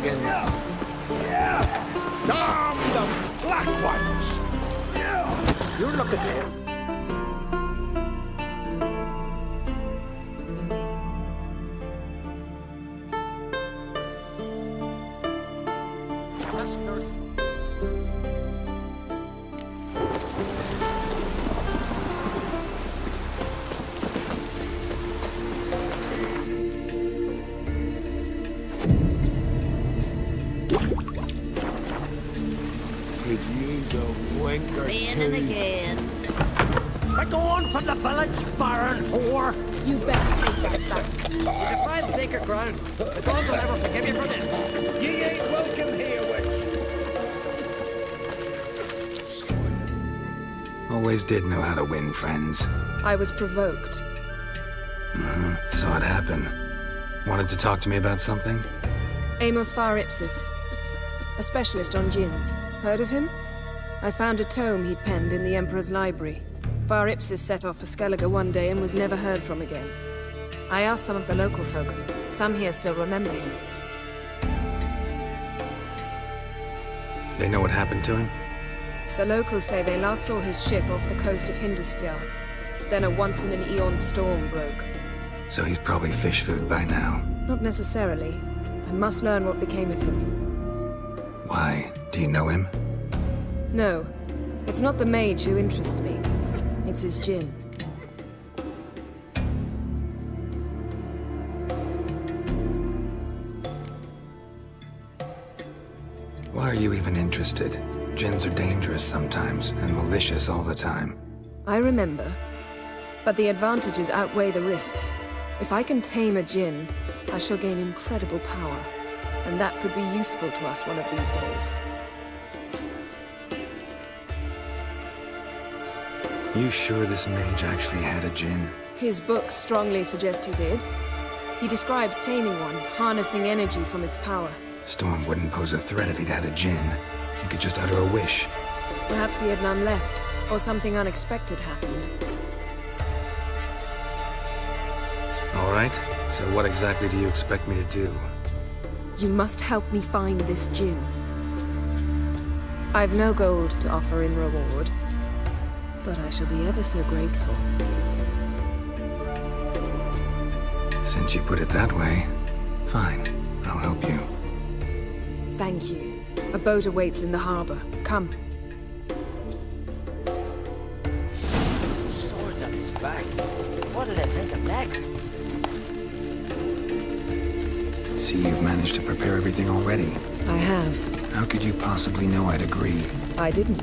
shenanigans. Damn the Black Ones! You look at him. Could use a wink or Raining two. again. We're going from the village, Baron whore. You best take that back. You defied sacred ground. The gods will never forgive you for this. Ye ain't welcome here, witch. Always did know how to win friends. I was provoked. Saw it happen. Wanted to talk to me about something? Amos Far Ipsis, a specialist on djinns. Heard of him? I found a tome he'd penned in the Emperor's library. Far Ipsis set off for Skellige one day and was never heard from again. I asked some of the local folk. Some here still remember him. They know what happened to him? The locals say they last saw his ship off the coast of Hindisfjord. Then a once-in-an-eon storm broke. So he's probably fish food by now. Not necessarily. I must learn what became of him. Why? Do you know him? No, it's not the mage who interests me. It's his djinn. Why are you even interested? Djinns are dangerous sometimes, and malicious all the time. I remember. But the advantages outweigh the risks. If I can tame a djinn, I shall gain incredible power. And that could be useful to us one of these days. You sure this mage actually had a djinn? His books strongly suggest he did. He describes taming one, harnessing energy from its power. Storm wouldn't pose a threat if he'd had a djinn. He could just utter a wish. Perhaps he had none left, or something unexpected happened. All right, so what exactly do you expect me to do? You must help me find this djinn. I've no gold to offer in reward, but I shall be ever so grateful. Since you put it that way, fine, I'll help you. Thank you. A boat awaits in the harbor. Come. Swords on his back. What did I think of next? See, you've managed to prepare everything already. I have. How could you possibly know I'd agree? I didn't.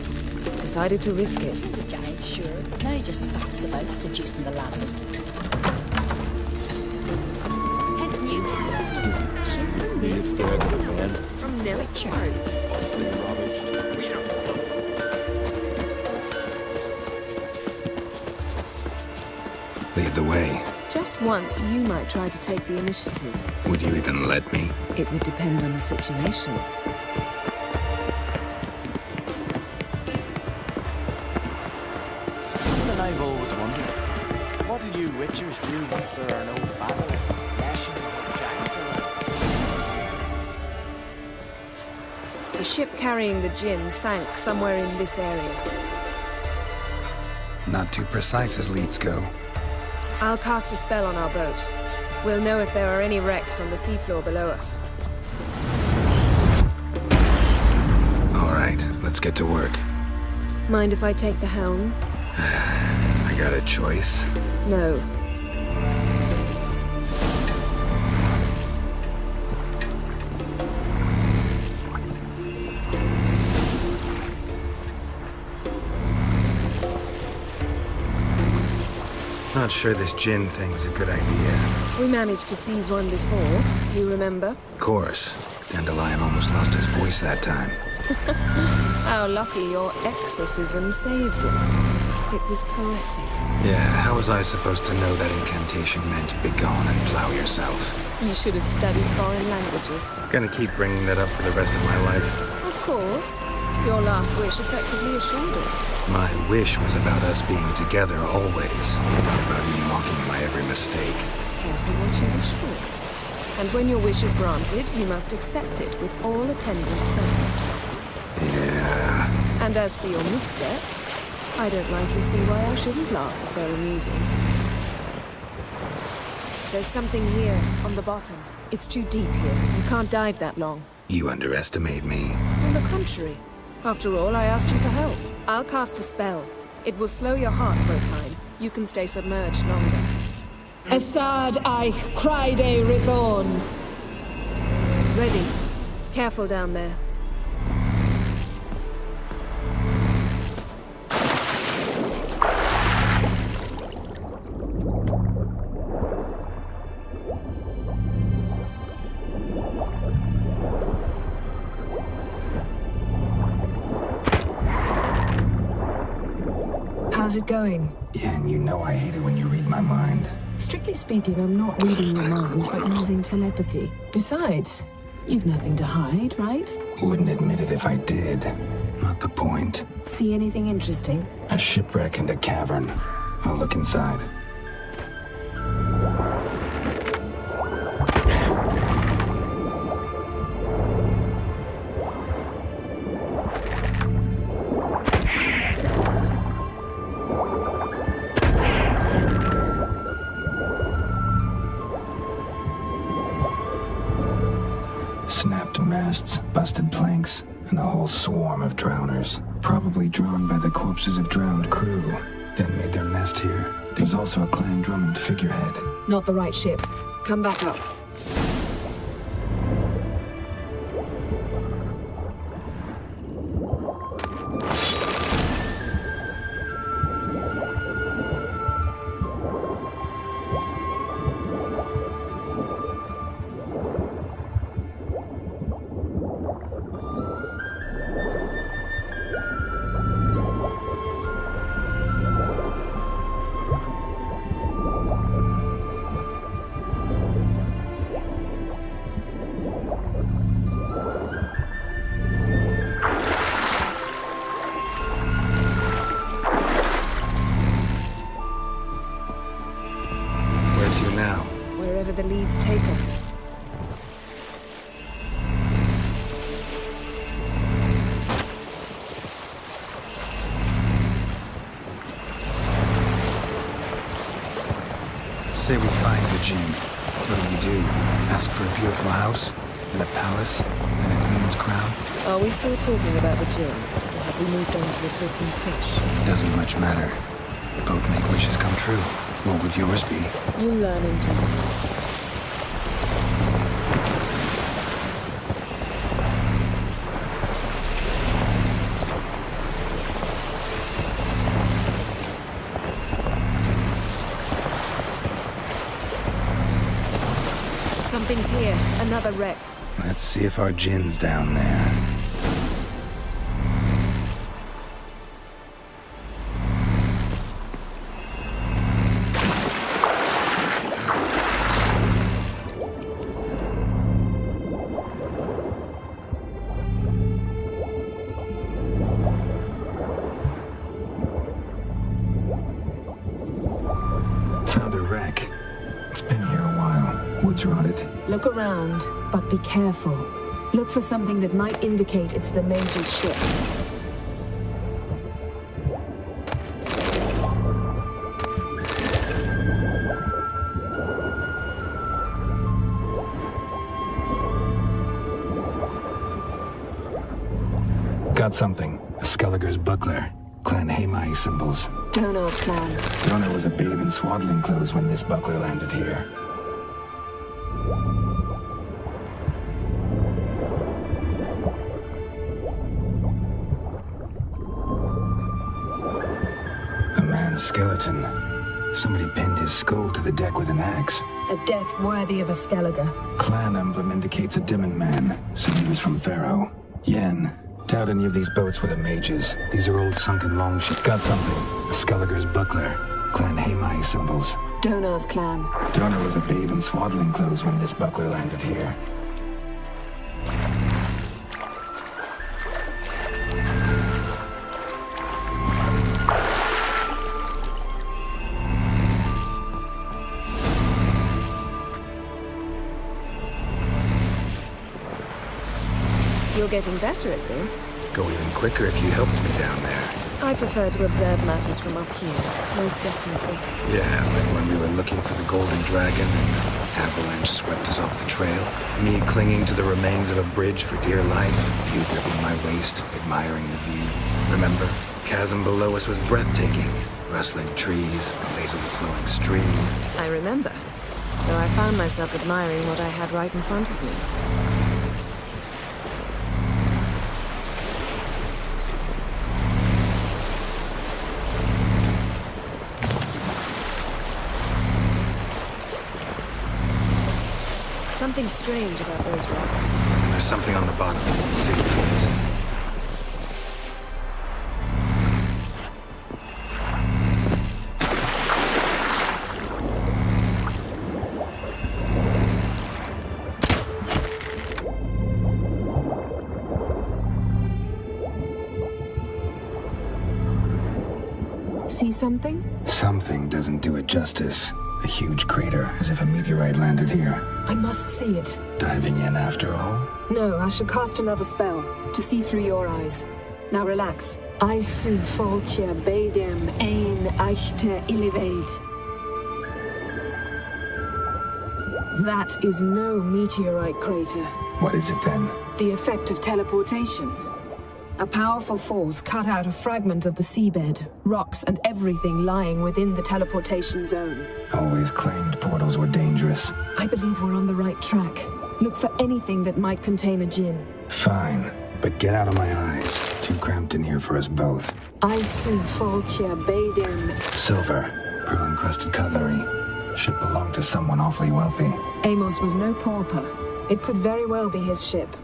Decided to risk it. The giant, sure. Now he just faffs about seducing the lasses. His new guest. She's from Leaves the other men. From Nillichard. Bustling rubbish. Lead the way. Just once, you might try to take the initiative. Would you even let me? It would depend on the situation. Something I've always wondered. What do you witchers do once there are no basilisks, lashings, or giants around? The ship carrying the djinn sank somewhere in this area. Not too precise as leads go. I'll cast a spell on our boat. We'll know if there are any wrecks on the seafloor below us. All right, let's get to work. Mind if I take the helm? I got a choice. No. Not sure this djinn thing's a good idea. We managed to seize one before. Do you remember? Of course. Dandelion almost lost his voice that time. How lucky your exorcism saved it. It was poetic. Yeah, how was I supposed to know that incantation meant begone and plow yourself? You should have studied foreign languages. Gonna keep bringing that up for the rest of my life. Of course. Your last wish effectively assured it. My wish was about us being together always. Not about you mocking my every mistake. Careful what you wish for. And when your wish is granted, you must accept it with all attendant circumstances. Yeah. And as for your missteps, I don't likely see why I shouldn't laugh if they're amusing. There's something here, on the bottom. It's too deep here. You can't dive that long. You underestimate me. On the contrary. After all, I asked you for help. I'll cast a spell. It will slow your heart for a time. You can stay submerged longer. Assad I Cryde Rithorn. Ready. Careful down there. How's it going? Yeah, and you know I hate it when you read my mind. Strictly speaking, I'm not reading your mind, but using telepathy. Besides, you've nothing to hide, right? Wouldn't admit it if I did. Not the point. See anything interesting? A shipwreck and a cavern. I'll look inside. Snapped masts, busted planks, and a whole swarm of drowners. Probably drawn by the corpses of drowned crew. Then made their nest here. There's also a Clan Drummond figurehead. Not the right ship. Come back up. Where's you now? Wherever the leads take us. Say we find the Jinn. What do? Ask for a beautiful house? And a palace? And a queen's crown? Are we still talking about the Jinn? Or have we moved on to the talking fish? Doesn't much matter. Both make wishes come true. What would yours be? You learn in time. Something's here. Another wreck. Let's see if our Jinn's down there. Found a wreck. It's been here a while. Wood's rotted. Look around, but be careful. Look for something that might indicate it's the Mage's ship. Got something. A Skelliger's buckler. Clan Hamai symbols. Donar's clan. Donar was a babe in swaddling clothes when this buckler landed here. A man's skeleton. Somebody pinned his skull to the deck with an axe. A death worthy of a Skelliger. Clan emblem indicates a Dimmen man, so he was from Pharaoh. Yen. Doubt any of these boats were the mages. These are old sunken longships. Got something. A Skelliger's buckler. Clan Hamai symbols. Donar's clan. Donar was a babe in swaddling clothes when this buckler landed here. You're getting better at this. Go even quicker if you helped me down there. I prefer to observe matters from up here, most definitely. Yeah, like when we were looking for the Golden Dragon and the avalanche swept us off the trail. Me clinging to the remains of a bridge for dear life, you gripping my waist, admiring the view. Remember? Chasm below us was breathtaking. Rustling trees, a lazily flowing stream. I remember, though I found myself admiring what I had right in front of me. Something strange about those rocks. There's something on the bottom. We'll see what it is. See something? Something doesn't do it justice. A huge crater, as if a meteorite landed here. I must see it. Diving in after all? No, I should cast another spell to see through your eyes. Now relax. I su foltje bedem ein echte iliveid. That is no meteorite crater. What is it then? The effect of teleportation. A powerful force cut out a fragment of the seabed, rocks and everything lying within the teleportation zone. Always claimed portals were dangerous. I believe we're on the right track. Look for anything that might contain a djinn. Fine, but get out of my eyes. Too cramped in here for us both. I su foltje bedem. Silver, pearl-encrusted cutlery. Should belong to someone awfully wealthy. Amos was no pauper. It could very well be his ship.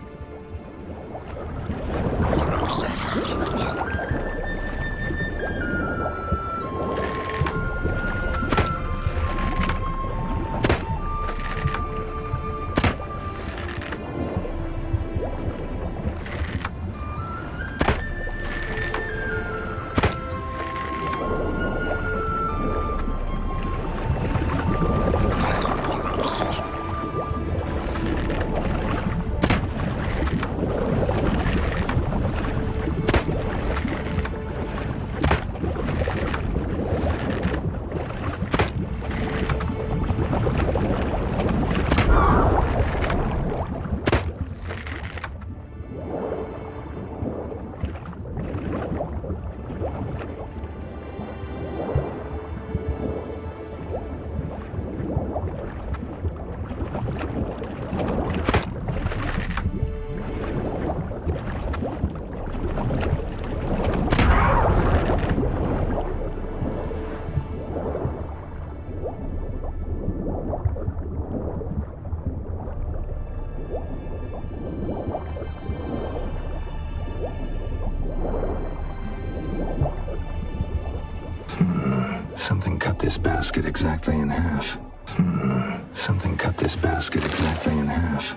Something cut this basket exactly in half. Something cut this basket exactly in half.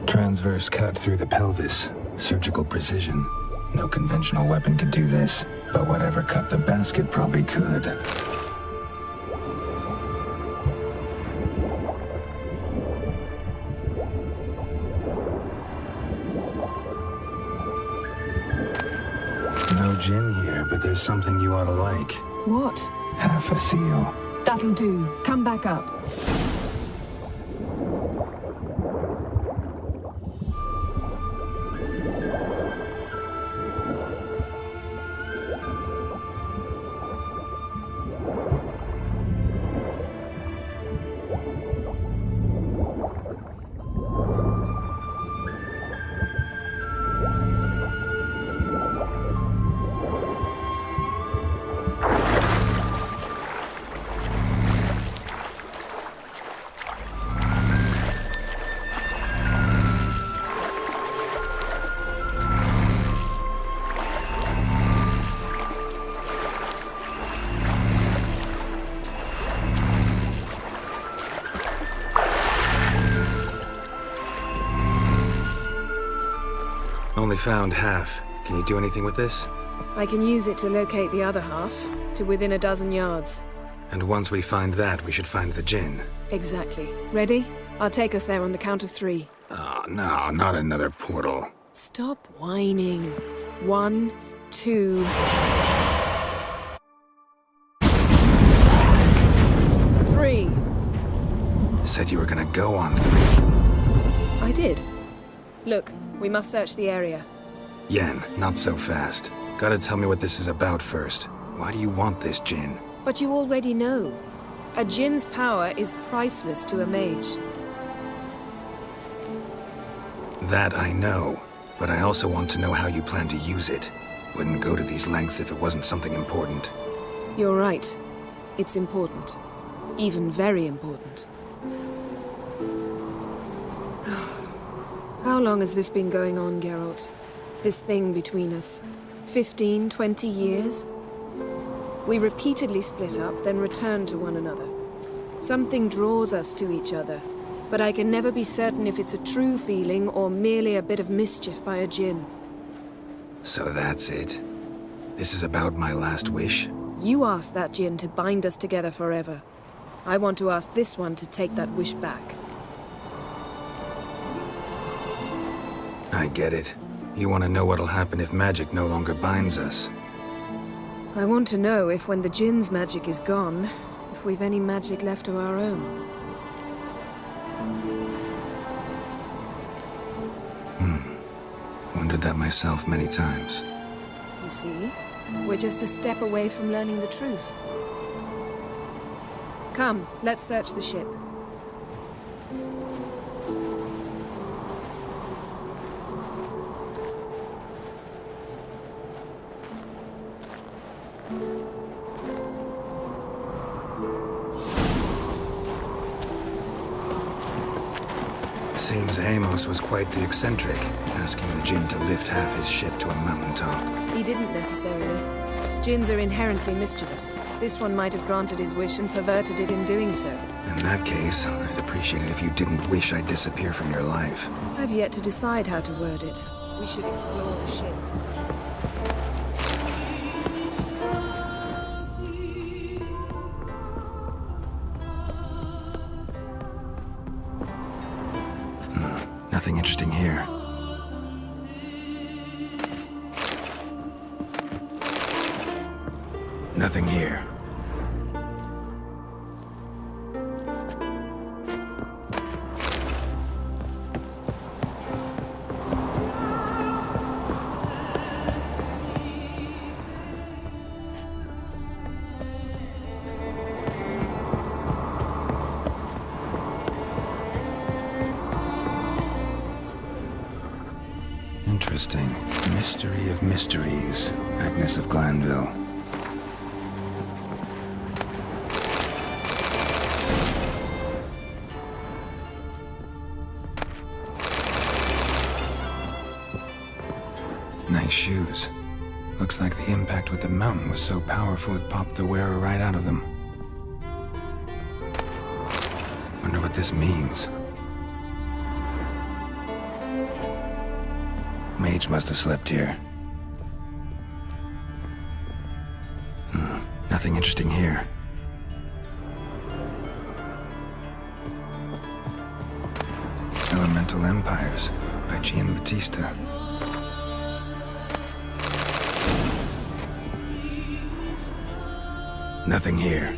Transverse cut through the pelvis. Surgical precision. No conventional weapon could do this, but whatever cut the basket probably could. No gin here, but there's something you ought to like. What? Half a seal. That'll do. Come back up. Only found half. Can you do anything with this? I can use it to locate the other half, to within a dozen yards. And once we find that, we should find the Jinn. Exactly. Ready? I'll take us there on the count of 3. Oh, no, not another portal. Stop whining. 1, 2... 3. Said you were gonna go on 3. I did. Look, we must search the area. Yen, not so fast. Gotta tell me what this is about first. Why do you want this Jinn? But you already know. A Jinn's power is priceless to a mage. That I know, but I also want to know how you plan to use it. Wouldn't go to these lengths if it wasn't something important. You're right. It's important. Even very important. How long has this been going on, Geralt? This thing between us? 15, 20 years? We repeatedly split up, then returned to one another. Something draws us to each other, but I can never be certain if it's a true feeling or merely a bit of mischief by a Jinn. So that's it. This is about my last wish? You asked that Jinn to bind us together forever. I want to ask this one to take that wish back. I get it. You want to know what'll happen if magic no longer binds us. I want to know if when the Jinn's magic is gone, if we've any magic left of our own. Wondered that myself many times. You see, we're just a step away from learning the truth. Come, let's search the ship. Seems Amos was quite the eccentric, asking the Jinn to lift half his ship to a mountaintop. He didn't necessarily. Jinns are inherently mischievous. This one might have granted his wish and perverted it in doing so. In that case, I'd appreciate it if you didn't wish I'd disappear from your life. I've yet to decide how to word it. We should explore the ship. Nothing interesting here. Nothing here. Interesting. Mystery of mysteries. Agnes of Glanville. Nice shoes. Looks like the impact with the mountain was so powerful it popped the wearer right out of them. Wonder what this means. Mage must have slept here. Nothing interesting here. Elemental Empires by Giambattista. Nothing here.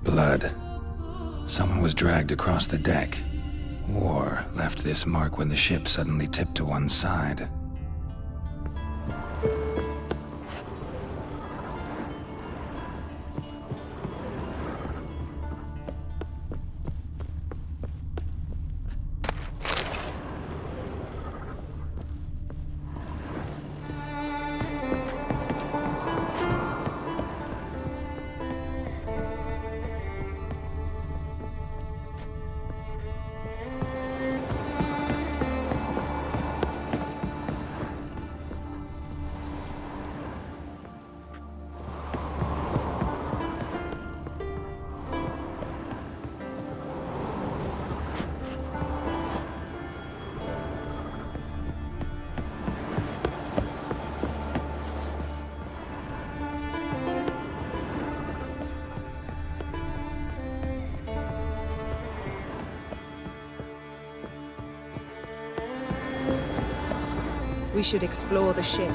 Blood. Someone was dragged across the deck. War left this mark when the ship suddenly tipped to one side. We should explore the ship.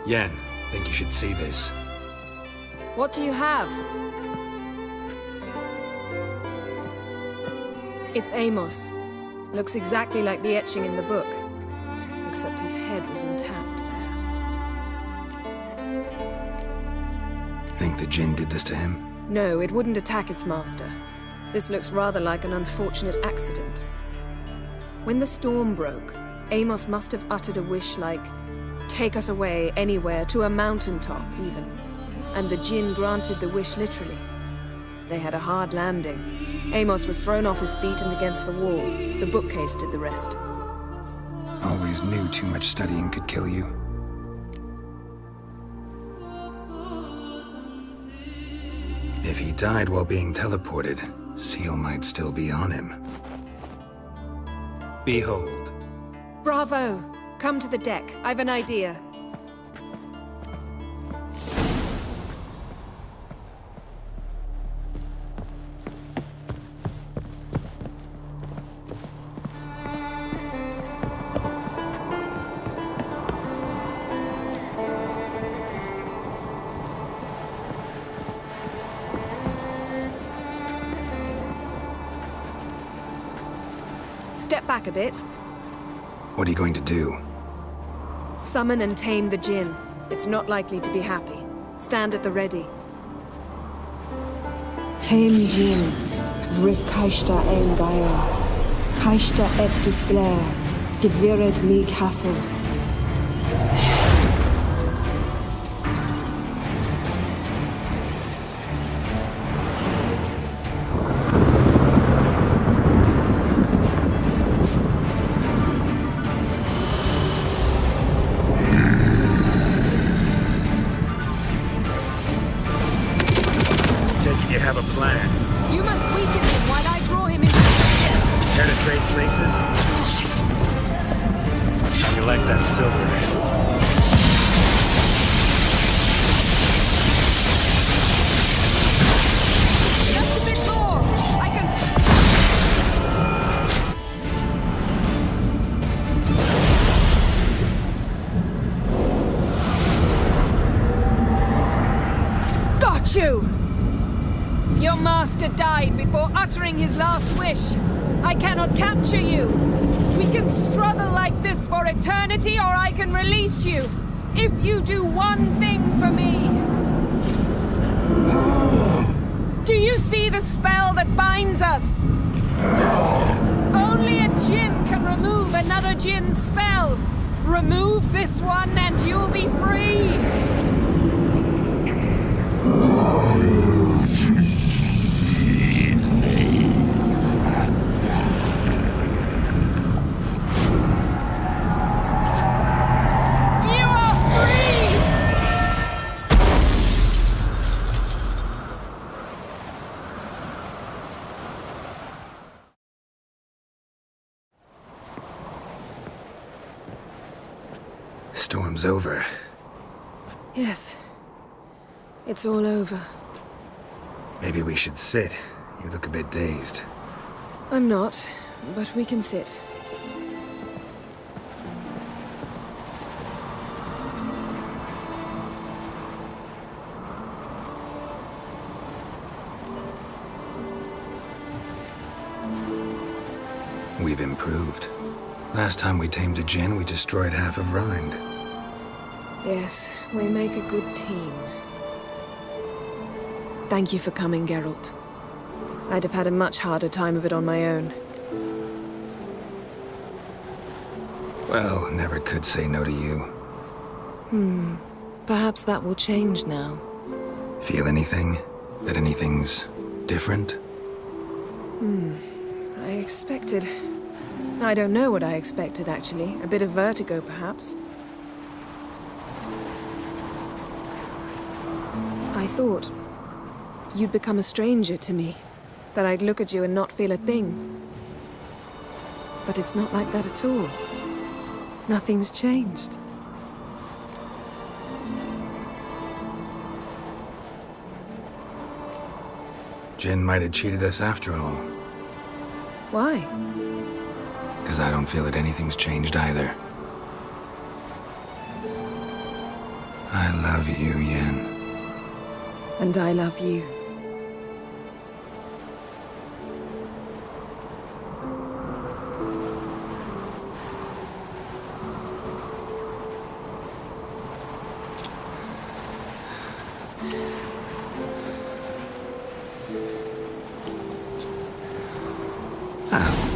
Yen, think you should see this. What do you have? It's Amos. Looks exactly like the etching in the book. Except his head was intact there. Think the Jinn did this to him? No, it wouldn't attack its master. This looks rather like an unfortunate accident. When the storm broke, Amos must have uttered a wish like, "Take us away, anywhere, to a mountaintop, even." And the Jinn granted the wish literally. They had a hard landing. Amos was thrown off his feet and against the wall. The bookcase did the rest. Always knew too much studying could kill you. If he died while being teleported, Seal might still be on him. Behold. Bravo! Come to the deck. I've an idea. Step back a bit. What are you going to do? Summon and tame the Jinn. It's not likely to be happy. Stand at the ready. Ken Jin, Rif Kaishta en Gaia, Kaishta et Disglair, Gevired me Castle. You have a plan. You must weaken him while I draw him into the ship. Care to trade places? You like that silver? Just a bit more. I can... Got you! Your master died before uttering his last wish. I cannot capture you. We can struggle like this for eternity, or I can release you. If you do one thing for me. Do you see the spell that binds us? Only a Jinn can remove another Jinn's spell. Remove this one and you'll be free. Storm's over. Yes. It's all over. Maybe we should sit. You look a bit dazed. I'm not, but we can sit. we've improved. Last time we tamed a Jinn, we destroyed half of Rind. Yes, we make a good team. Thank you for coming, Geralt. I'd have had a much harder time of it on my own. Well, never could say no to you. Perhaps that will change now. Feel anything? That anything's different? I don't know what I expected, actually. A bit of vertigo, perhaps. I thought you'd become a stranger to me. That I'd look at you and not feel a thing. But it's not like that at all. Nothing's changed. Jinn might have cheated us after all. Why? Because I don't feel that anything's changed either. I love you, Yen. And I love you.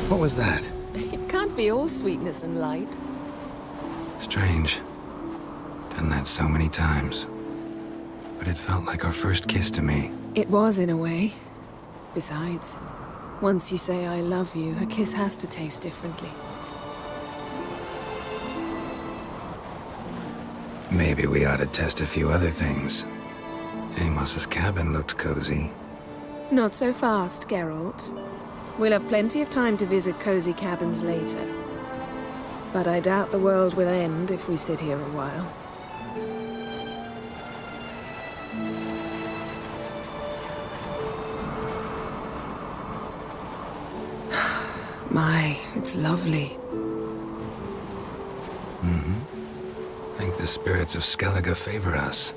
What was that? It can't be all sweetness and light. Strange. Done that so many times. But it felt like our first kiss to me. It was, in a way. Besides, once you say I love you, a kiss has to taste differently. Maybe we ought to test a few other things. Amos's cabin looked cozy. Not so fast, Geralt. We'll have plenty of time to visit cozy cabins later. But I doubt the world will end if we sit here a while. My, it's lovely. Think the spirits of Skellige favor us.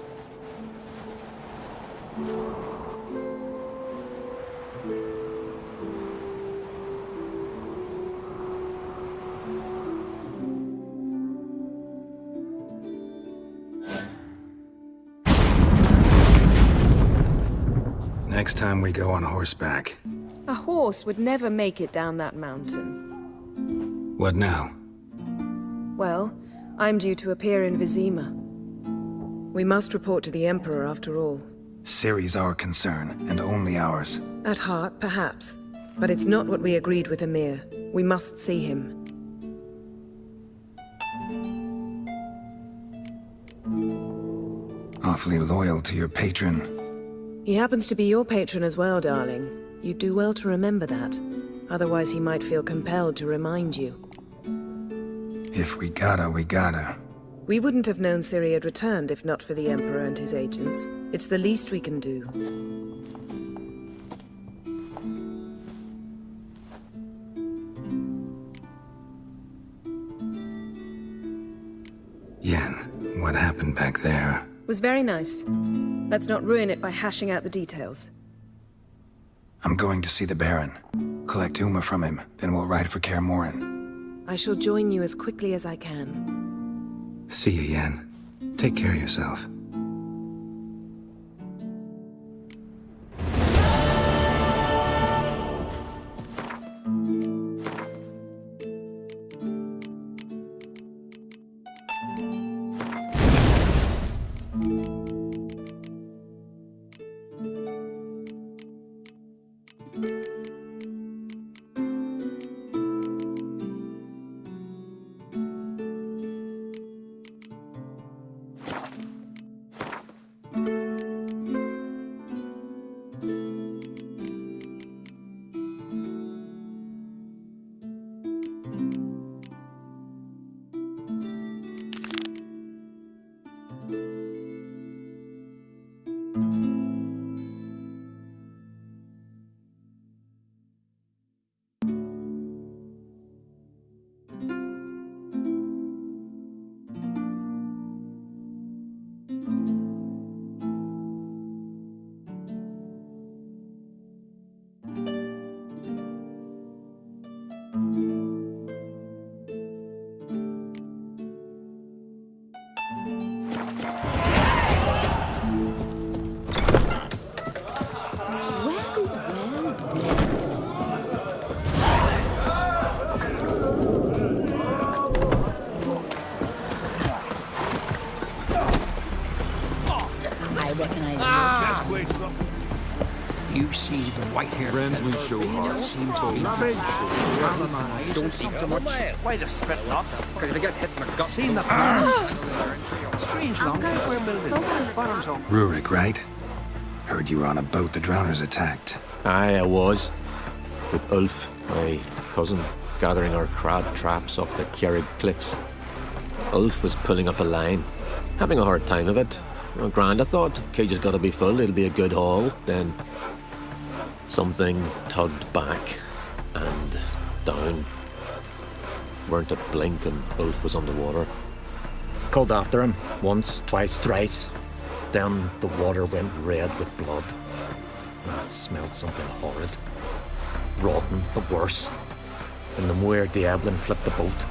Next time we go on horseback. A horse would never make it down that mountain. What now? Well, I'm due to appear in Vizima. We must report to the Emperor after all. Ciri's our concern, and only ours. At heart, perhaps. But it's not what we agreed with Emir. We must see him. Awfully loyal to your patron. He happens to be your patron as well, darling. You'd do well to remember that. Otherwise he might feel compelled to remind you. If we gotta, we gotta. We wouldn't have known Ciri had returned if not for the Emperor and his agents. It's the least we can do. Yen, what happened back there? Was very nice. Let's not ruin it by hashing out the details. I'm going to see the Baron. Collect Uma from him, then we'll ride for Kaer Morhen. I shall join you as quickly as I can. See you, Yen. Take care of yourself. I recognize You see the white-haired Friendly show heart. seems to be I don't eat so much. Why the spit not? Because if I get hit in my gut, seen the strange long we're building. Bottoms up. Rurik, right? Heard you were on a boat the drowners attacked. Aye, I was. With Ulf, my cousin, gathering our crab traps off the Kjerrig cliffs. Ulf was pulling up a line, having a hard time of it. Well, grand, I thought. Cage has got to be full, it'll be a good haul. Then something tugged back and down. Weren't a blink and Ulf was underwater. Called after him once, twice, thrice. Then the water went red with blood. I smelled something horrid. Rotten, but worse. And the Muir Diablin flipped the boat.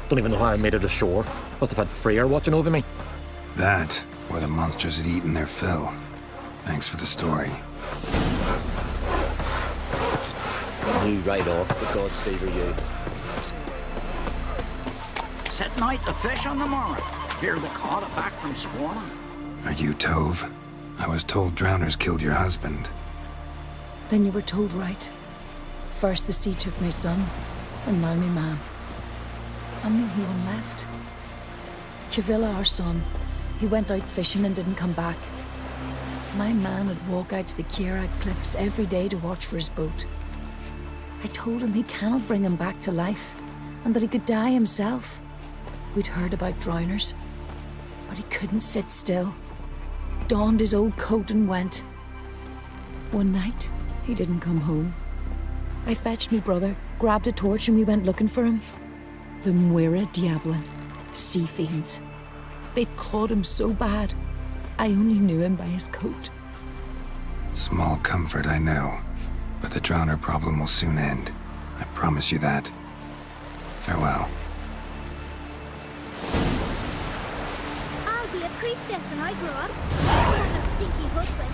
Don't even know how I made it ashore. Must have had Freyr watching over me. That, or the monsters had eaten their fill. Thanks for the story. Knew right off the gods favour you. Setting out the fish on the morrow. Hear the caught it back from swarming. Are you Tove? I was told drowners killed your husband. Then you were told right. First the sea took my son, and now my man. I'm the only one left. Kavilla, our son, he went out fishing and didn't come back. My man would walk out to the Kjerrig cliffs every day to watch for his boat. I told him he cannot bring him back to life, and that he could die himself. We'd heard about drowners, but he couldn't sit still. Donned his old coat and went. One night, he didn't come home. I fetched me brother, grabbed a torch, and we went looking for him. The Muira Diablin, sea fiends. They'd clawed him so bad, I only knew him by his coat. Small comfort, I know. But the drowner problem will soon end. I promise you that. Farewell. I'll be a priestess when I grow up. I want a stinky husband.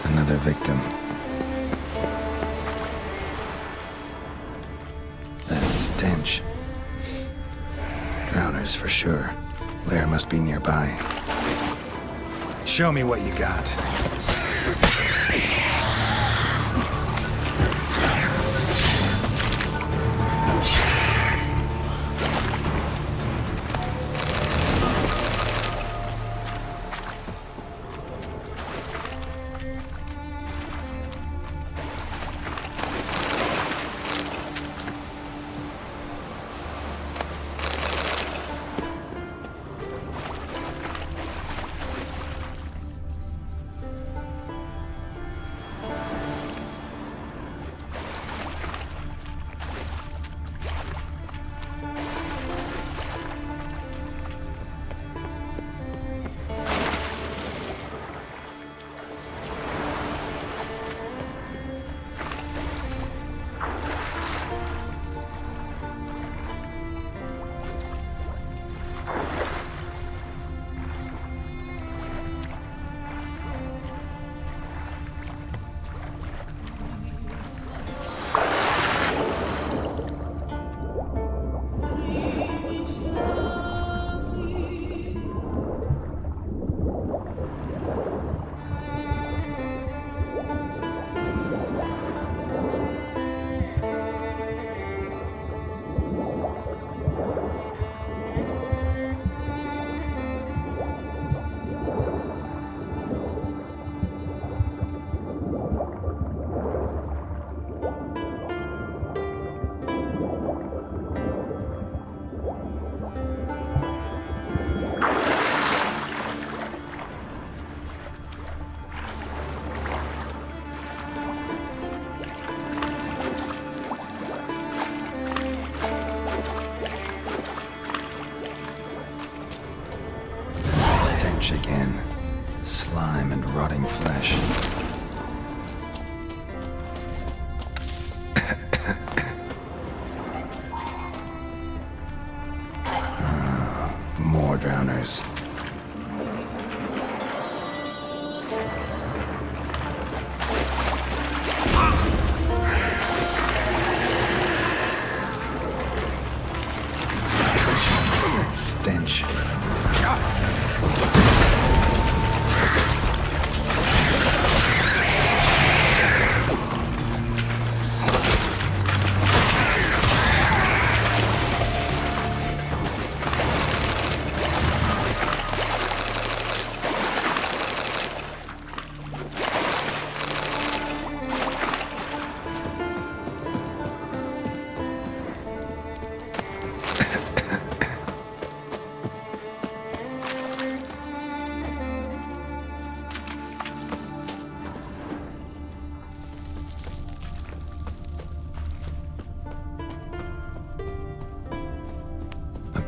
Another victim. That stench. Drowners for sure. Lair must be nearby. Show me what you got. stench again. Slime and rotting flesh. More drowners. Stench.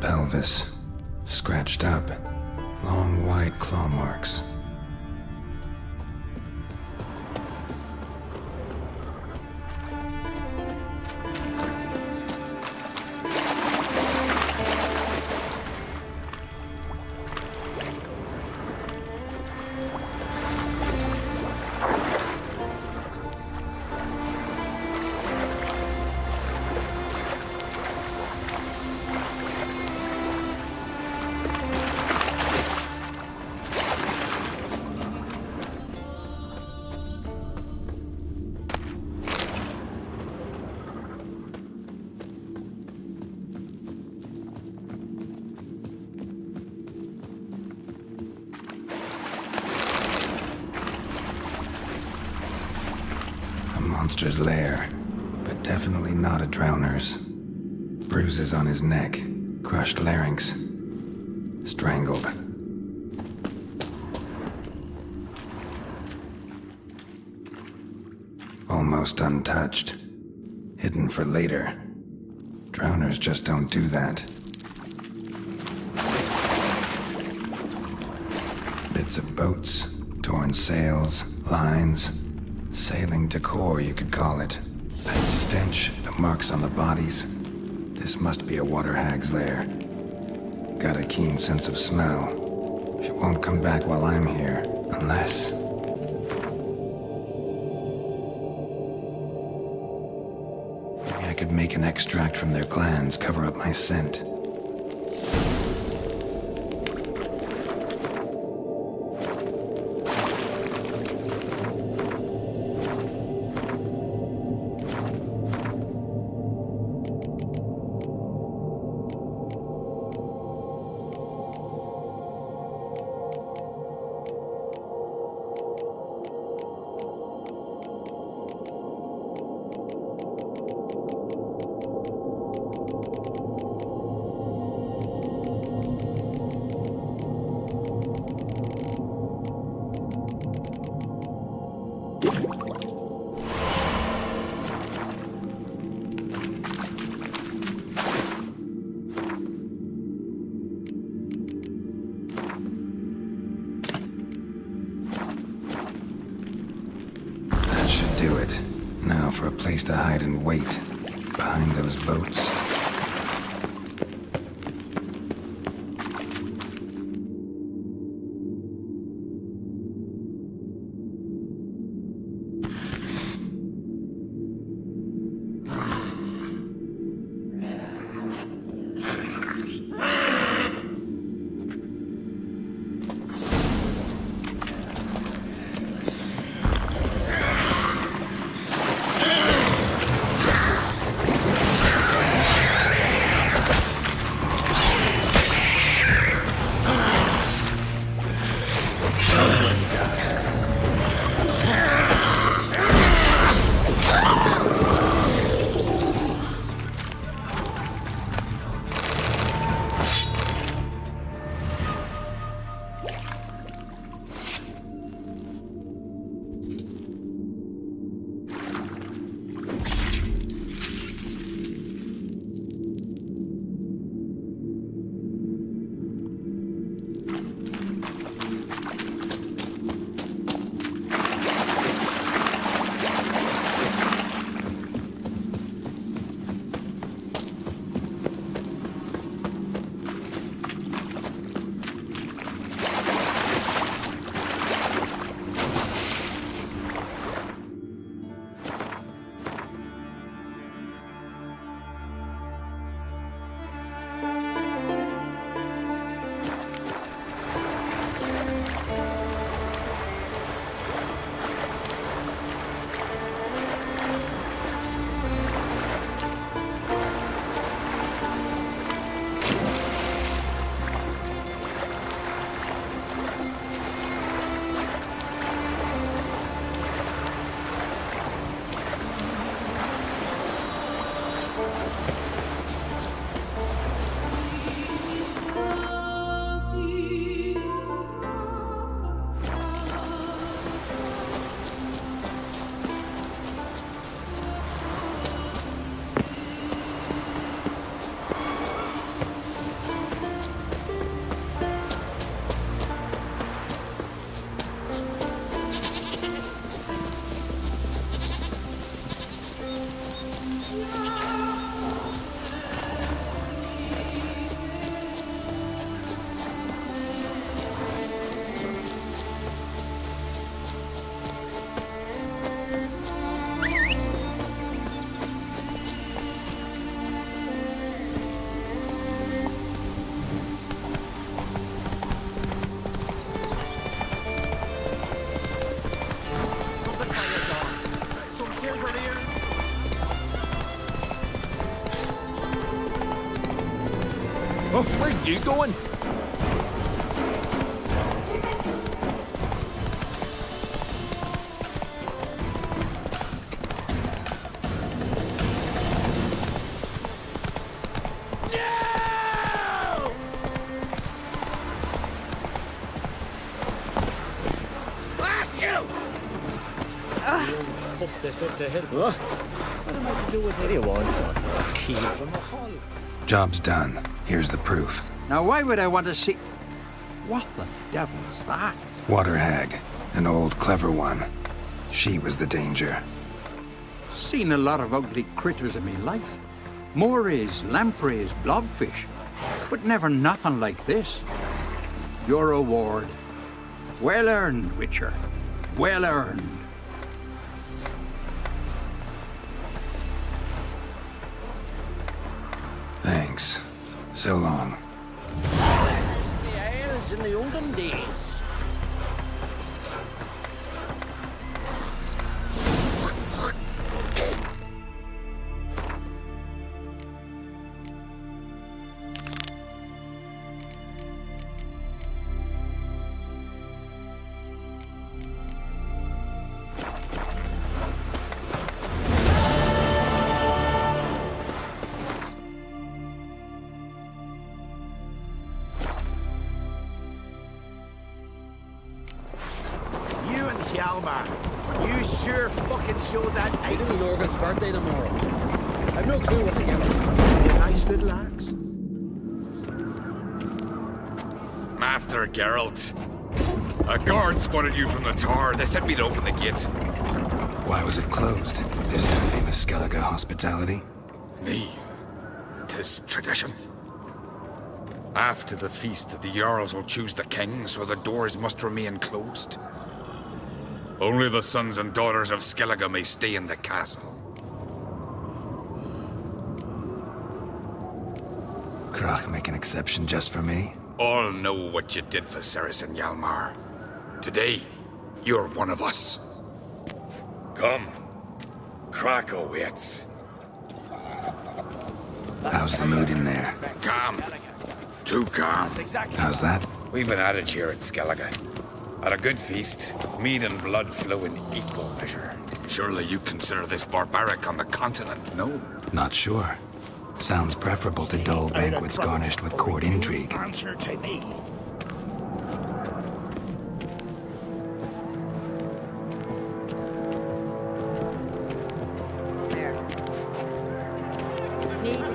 Pelvis, scratched up, long white claw marks. Monster's lair, but definitely not a drowner's. Bruises on his neck, crushed larynx, strangled. Almost untouched, hidden for later. Drowners just don't do that. Bits of boats, torn sails, lines. Sailing decor, you could call it. That stench, the marks on the bodies. This must be a water hag's lair. Got a keen sense of smell. She won't come back while I'm here, unless... Maybe I could make an extract from their glands cover up my scent. Do it. Now for a place to hide and wait. Behind those boats. You going? What am I to do with it? What do you want? A key from the hull. Job's done. Here's the proof. Now, why would I want to see... What the devil is that? Water hag. An old, clever one. She was the danger. Seen a lot of ugly critters in me life. Morays, lampreys, blobfish. But never nothing like this. Your reward. Well earned, Witcher. Well earned. Thanks. So long. The Isles in the olden days. You and Hjalmar. You sure fucking showed that It ice. is Norgan's birthday tomorrow. I've no clue what to give him. A nice little axe. Master Geralt. A guard spotted you from the tower. They sent me to open the gates. Why was it closed? Isn't it famous Skellige hospitality? Nay, 'tis tradition. After the feast, the Jarls will choose the king, so the doors must remain closed. Only the sons and daughters of Skellige may stay in the castle. Krach make an exception just for me? All know what you did for Ceres and Hjalmar. Today, you're one of us. Come. Krakow waits. How's the mood in there? Calm. Too calm. How's that? We've an adage here at Skellige. At a good feast, mead and blood flow in equal measure. Surely you consider this barbaric on the continent, no? Not sure. Sounds preferable to dull banquets garnished with court intrigue. Answer to me. There. Need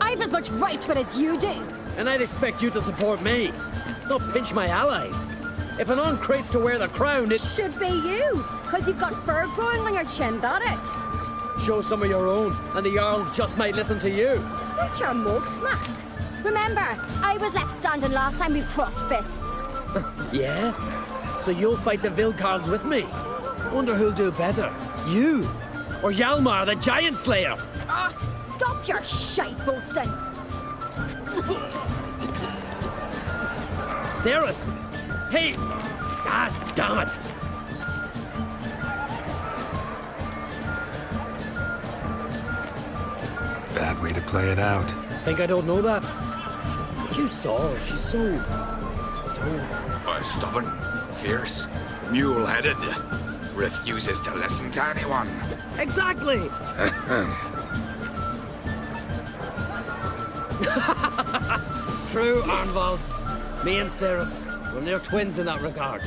I've as much right to it as you do. And I'd expect you to support me, not pinch my allies. If an on crates to wear the crown, it Should be you, because you've got fur growing on your chin, that it. show some of your own, and the Jarls just might listen to you. Aren't your mug smacked? Remember, I was left standing last time we crossed fists. Yeah? So you'll fight the Vilcards with me? Wonder who'll do better, you or Hjalmar the Giant Slayer? Ah, stop your shite boasting. Ceres! Hey! Ah, damn it! Bad way to play it out. Think I don't know that? But you saw her, she's so... Stubborn, fierce, mule-headed. Refuses to listen to anyone. Exactly! True, Arnvald. Me and Ceres, we're near twins in that regard.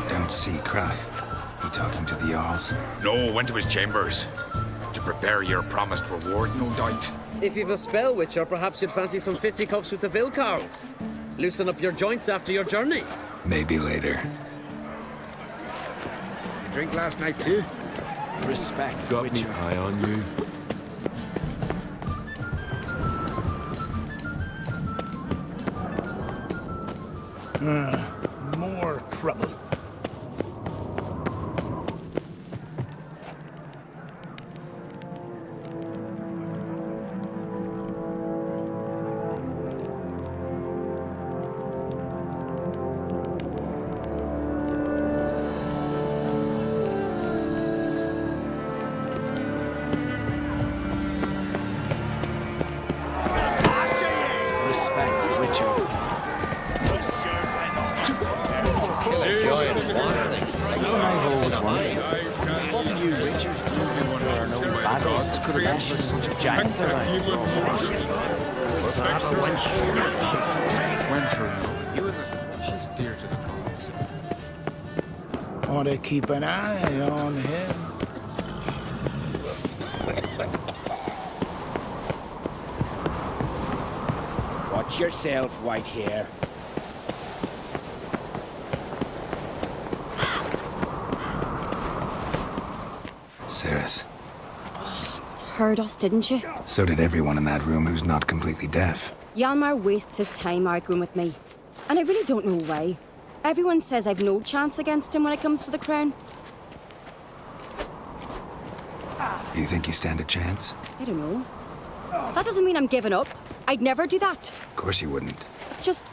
Don't see Krach. He talking to the Jarls? No, went to his chambers. To prepare your promised reward, no doubt. If you've a spell, Witcher, perhaps you'd fancy some fisticuffs with the Vilcards. Loosen up your joints after your journey. Maybe later. You drink last night too? Respect, Got me Witcher. eye on you. More trouble. respect, Witcher. I've always wondered, what do you Witchers do once there are no basilisks, creations, giants around? She's dear to the cause. Want to keep an eye on him. Watch yourself, Whitehair. Ceres. Heard us, didn't you? So did everyone in that room who's not completely deaf. Hjalmar wastes his time arguing with me. And I really don't know why. Everyone says I've no chance against him when it comes to the crown. You think you stand a chance? I don't know. That doesn't mean I'm giving up. I'd never do that. Of course you wouldn't. It's just...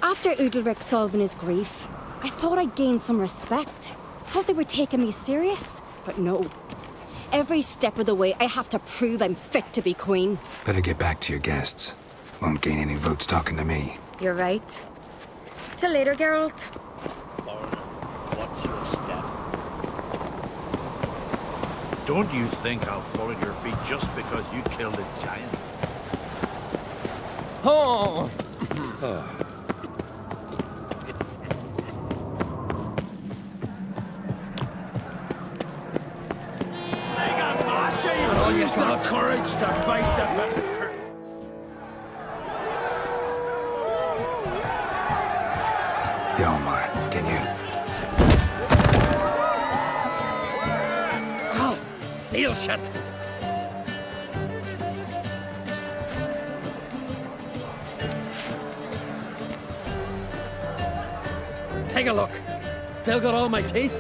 After Udalric solving his grief, I thought I'd gained some respect. Thought they were taking me serious. But no. Every step of the way, I have to prove I'm fit to be queen. Better get back to your guests. Won't gain any votes talking to me. You're right. Till later, Geralt. Watch your step. Don't you think I'll fall at your feet just because you killed a giant? Oh! Use the courage to fight the battle. Hjalmar, can you? Oh, seal shut. Take a look. Still got all my teeth?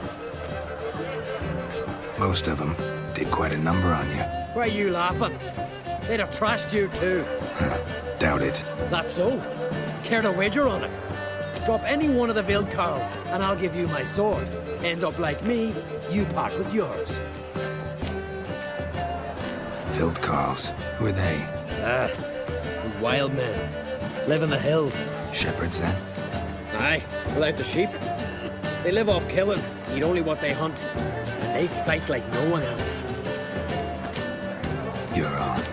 Most of them did quite a number on you. Why are you laughing? They'd have trashed you too. Doubt it. That's so. Care to wager on it? Drop any one of the Vildkarls, and I'll give you my sword. End up like me, you part with yours. Vildkarls? Who are they? Those wild men. Live in the hills. Shepherds, then? Aye, without the sheep. They live off killing, eat only what they hunt. And they fight like no one else. You're on.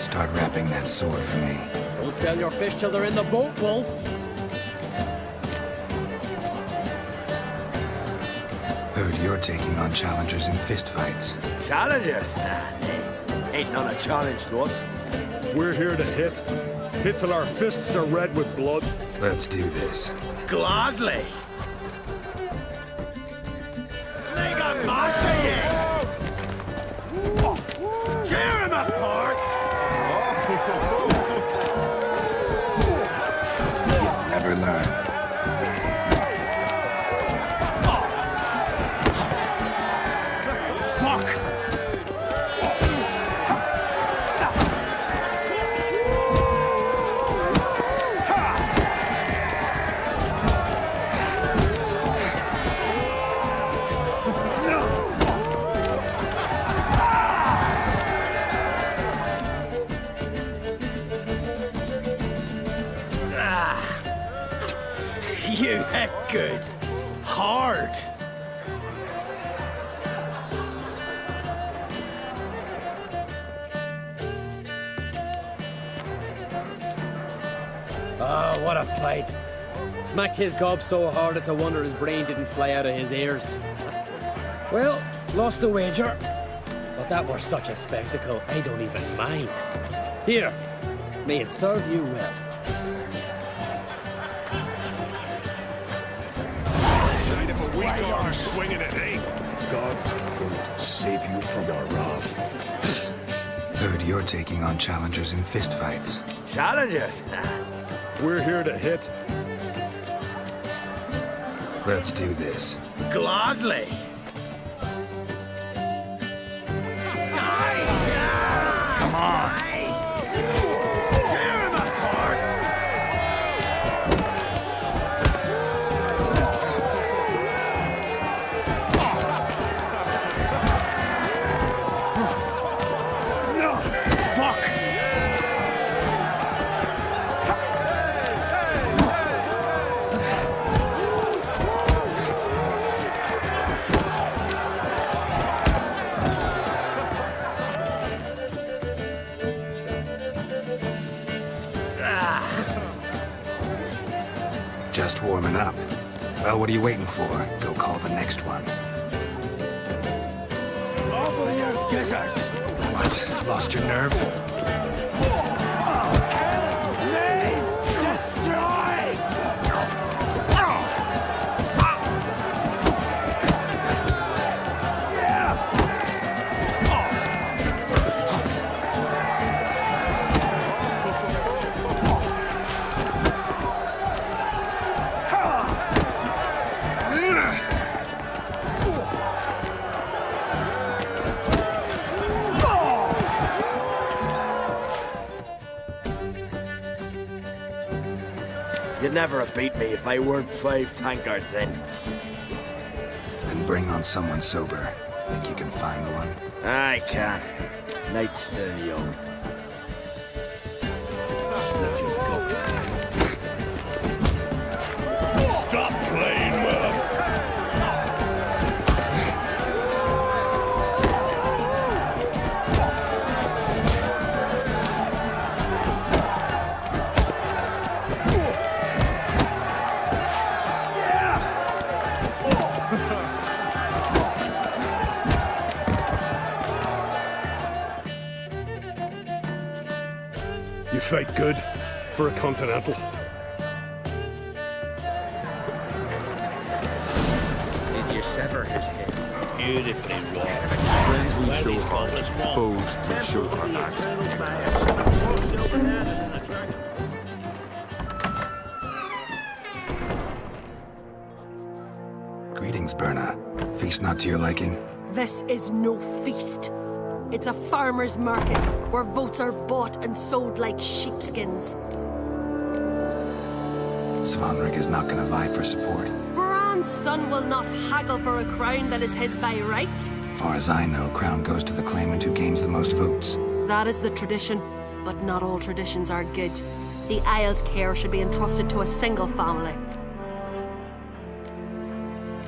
Start wrapping that sword for me. Don't sell your fish till they're in the boat, Wolf. Heard you're taking on challengers in fistfights. Challengers? Nay. Ain't none a challenge to us. We're here to hit. Hit till our fists are red with blood. Let's do this. Gladly. Mega Masha, tear him apart! You'll never learn. Fuck! You hit good. Hard. Oh, what a fight. Smacked his gob so hard it's a wonder his brain didn't fly out of his ears. Well, lost the wager. But that was such a spectacle, I don't even mind. Here, may it serve you well. We are swinging it, eh? God's going to save you from our wrath. Heard you're taking on challengers in fistfights. Challengers? We're here to hit. Let's do this. Gladly. Come on. Tear him apart. Fuck. just warming up. Well, what are you waiting for? Go call the next one. Over your gizzard! What? Lost your nerve? You'd never have beat me if I weren't 5 tankards in. Then bring on someone sober. Think you can find one? I can. Night's still young. Slit your gut. Stop playing with him! You fight good for a continental. Did you sever his tail? Beautifully wrought. Friends we show heart, foes we show our backs. Greetings, Berna. Feast not to your liking? This is no feast. It's a farmer's market where votes are bought and sold like sheepskins. Svanrig is not gonna vie for support. Bran's son will not haggle for a crown that is his by right. Far as I know, crown goes to the claimant who gains the most votes. That is the tradition, but not all traditions are good. The Isle's care should be entrusted to a single family.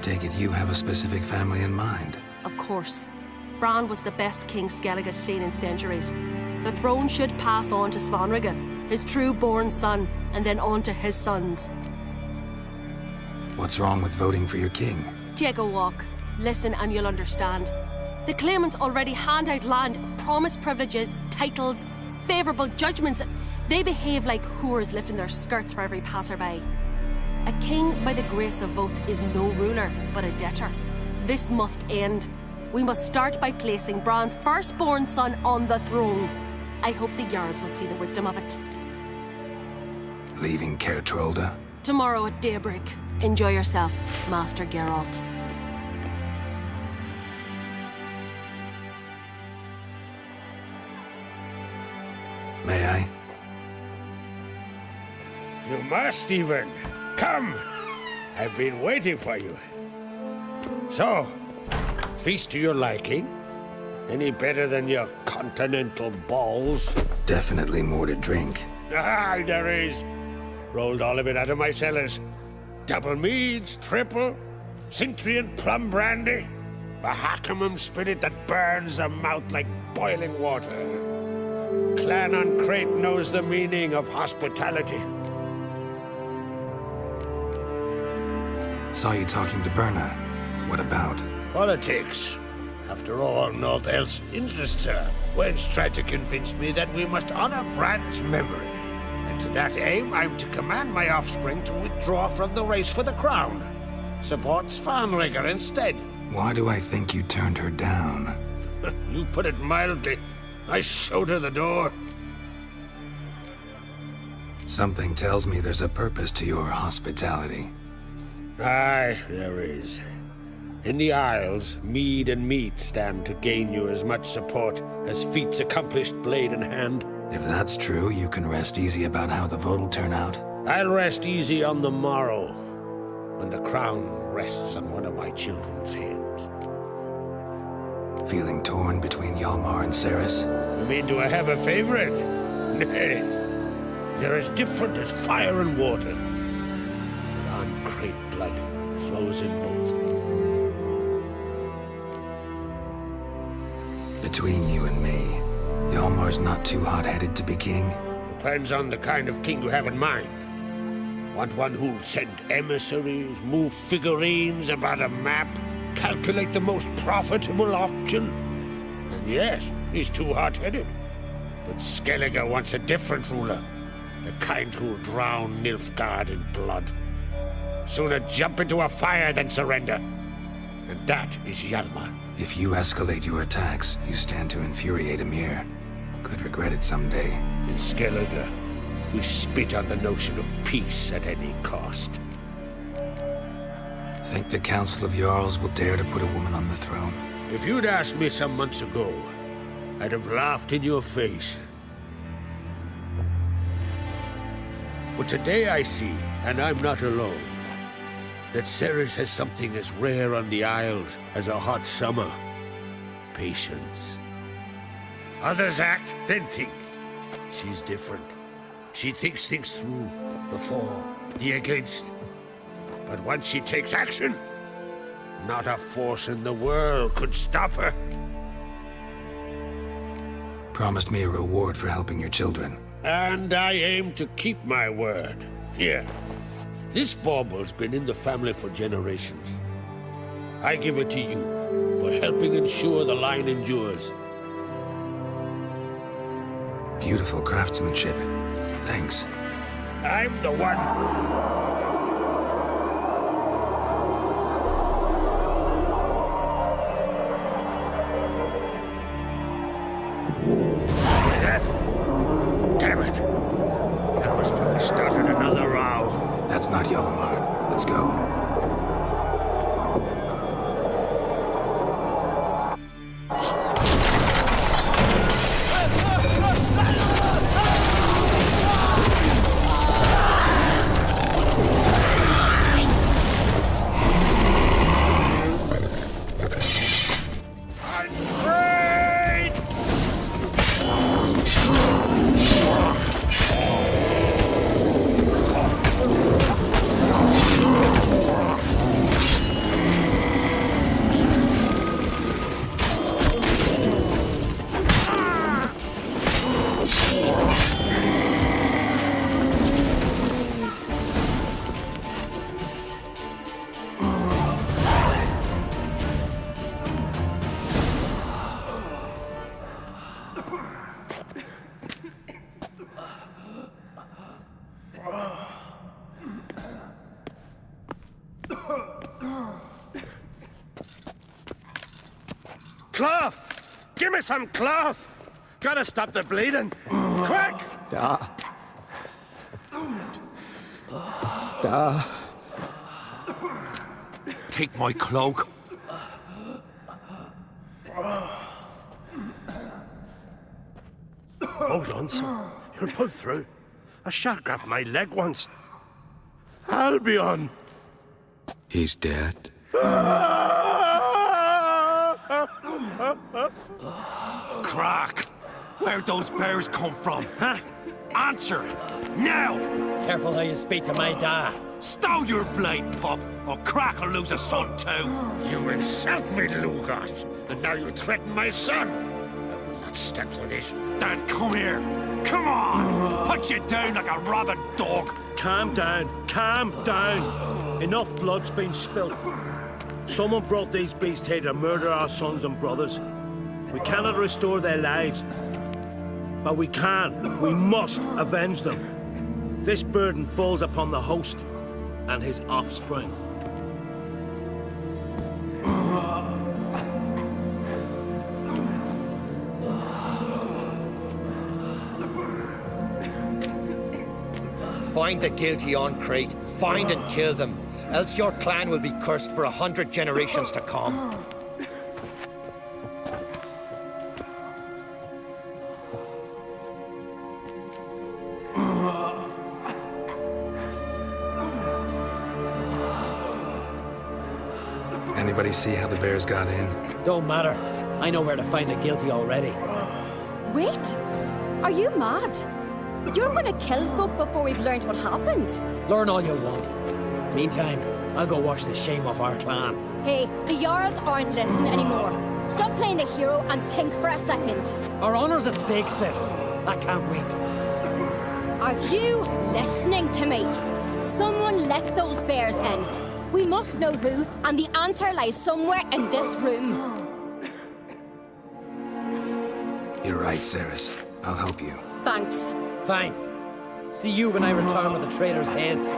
Take it you have a specific family in mind. Of course. Bran was the best king Skellig has seen in centuries. The throne should pass on to Svanrige, his true-born son, and then on to his sons. What's wrong with voting for your king? Take a walk. Listen and you'll understand. The claimants already hand out land, promise privileges, titles, favourable judgments. They behave like whores lifting their skirts for every passerby. A king by the grace of votes is no ruler, but a debtor. This must end. We must start by placing Bran's firstborn son on the throne. I hope the Jarls will see the wisdom of it. Leaving Caer Trolda? Tomorrow at daybreak. Enjoy yourself, Master Geralt. May I? You must, even. Come! I've been waiting for you. So, feast to your liking? Any better than your continental balls? Definitely more to drink. Aye, there is. Rolled all of it out of my cellars. Double meads, triple, Cintrian plum brandy, a Hackamum spirit that burns the mouth like boiling water. Clan on Crate knows the meaning of hospitality. Saw you talking to Berna. What about? Politics. After all, naught else interests her. Wench tried to convince me that we must honor Bran's memory. And to that aim, I'm to command my offspring to withdraw from the race for the crown. Support Svanrige instead. Why do I think you turned her down? You put it mildly. I showed her the door. Something tells me there's a purpose to your hospitality. Aye, there is. In the Isles, mead and meat stand to gain you as much support as feat's accomplished blade in hand. If that's true, you can rest easy about how the vote will turn out. I'll rest easy on the morrow, when the crown rests on one of my children's heads. Feeling torn between Hjalmar and Cerys? You mean, do I have a favorite? Nay. They're as different as fire and water. But on Crate blood flows in both. Between you and me, Hjalmar's not too hot-headed to be king? Depends on the kind of king you have in mind. Want one who'll send emissaries, move figurines about a map, calculate the most profitable option? And yes, he's too hot-headed. But Skellige wants a different ruler. The kind who'll drown Nilfgaard in blood. Sooner jump into a fire than surrender. And that is Hjalmar. If you escalate your attacks, you stand to infuriate Emir. Could regret it someday. In Skellige, we spit on the notion of peace at any cost. Think the Council of Jarls will dare to put a woman on the throne? If you'd asked me some months ago, I'd have laughed in your face. But today I see, and I'm not alone, that Ceres has something as rare on the Isles as a hot summer. Patience. Others act, then think. She's different. She thinks things through, the for, the against. But once she takes action, not a force in the world could stop her. Promised me a reward for helping your children. And I aim to keep my word. Here. This bauble's been in the family for generations. I give it to you for helping ensure the line endures. Beautiful craftsmanship. Thanks. I'm the one. Damn it! That must probably started another row. That's not Hjalmar. Let's go. Cloth! Give me some cloth! Gotta stop the bleeding. Quick! Da. Da. Take my cloak. Hold on, sir. You'll pull through. A shark grabbed my leg once. Albion! He's dead. Crack! Where'd those bears come from, huh? Answer! Now! Careful how you speak to my da. Stow your blade, pup, or Crack will lose a son too. You insult me, Lugos, and now you threaten my son. I will not stand for this. Dan, come here. Come on! Put you down like a rabid dog. Calm down. Calm down. Enough blood's been spilt. Someone brought these beasts here to murder our sons and brothers. We cannot restore their lives. But we can, we must avenge them. This burden falls upon the host and his offspring. Find the guilty on Crete. Find and kill them. Else your clan will be cursed for 100 generations to come. Anybody see how the bears got in? Don't matter. I know where to find the guilty already. Wait! Are you mad? You're gonna kill folk before we've learned what happened. Learn all you want. Meantime, I'll go wash the shame off our clan. Hey, the Jarls aren't listening anymore. Stop playing the hero and think for a second. Our honor's at stake, sis. I can't wait. Are you listening to me? Someone let those bears in. We must know who, and the answer lies somewhere in this room. You're right, Ceres. I'll help you. Thanks. Fine. See you when I return with the traitors' heads.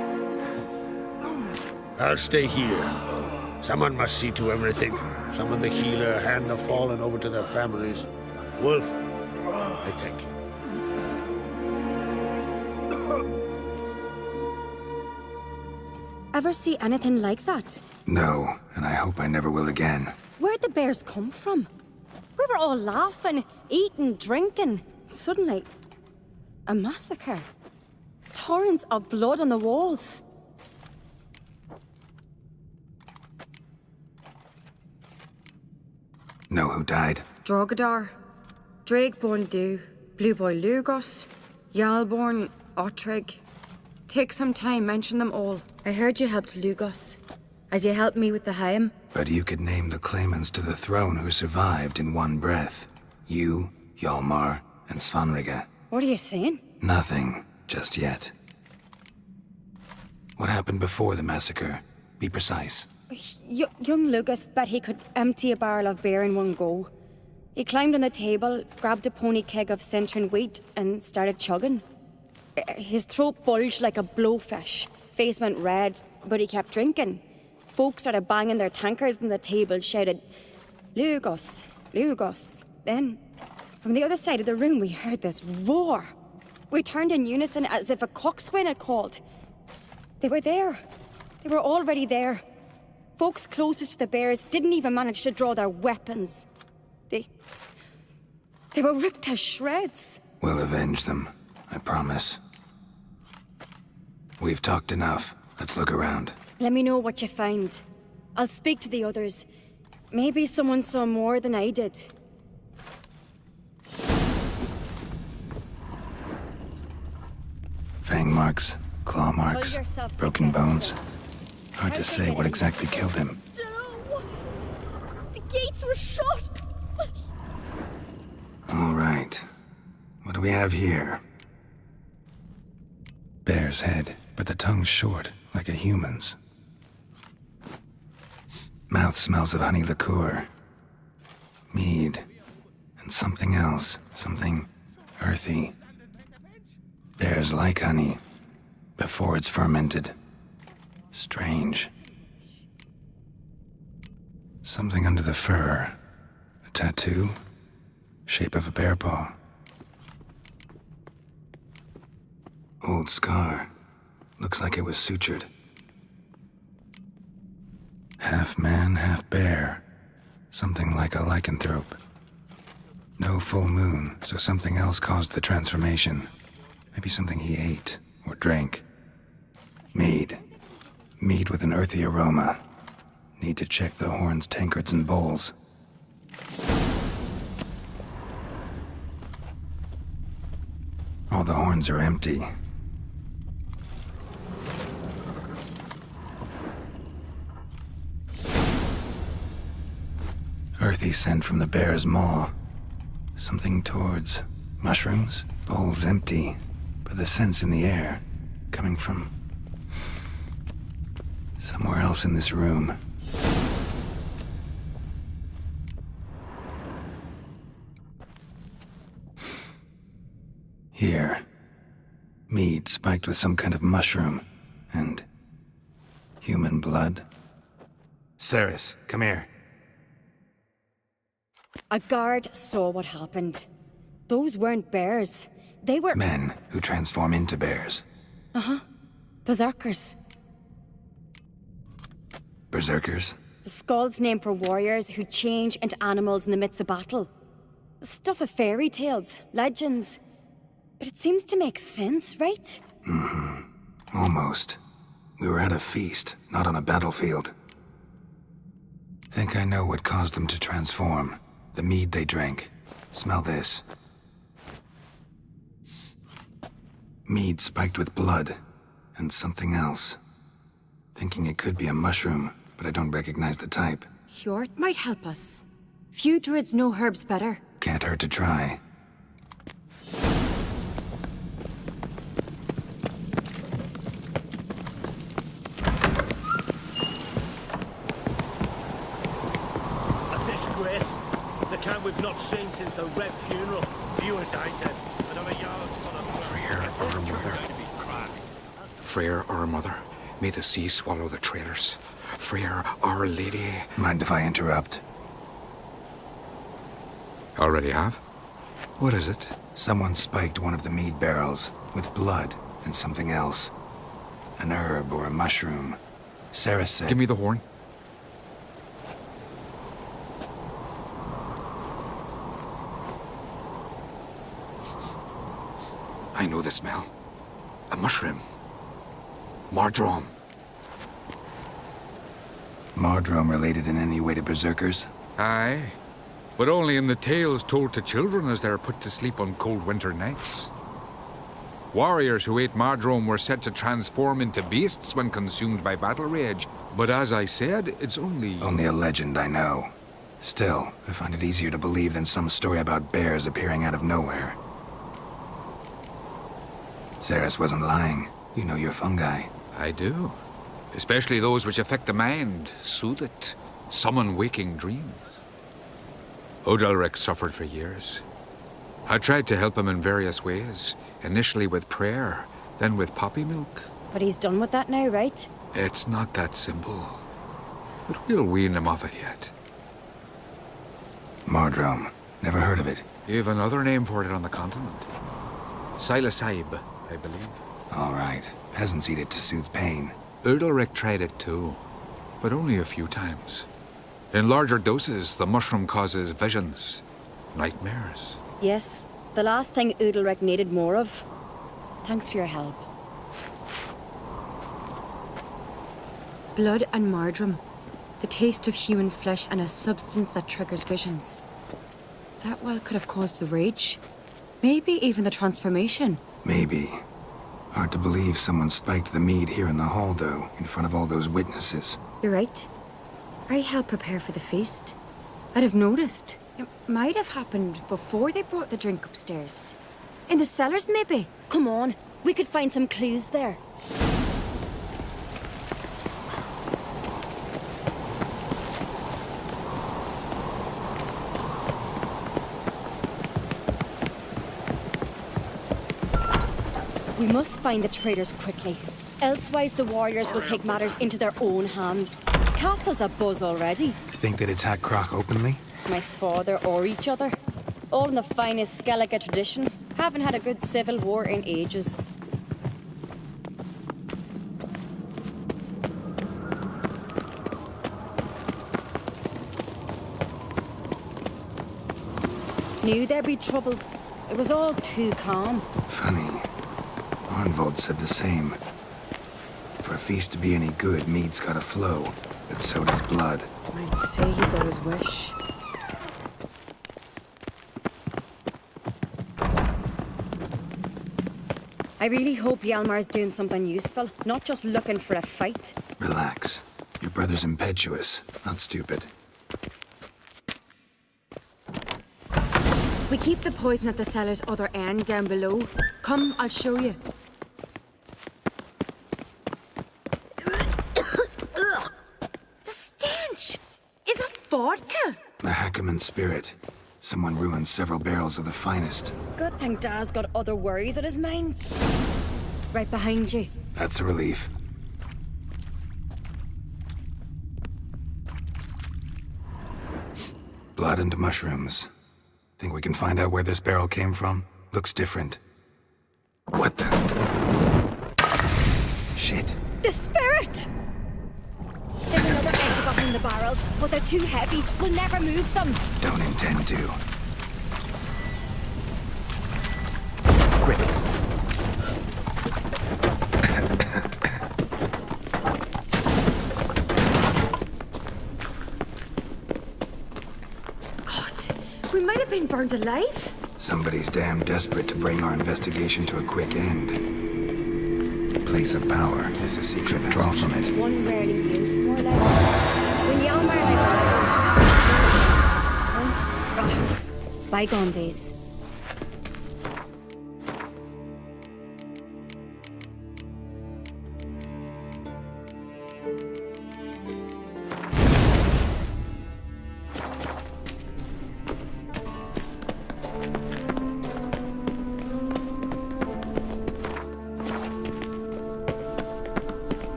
I'll stay here. Someone must see to everything. Someone the healer, hand the fallen over to their families. Wolf, I thank you. Ever see anything like that? No, and I hope I never will again. Where'd the bears come from? We were all laughing, eating, drinking. Suddenly, a massacre. Torrents of blood on the walls. Know who died? Drogadar, Drakeborn Du, Blue Boy Lugos, Yalborn, Ottrig. Take some time, mention them all. I heard you helped Lugos, as you helped me with the Haim. But you could name the claimants to the throne who survived in one breath. You, Hjalmar, and Svanrige. What are you saying? Nothing, just yet. What happened before the massacre? Be precise. Young Lucas bet he could empty a barrel of beer in one go. He climbed on the table, grabbed a pony keg of Centron wheat, and started chugging. His throat bulged like a blowfish. Face went red, but he kept drinking. Folks started banging their tankards on the table, shouted, Lugos, Lugos. Then, from the other side of the room, we heard this roar. We turned in unison as if a coxswain had called. They were there. They were already there. Folks closest to the bears didn't even manage to draw their weapons. They were ripped to shreds. We'll avenge them, I promise. We've talked enough. Let's look around. Let me know what you find. I'll speak to the others. Maybe someone saw more than I did. Fang marks, claw marks, yourself broken together, bones. sir. Hard to say what exactly killed him. No! The gates were shut! All right. What do we have here? Bear's head, but the tongue's short, like a human's. Mouth smells of honey liqueur. Mead. And something else. Something earthy. Bears like honey, before it's fermented. Strange. Something under the fur. A tattoo? Shape of a bear paw. Old scar. Looks like it was sutured. Half man, half bear. Something like a lycanthrope. No full moon, so something else caused the transformation. Maybe something he ate or drank. Mead. Mead with an earthy aroma. Need to check the horns, tankards, and bowls. All the horns are empty. Earthy scent from the bear's maw. Something towards mushrooms. Bowls empty, but the scent's in the air. Coming from somewhere else in this room. Here. Mead spiked with some kind of mushroom. And human blood. Ceres, come here. A guard saw what happened. Those weren't bears. They were... Men who transform into bears. Uh-huh. Berserkers. Berserkers? The Skald's name for warriors who change into animals in the midst of battle. Stuff of fairy tales, legends. But it seems to make sense, right? Mm-hmm. Almost. We were at a feast, not on a battlefield. Think I know what caused them to transform. The mead they drank. Smell this. Mead spiked with blood. And something else. Thinking it could be a mushroom, but I don't recognize the type. Hjort might help us. Few druids know herbs better. Can't hurt to try. Not seen since the Red funeral. You were died then. And I'm a yard son of Freyr, our mother. Freyr, our mother. May the sea swallow the traitors. Freyr, our lady. Mind if I interrupt? Already have? What is it? Someone spiked one of the mead barrels with blood and something else. An herb or a mushroom. Sarah said... Give me the horn. I know the smell. A mushroom. Mardrome. Mardrome related in any way to berserkers? Aye. But only in the tales told to children as they're put to sleep on cold winter nights. Warriors who ate Mardrome were said to transform into beasts when consumed by battle rage. But as I said, it's only... Only a legend, I know. Still, I find it easier to believe than some story about bears appearing out of nowhere. Ceres wasn't lying. You know your fungi. I do. Especially those which affect the mind, soothe it, summon waking dreams. Odalric suffered for years. I tried to help him in various ways, initially with prayer, then with poppy milk. But he's done with that now, right? It's not that simple. But we'll wean him off it yet. Mardrome. Never heard of it. You have another name for it on the continent. Silasaib, I believe. All right. Peasants eat it to soothe pain. Udalric tried it too, but only a few times. In larger doses, the mushroom causes visions, nightmares. Yes, the last thing Udalric needed more of. Thanks for your help. Blood and Mardrome. The taste of human flesh and a substance that triggers visions. That well could have caused the rage. Maybe even the transformation. Maybe. Hard to believe someone spiked the mead here in the hall, though, in front of all those witnesses. You're right. I helped prepare for the feast. I'd have noticed. It might have happened before they brought the drink upstairs. In the cellars, maybe. Come on, we could find some clues there. We must find the traitors quickly. Elsewise, the warriors will take matters into their own hands. Castle's abuzz already. Think they'd attack Croc openly? My father or each other. All in the finest Skellige tradition. Haven't had a good civil war in ages. Knew there'd be trouble. It was all too calm. Funny. Arnvold said the same. For a feast to be any good, mead's gotta flow, but so does blood. I'd say he got his wish. I really hope Hjalmar's doing something useful, not just looking for a fight. Relax. Your brother's impetuous, not stupid. We keep the poison at the cellar's other end down below. Come, I'll show you. The stench! Is that vodka? A Hackerman spirit. Someone ruined several barrels of the finest. Good thing Dad's got other worries in his mind. Right behind you. That's a relief. Blood and mushrooms. Think we can find out where this barrel came from? Looks different. What the? Shit. The spirit! There's another exit behind the barrels, but they're too heavy. We'll never move them. Don't intend to. Quick. God, we might have been burned alive. Somebody's damn desperate to bring our investigation to a quick end. Place of power is a secret. Draw from it. One rarely used, more like when Hjalmar once bygone days.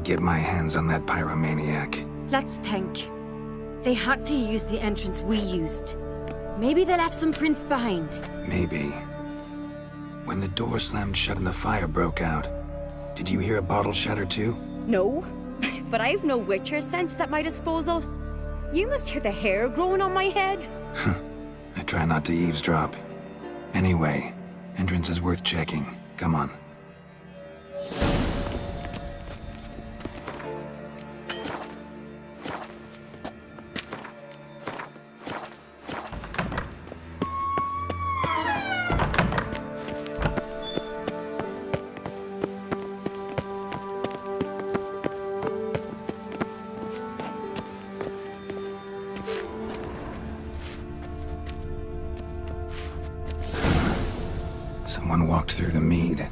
get my hands on that pyromaniac. Let's think. They had to use the entrance we used. Maybe they left some prints behind. Maybe. When the door slammed shut and the fire broke out, did you hear a bottle shatter too? No, but I've no Witcher sense at my disposal. You must hear the hair growing on my head. I try not to eavesdrop. Anyway, entrance is worth checking. Come on. Someone walked through the mead.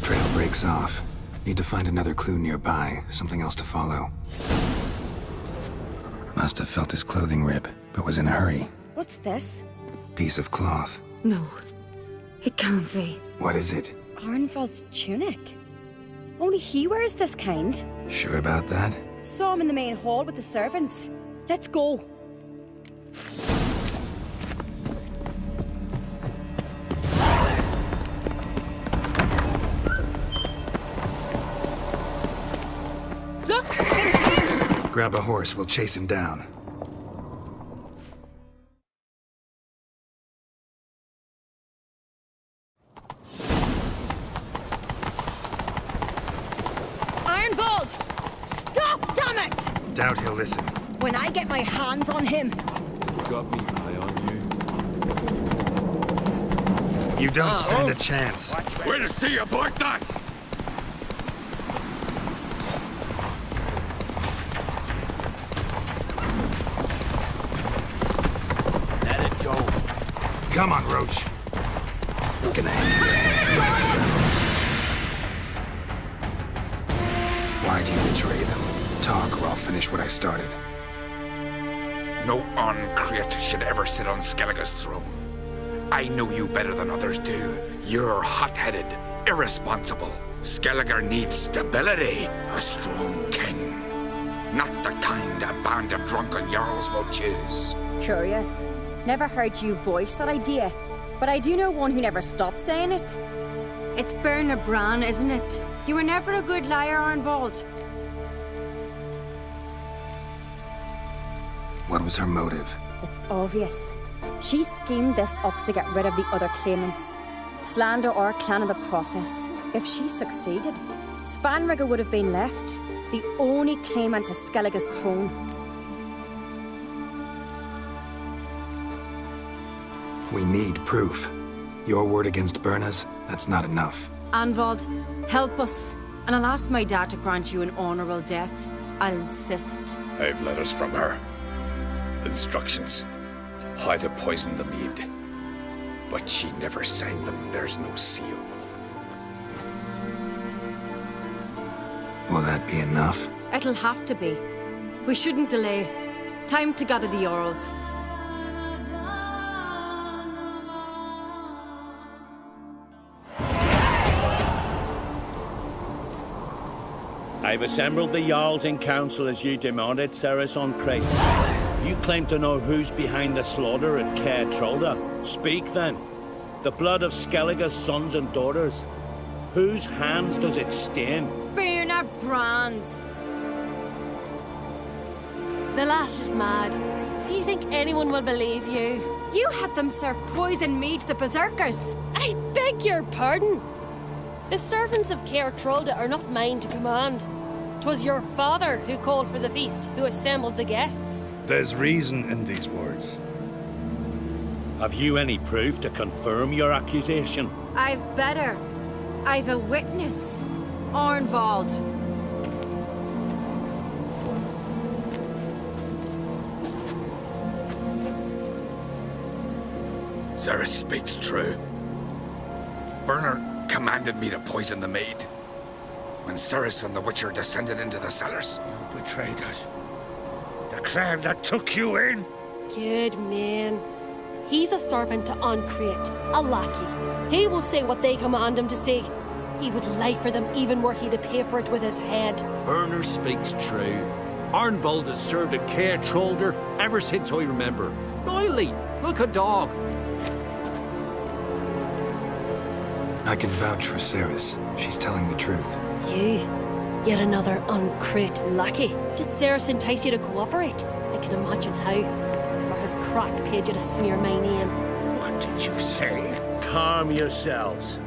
Trail breaks off. Need to find another clue nearby, something else to follow. Must have felt his clothing rip, but was in a hurry. What's this? Piece of cloth. No, it can't be. What is it? Arnvald's tunic. Only he wears this kind. Sure about that? Saw him in the main hall with the servants. Let's go. Look! It's him! Grab a horse, we'll chase him down. Arnvald! Stop, damn it! Doubt he'll listen. When I get my hands on him. You got me eye on you. You don't stand a chance. We'll see about that! Let it go. Come on, Roach. I'm gonna hang your head from my saddle. Why'd you betray them? Talk or I'll finish what I started. No Uncreate should ever sit on Skellige's throne. I know you better than others do. You're hot-headed, irresponsible. Skellige needs stability, a strong king. Not the kind a band of drunken jarls will choose. Curious. Never heard you voice that idea, but I do know one who never stops saying it. It's Berna Bran, isn't it? You were never a good liar, Arnvald. What was her motive? It's obvious. She schemed this up to get rid of the other claimants. Slander our clan in the process. If she succeeded, Svanrige would have been left, the only claimant to Skellige's throne. We need proof. Your word against Berna's, that's not enough. Arnvald, help us, and I'll ask my dad to grant you an honorable death. I'll insist. I've letters from her. Instructions. How to poison the mead. But she never signed them. There's no seal. Will that be enough? It'll have to be. We shouldn't delay. Time to gather the Jarls. I've assembled the Jarls in council as you demanded, Cerys on Crate. You claim to know who's behind the slaughter at Caer Trolda. Speak then. The blood of Skellige's sons and daughters. Whose hands does it stain? Berna Bran's. The lass is mad. Do you think anyone will believe you? You had them serve poison mead to the berserkers. I beg your pardon. The servants of Caer Trolda are not mine to command. 'Twas your father who called for the feast, who assembled the guests. There's reason in these words. Have you any proof to confirm your accusation? I've better. I've a witness. Arnvald. Cerys speaks true. Berna commanded me to poison the maid. When Cerys and the Witcher descended into the cellars. You betrayed us. The clan that took you in. Good man. He's a servant to Ancrete, a lackey. He will say what they command him to say. He would lie for them even were he to pay for it with his head. Burner speaks true. Arnvold has served a care trollder ever since I remember. Noily, look a dog. I can vouch for Ceres. She's telling the truth. You, yet another Ancrete lackey. Did Ceres entice you to cooperate? I can imagine how. Or has Crack paid you to smear my name? What did you say? Calm yourselves.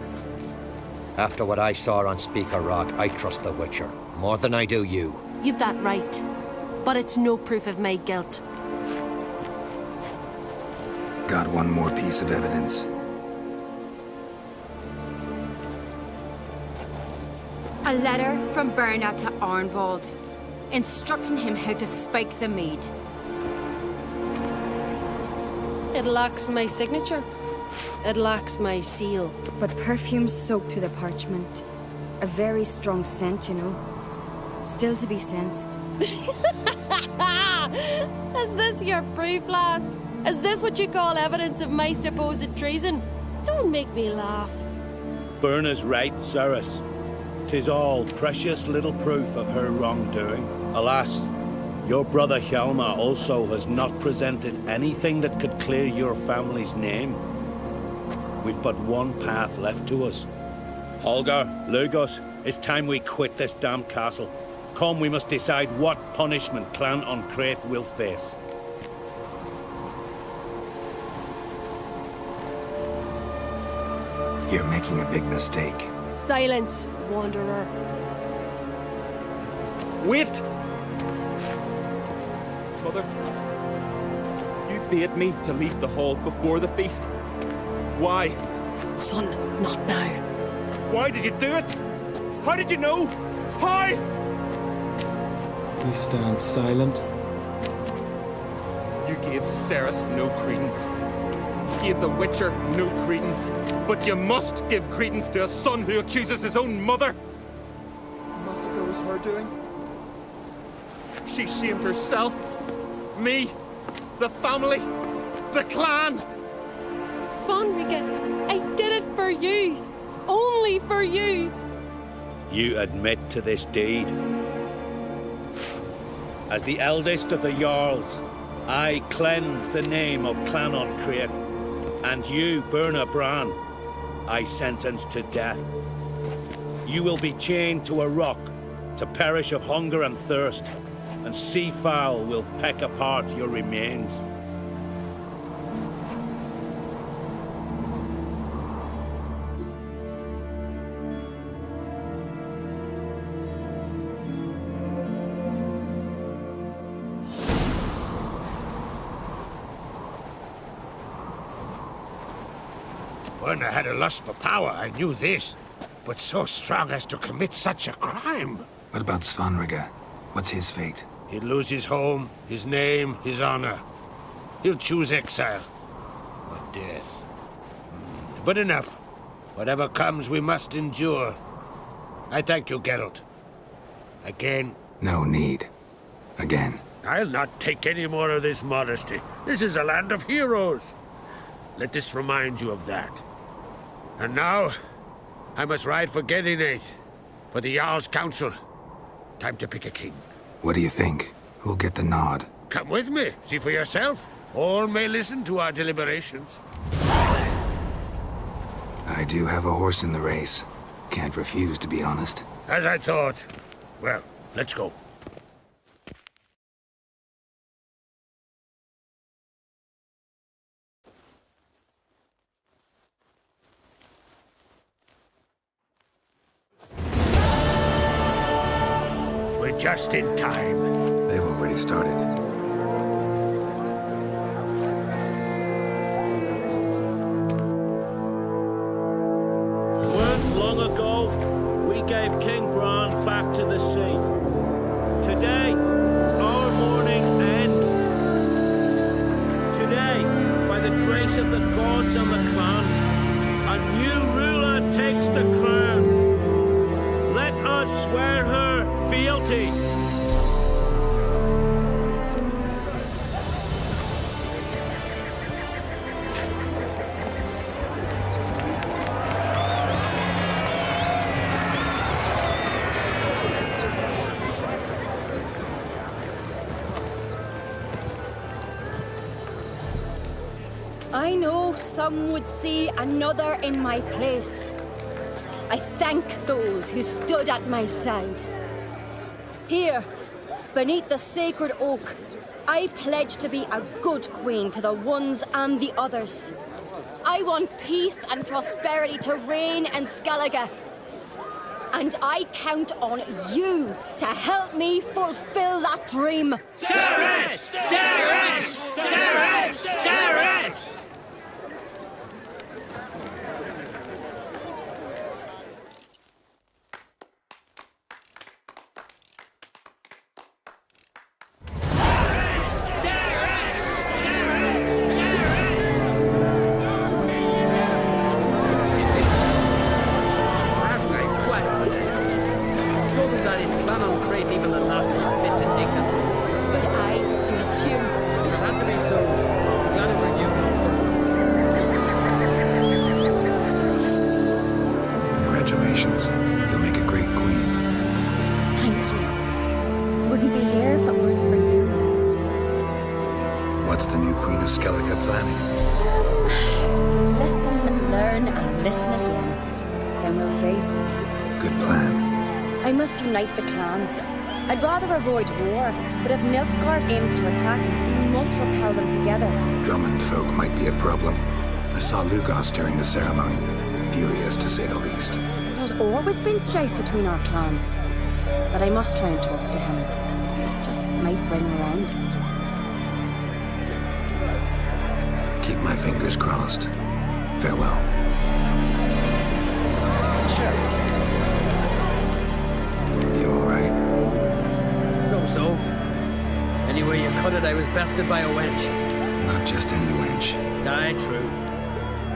After what I saw on Speaker Rock, I trust the Witcher. More than I do you. You've that right. But it's no proof of my guilt. Got one more piece of evidence. A letter from Berna to Arnvold, instructing him how to spike the mead. It lacks my signature. It lacks my seal. But perfume soaked through the parchment. A very strong scent, you know. Still to be sensed. Is this your proof, lass? Is this what you call evidence of my supposed treason? Don't make me laugh. Berna's right, Ceres. 'Tis all precious little proof of her wrongdoing. Alas, your brother Hjalmar also has not presented anything that could clear your family's name. We've but one path left to us. Holger, Lugos, it's time we quit this damn castle. Come, we must decide what punishment Clan Ancrete will face. You're making a big mistake. Silence, wanderer. Wait! Mother, you bade me to leave the hall before the feast. Why? Son, not now. Why did you do it? How did you know? How? We stand silent. You gave Ceres no credence. You gave the Witcher no credence. But you must give credence to a son who accuses his own mother. The massacre was her doing. She shamed herself, me, the family, the clan. Svanrige, I did it for you. Only for you. You admit to this deed. As the eldest of the Jarls, I cleanse the name of Clan Ancrete, and you, Berna Bran, I sentence to death. You will be chained to a rock to perish of hunger and thirst, and sea fowl will peck apart your remains. Berna had a lust for power, I knew this. But so strong as to commit such a crime. What about Svanrige? What's his fate? He'd lose his home, his name, his honor. He'll choose exile. Or death. But enough. Whatever comes, we must endure. I thank you, Geralt. Again. No need. Again. I'll not take any more of this modesty. This is a land of heroes. Let this remind you of that. And now, I must ride for Gedinate, for the Jarl's Council. Time to pick a king. What do you think? Who'll get the nod? Come with me, see for yourself. All may listen to our deliberations. I do have a horse in the race. Can't refuse, to be honest. As I thought. Well, let's go. We're just in time. They've already started. Weren't long ago, we gave King Bran back to the sea. Today, our mourning ends. Today, by the grace of the gods and the clans, a new ruler takes the crown. Let us swear her fealty. I know some would see another in my place. I thank those who stood at my side. Here, beneath the sacred oak, I pledge to be a good queen to the ones and the others. I want peace and prosperity to reign in Skellige. And I count on you to help me fulfill that dream. Cerys! Cerys! Cerys! Cerys! Congratulations. You'll make a great queen. Thank you. Wouldn't be here if it weren't for you. What's the new Queen of Skellige planning? To listen, learn, and listen again. Then we'll see. Good plan. I must unite the clans. I'd rather avoid war, but if Nilfgaard aims to attack, we must repel them together. Drummond folk might be a problem. I saw Lugos during the ceremony. Furious, to say the least. There's always been strife between our clans. But I must try and talk to him. Just might bring her end. Keep my fingers crossed. Farewell. Sure. You alright? So. Anyway you cut it, I was bested by a wench. Not just any wench. Aye, true.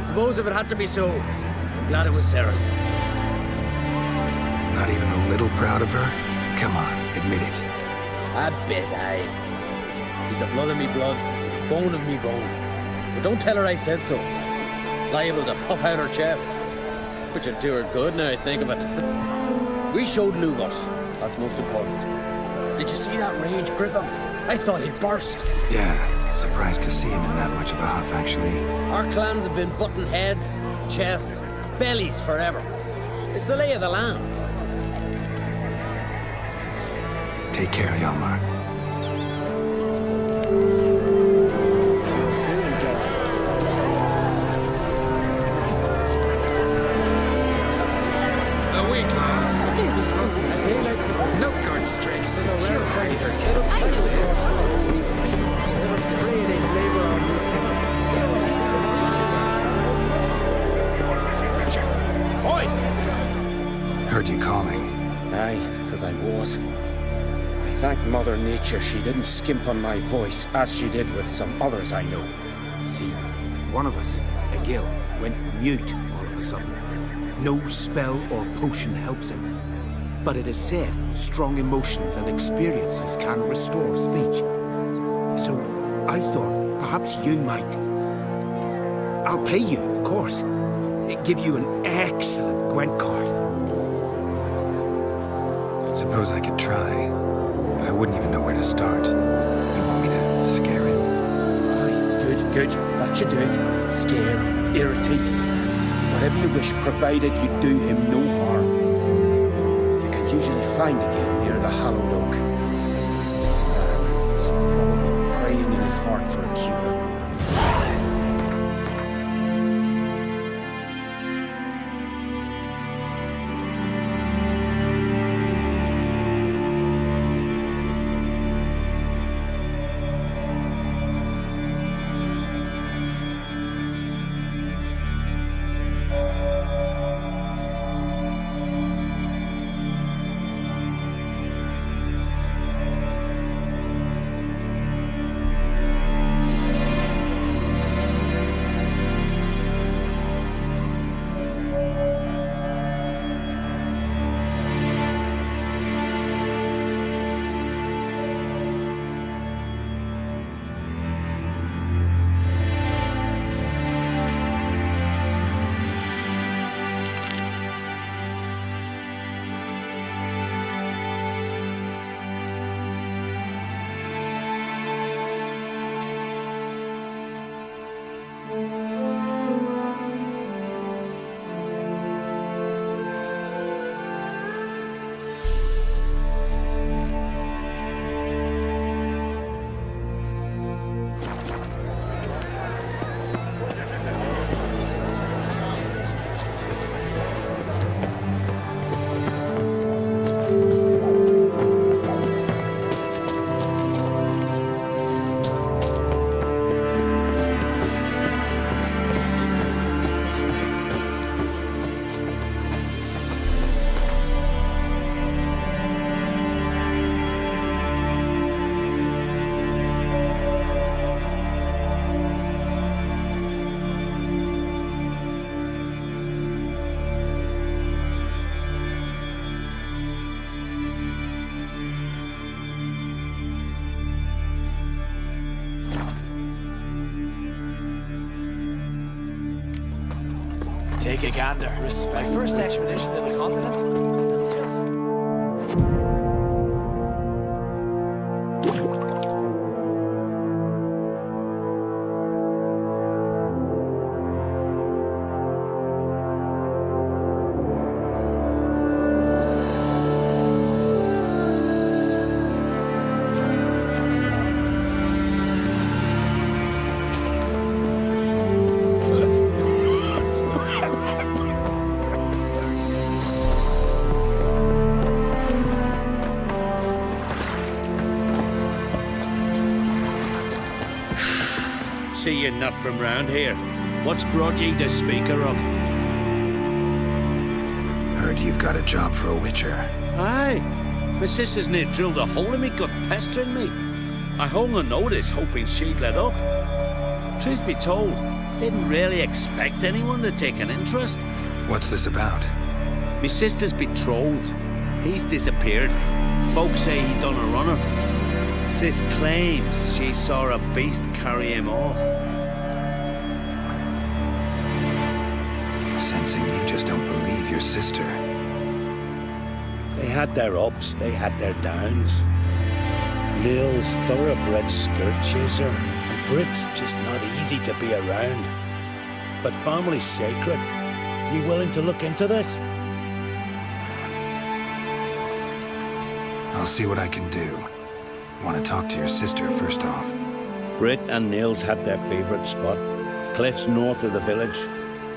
Suppose if it had to be so, I'm glad it was Cerys. Not even a little proud of her? Come on, admit it. A bit, aye. She's the blood of me blood, bone of me bone. But don't tell her I said so. Liable to puff out her chest. Which would do her good now I think of it. We showed Lugos. That's most important. Did you see that rage grip him? I thought he'd burst. Yeah, surprised to see him in that much of a huff, actually. Our clans have been butting heads, chests, bellies forever. It's the lay of the land. Take care, Hjalmar. A week loss. Nilfgaard strikes. She'll pray for Heard you calling. Aye, because I was. I thank Mother Nature she didn't skimp on my voice as she did with some others I know. See, one of us, a gill, went mute all of a sudden. No spell or potion helps him. But it is said strong emotions and experiences can restore speech. So I thought perhaps you might. I'll pay you, of course. Give you an excellent Gwent card. Suppose I could try, but I wouldn't even know where to start. You want me to scare him? Aye, good. That should do it. Scare, irritate. Whatever you wish, provided you do him no harm. You can usually find again near the hallowed oak. He's probably praying in his heart for a cure. Take a gander. My first expedition to the continent. See you're not from round here. What's brought ye to Speaker Rock? Heard you've got a job for a witcher. Aye. My sister's near drilled a hole in me gut, pestering me. I hung on notice, hoping she'd let up. Truth be told, didn't really expect anyone to take an interest. What's this about? My sister's betrothed. He's disappeared. Folks say he done a runner. Sis claims she saw a beast carry him off. Sensing you just don't believe your sister. They had their ups, they had their downs. Lil's thoroughbred skirt chaser, and Brit's just not easy to be around. But family's sacred. You willing to look into this? I'll see what I can do. Want to talk to your sister first off. Brit and Nils had their favourite spot, cliffs north of the village.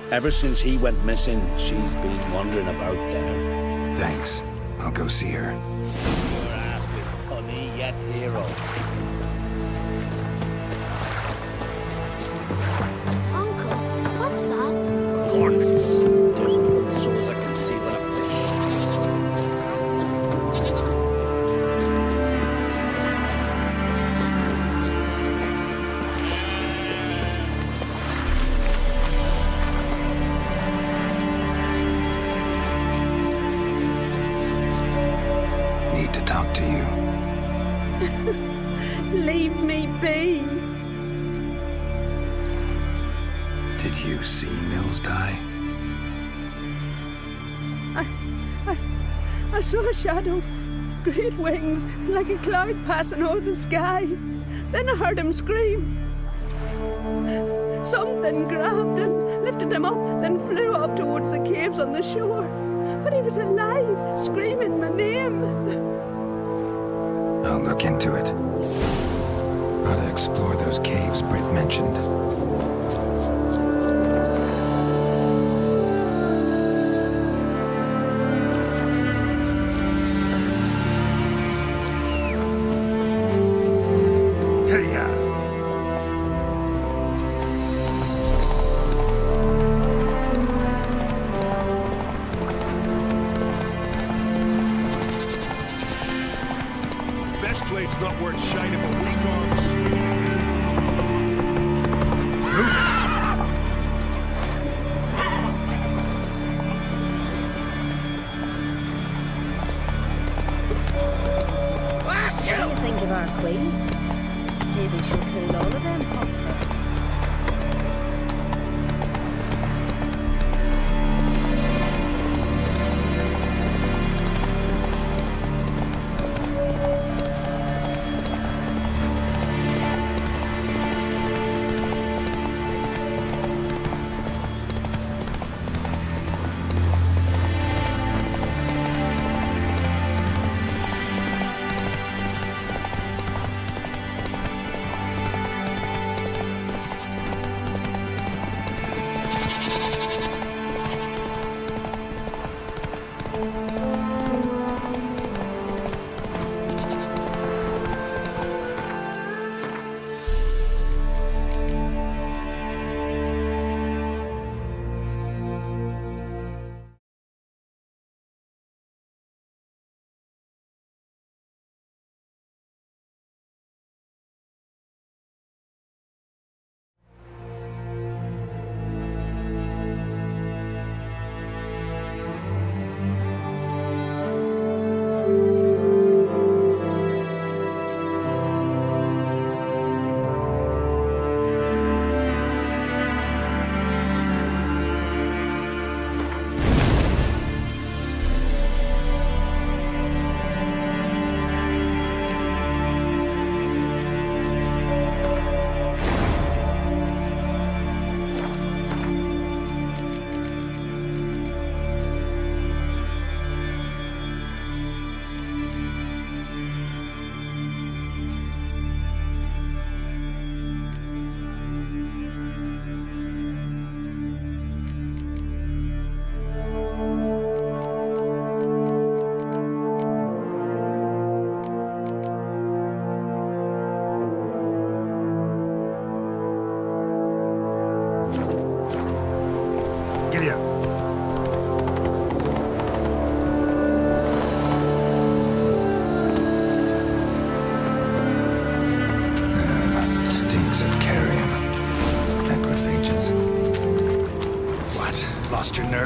Ever since he went missing, she's been wandering about there. Thanks. I'll go see her. Your ass with honey yet, hero. Uncle, what's that? Cornflakes. So as I can see what a fish. Need to talk to you. Leave me be. Did you see Nils die? I saw a shadow, great wings, like a cloud passing over the sky. Then I heard him scream. Something grabbed him, lifted him up, then flew off towards the caves on the shore. But he was alive, screaming my name. I'll look into it. Ought to explore those caves Britt mentioned. Best blade's not worth shine if a weak arm swinging. What do you think of our queen? Maybe she'll kill all of them hotheads.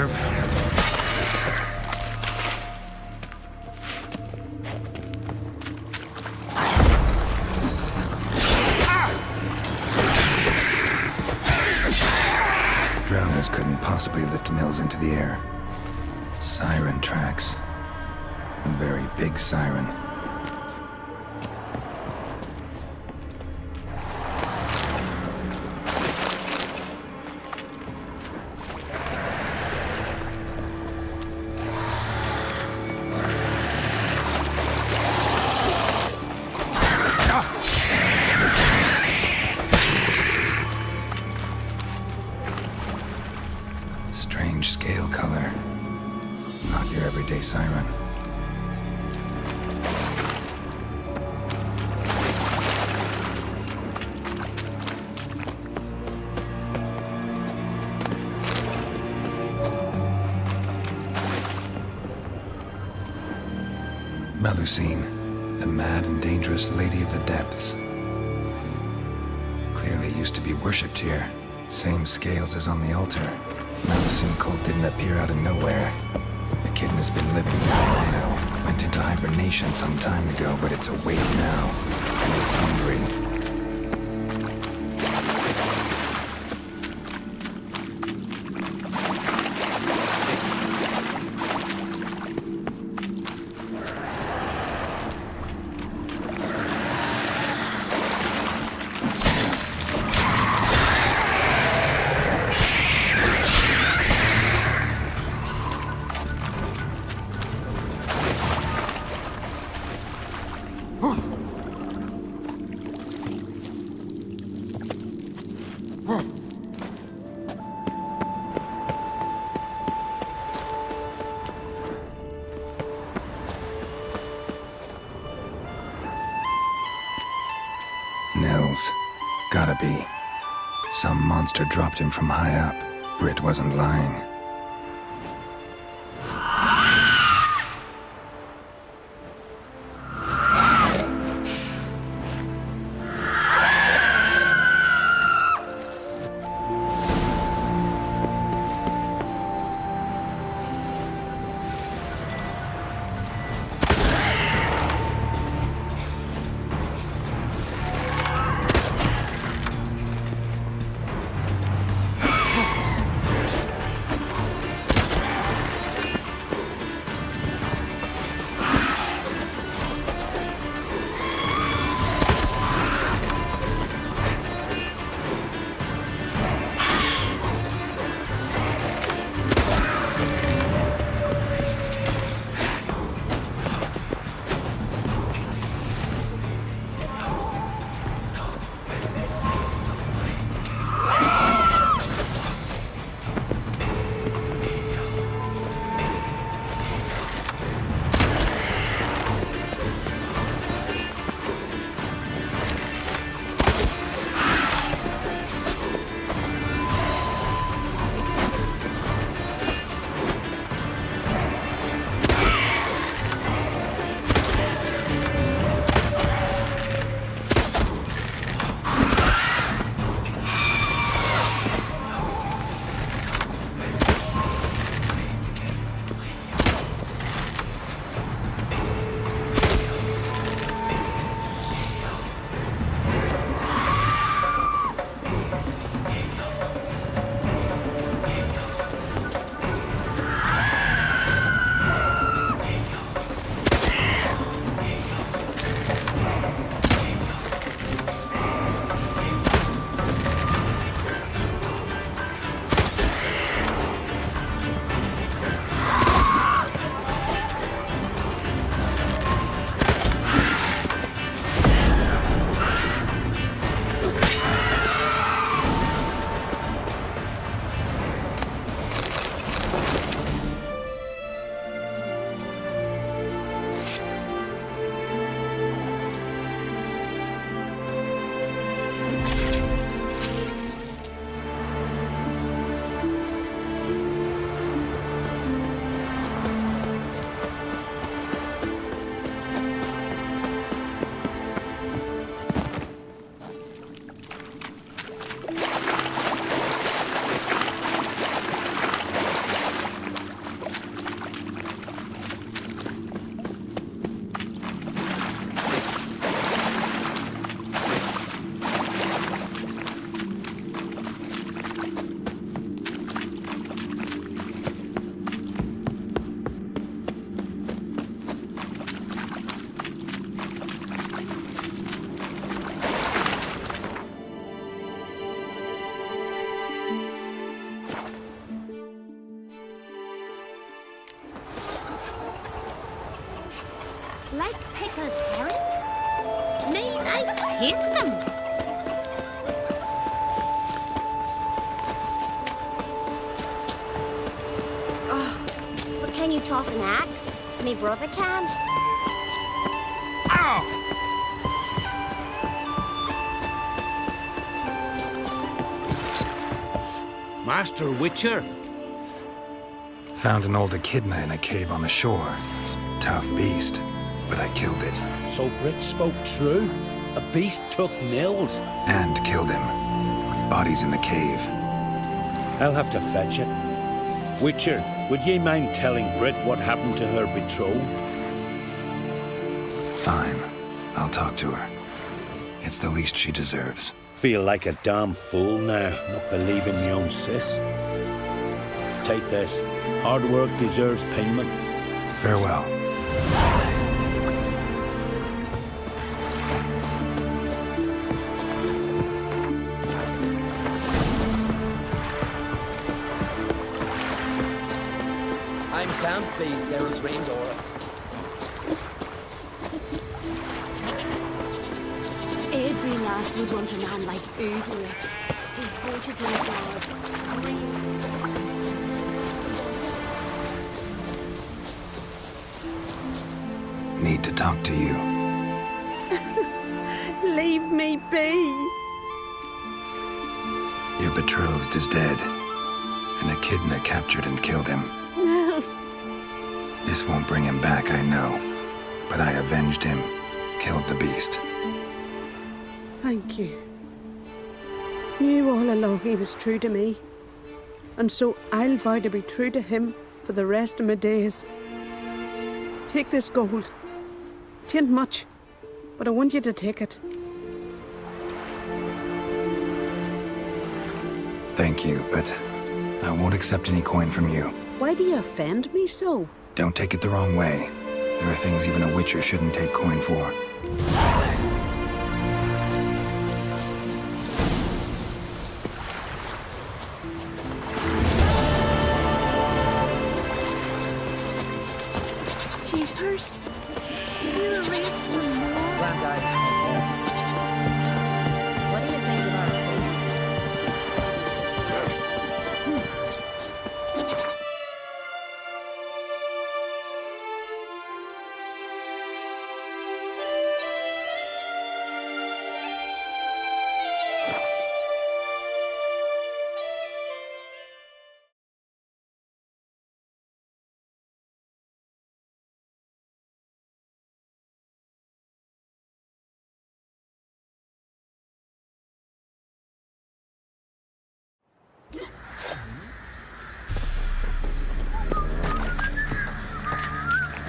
nerve. Drowners couldn't possibly lift Nils into the air. Siren tracks. A very big siren. Strange scale color. Not your everyday siren. Melusine, the mad and dangerous Lady of the Depths. Clearly used to be worshipped here. Same scales as on the altar. Melusine cult didn't appear out of nowhere. Echidna has been living here a while. Went into hibernation some time ago, but it's awake now. And it's hungry. Nils. Gotta be. Some monster dropped him from high up. Britt wasn't lying. kill Perrin? Me, I hate them. But can you toss an axe? Me brother can. Ow! Master Witcher? Found an old echidna in a cave on the shore. Tough beast, but I killed it. So Brit spoke true? A beast took Nils? And killed him. Body's in the cave. I'll have to fetch it. Witcher, would ye mind telling Brit what happened to her betrothed? Fine. I'll talk to her. It's the least she deserves. Feel like a damn fool now, not believing me own sis. Take this. Hard work deserves payment. Farewell. I'm can't be Sarah's Reigns Horus. Every lass would want a man like Udric, devoted to the gods, Need to talk to you. Leave me be. Your betrothed is dead. An echidna captured and killed him. Nils. This won't bring him back, I know. But I avenged him. Killed the beast. Thank you. Knew all along he was true to me. And so I'll vow to be true to him for the rest of my days. Take this gold. 'Tain't much, but I want you to take it. Thank you, but I won't accept any coin from you. Why do you offend me so? Don't take it the wrong way. There are things even a witcher shouldn't take coin for. Cheaters? You're a rat no more. Flat eyes. What do you think of our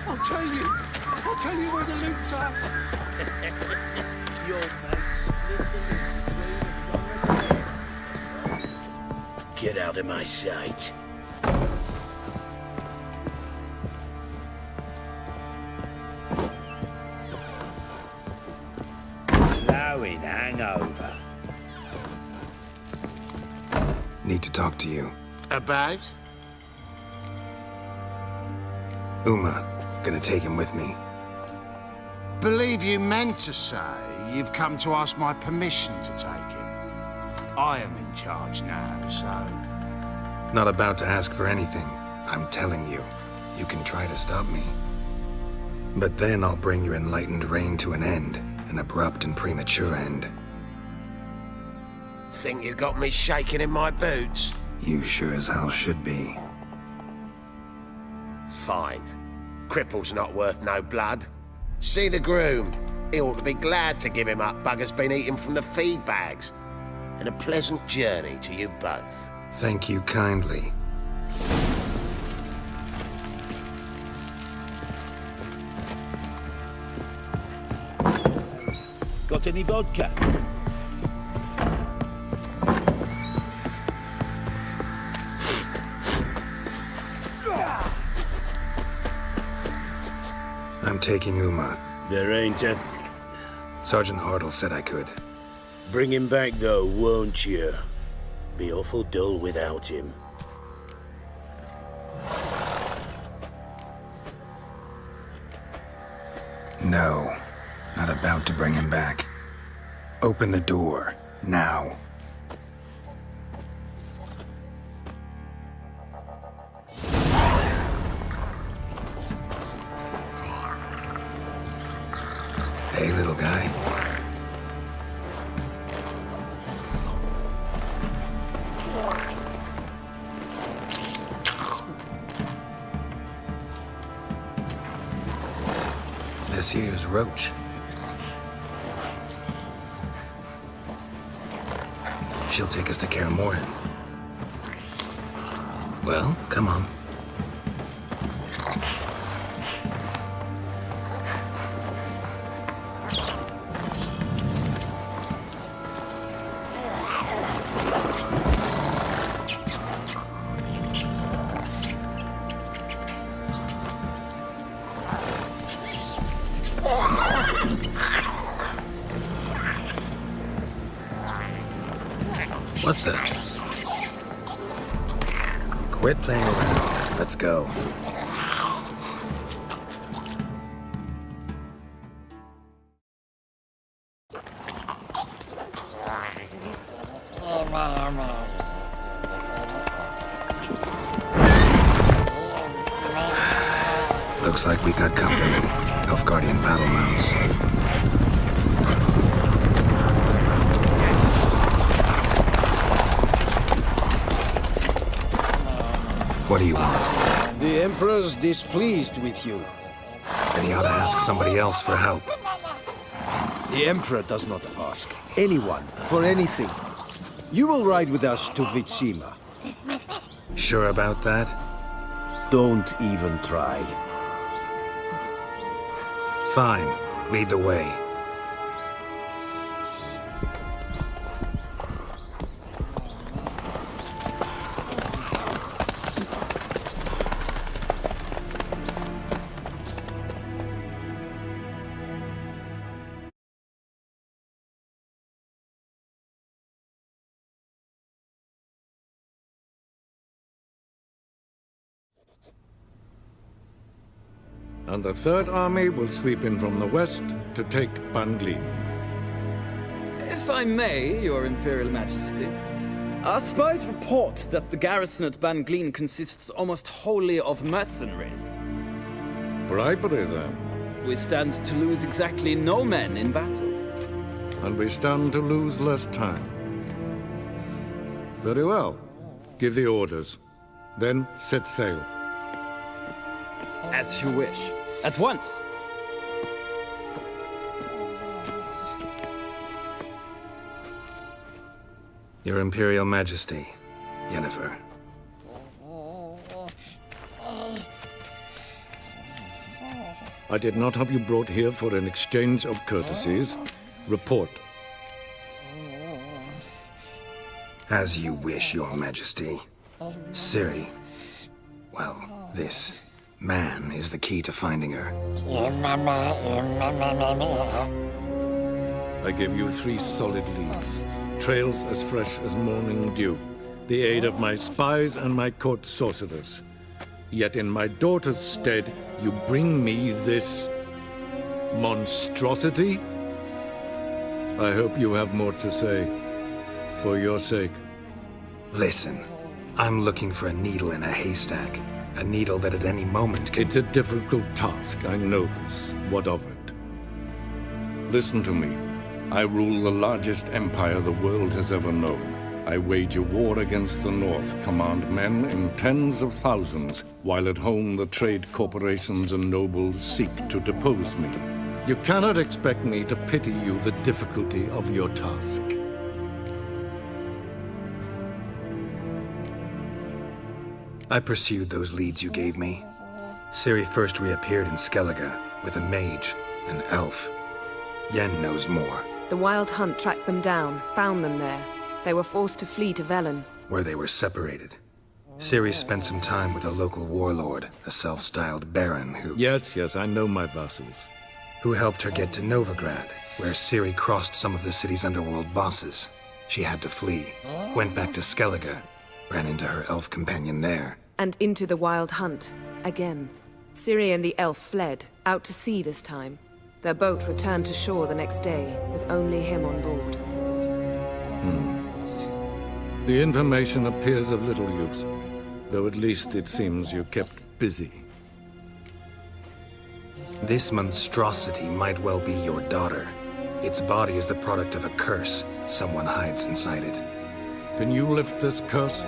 I'll tell you where the loot's at. Your man split in the Get out of my sight. Blowing hangover. Need to talk to you. About? Uma. Gonna take him with me. Believe you meant to say you've come to ask my permission to take him. I am in charge now, so... Not about to ask for anything. I'm telling you. You can try to stop me. But then I'll bring your enlightened reign to an end. An abrupt and premature end. Think you got me shaking in my boots? You sure as hell should be. Fine. Cripple's not worth no blood. See the groom. He ought to be glad to give him up. Bugger's been eating from the feed bags. And a pleasant journey to you both. Thank you kindly. Got any vodka? I'm taking Uma. There ain't a... Sergeant Hartle said I could. Bring him back though, won't you? Be awful dull without him. No, not about to bring him back. Open the door, now. Hey, little guy. This here's Roach. She'll take us to Kaer Morhen. Well, come on. What the? Quit playing around. Let's go. Looks like we got company. Nilfgaardian battle mounts. What do you want? The Emperor's displeased with you. Then he ought to ask somebody else for help. The Emperor does not ask anyone for anything. You will ride with us to Vitsima. Sure about that? Don't even try. Fine. Lead the way. And the Third Army will sweep in from the west to take Ban Glin. If I may, Your Imperial Majesty, our spies report that the garrison at Ban Glin consists almost wholly of mercenaries. Bribery, then. We stand to lose exactly no men in battle. And we stand to lose less time. Very well. Give the orders. Then set sail. As you wish. At once! Your Imperial Majesty, Yennefer. I did not have you brought here for an exchange of courtesies. Report. As you wish, Your Majesty. Ciri. Well, this man is the key to finding her. I give you 3 solid leads. Trails as fresh as morning dew. The aid of my spies and my court sorcerers. Yet in my daughter's stead, you bring me this monstrosity? I hope you have more to say. For your sake. Listen, I'm looking for a needle in a haystack. A needle that at any moment can... It's a difficult task, I know this. What of it? Listen to me. I rule the largest empire the world has ever known. I wage a war against the North, command men in tens of thousands, while at home the trade corporations and nobles seek to depose me. You cannot expect me to pity you the difficulty of your task. I pursued those leads you gave me. Ciri first reappeared in Skellige with a mage, an elf. Yen knows more. The Wild Hunt tracked them down, found them there. They were forced to flee to Velen. Where they were separated. Ciri spent some time with a local warlord, a self-styled baron who... Yes, I know my vassals. Who helped her get to Novigrad, where Ciri crossed some of the city's underworld bosses. She had to flee, went back to Skellige, ran into her elf companion there. And into the Wild Hunt, again. Ciri and the elf fled, out to sea this time. Their boat returned to shore the next day, with only him on board. The information appears of little use, though at least it seems you kept busy. This monstrosity might well be your daughter. Its body is the product of a curse someone hides inside it. Can you lift this curse?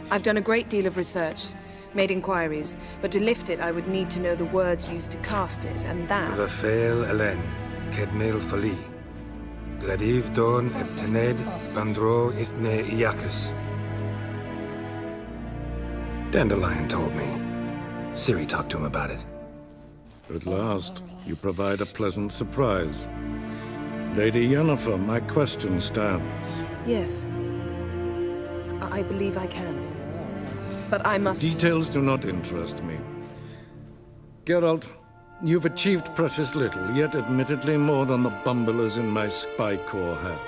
I've done a great deal of research, made inquiries, but to lift it I would need to know the words used to cast it, and that... Vafael Elen, Kedmel Fali. Gladiv Don et Tened Bandro Ithne Iacus. Dandelion told me. Ciri talked to him about it. At last, you provide a pleasant surprise. Lady Yennefer, my question stands. Yes. I believe I can. But I must... Details do not interest me. Geralt, you've achieved precious little, yet admittedly more than the bumblers in my spy corps have.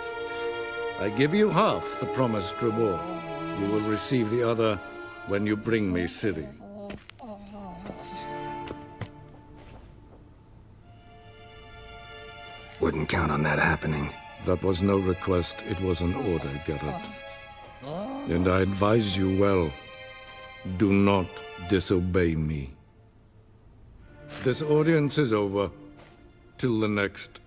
I give you half the promised reward. You will receive the other when you bring me Ciri. Wouldn't count on that happening. That was no request, it was an order, Geralt. And I advise you well. Do not disobey me. This audience is over. Till the next.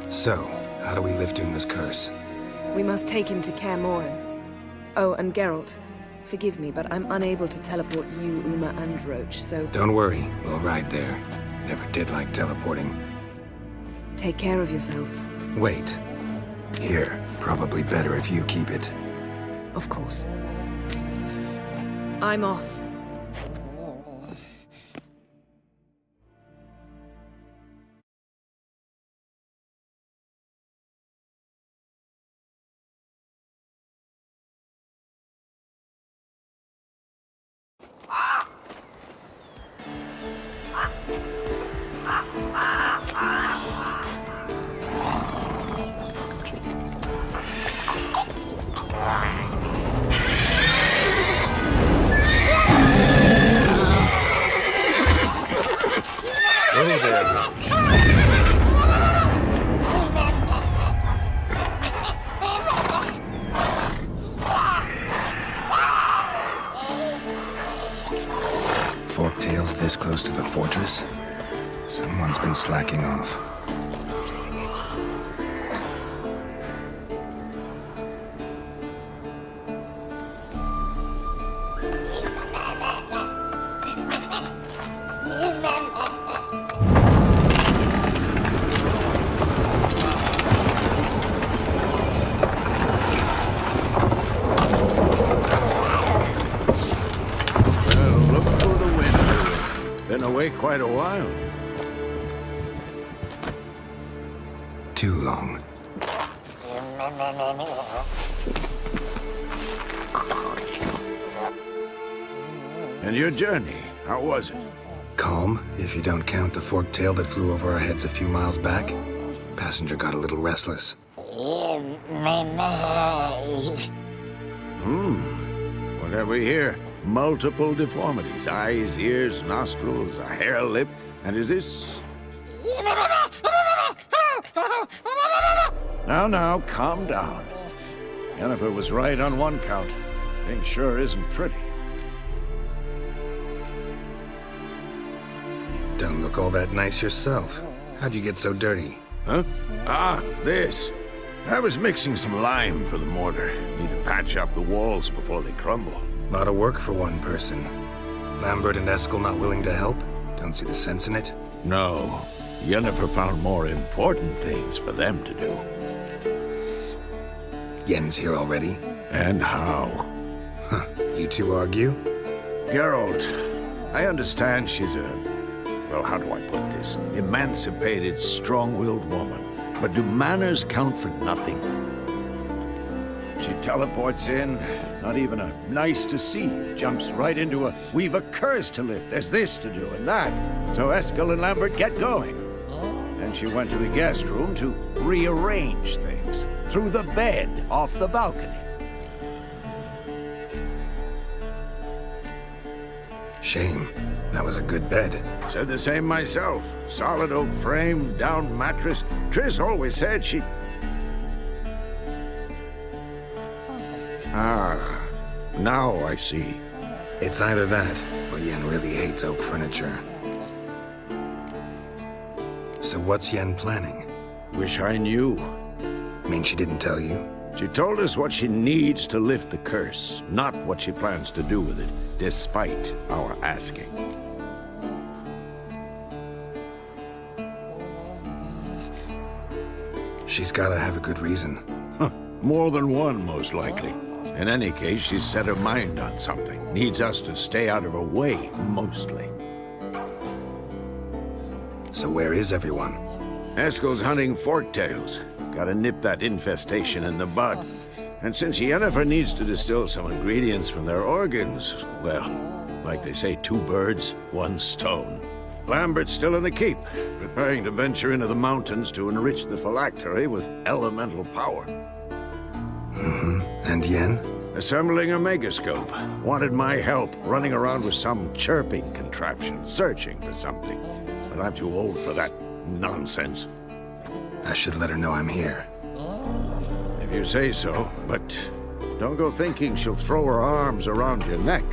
So, how do we lift Uma's curse? We must take him to Kaer Morhen. Oh, and Geralt, forgive me, but I'm unable to teleport you, Uma, and Roach, so... Don't worry, we'll ride there. Never did like teleporting. Take care of yourself. Wait. Here, probably better if you keep it. Of course. I'm off. Hello there, Roach. Forktail's this close to the fortress? Someone's been slacking off. Been away quite a while. Too long. And your journey, how was it? Calm, if you don't count the forktail that flew over our heads a few miles back. Passenger got a little restless. What have we here? Multiple deformities. Eyes, ears, nostrils, a hair lip. And is this... Now, calm down. Yennefer was right on one count. Thing sure isn't pretty. Don't look all that nice yourself. How'd you get so dirty? Huh? Ah, this. I was mixing some lime for the mortar. Need to patch up the walls before they crumble. Lot of work for one person. Lambert and Eskel not willing to help? Don't see the sense in it? No. Yennefer found more important things for them to do. Yen's here already? And how? Huh. You two argue? Geralt, I understand she's well, how do I put this? Emancipated, strong-willed woman. But do manners count for nothing? She teleports in, not even a nice to see you, jumps right into a we've a curse to lift, there's this to do and that. So Eskel and Lambert get going. Then she went to the guest room to rearrange things. Through the bed, off the balcony. Shame. That was a good bed. Said the same myself. Solid oak frame, down mattress. Triss always said she... Ah, now I see. It's either that, or Yen really hates oak furniture. So what's Yen planning? Wish I knew. Mean she didn't tell you? She told us what she needs to lift the curse, not what she plans to do with it, despite our asking. She's gotta have a good reason. More than one, most likely. In any case, she's set her mind on something. Needs us to stay out of her way, mostly. So where is everyone? Eskel's hunting forktails. Gotta nip that infestation in the bud. And since Yennefer needs to distill some ingredients from their organs, well, like they say, 2 birds, 1 stone. Lambert's still in the keep, preparing to venture into the mountains to enrich the phylactery with elemental power. Mm-hmm. And Yen? Assembling a megascope. Wanted my help running around with some chirping contraption, searching for something. But I'm too old for that nonsense. I should let her know I'm here. If you say so, but don't go thinking she'll throw her arms around your neck.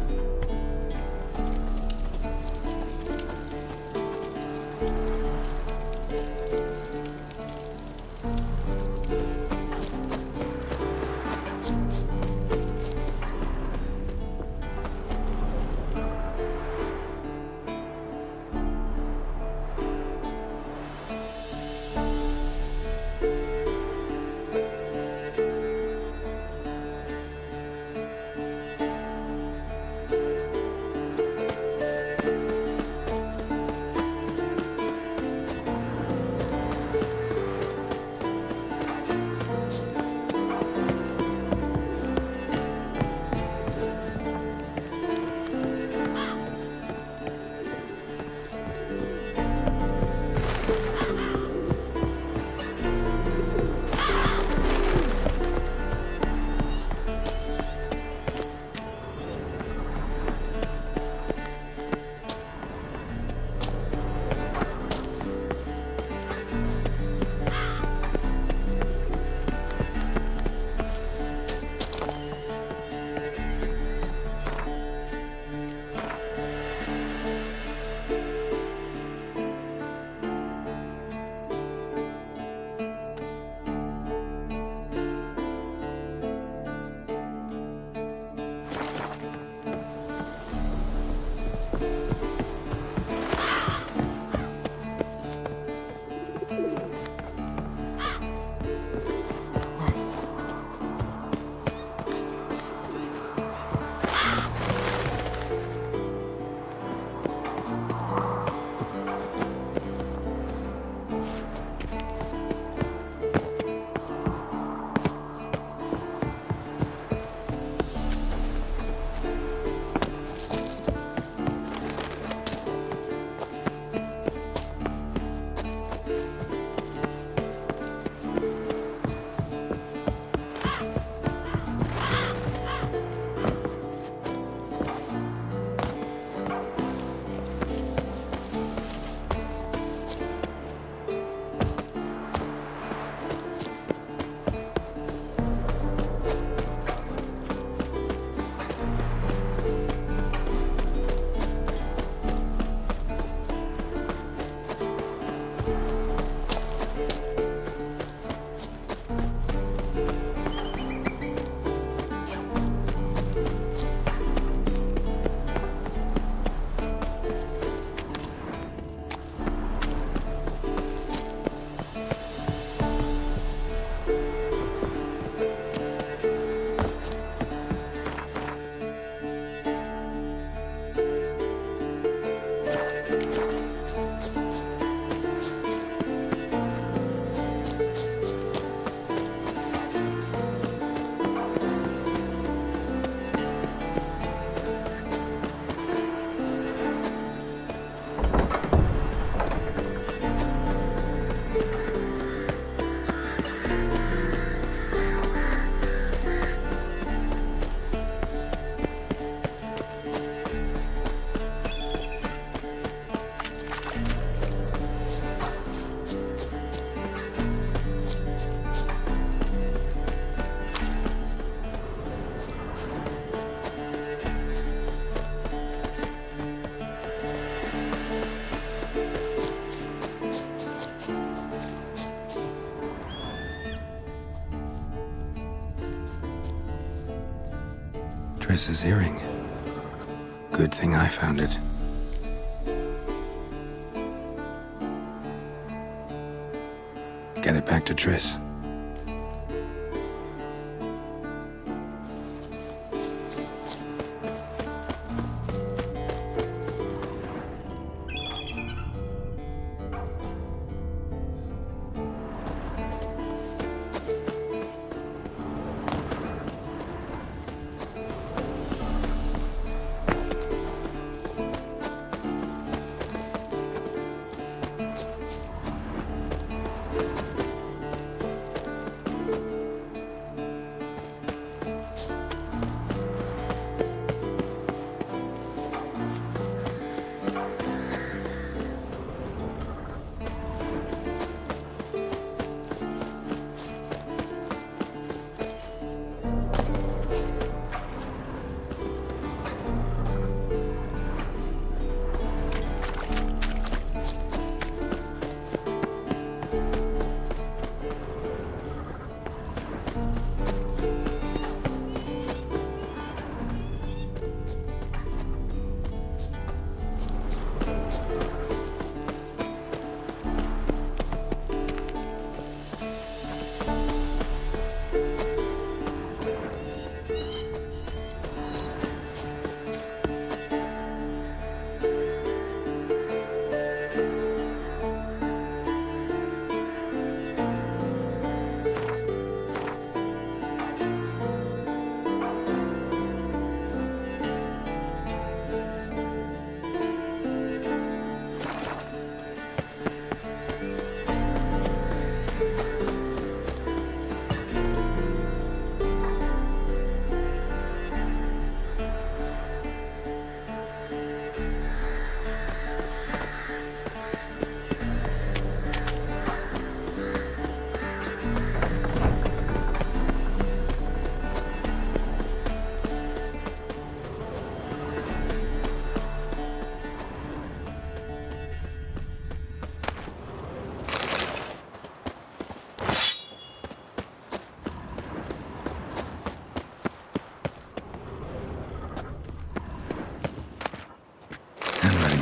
Triss's earring. Good thing I found it. Get it back to Triss.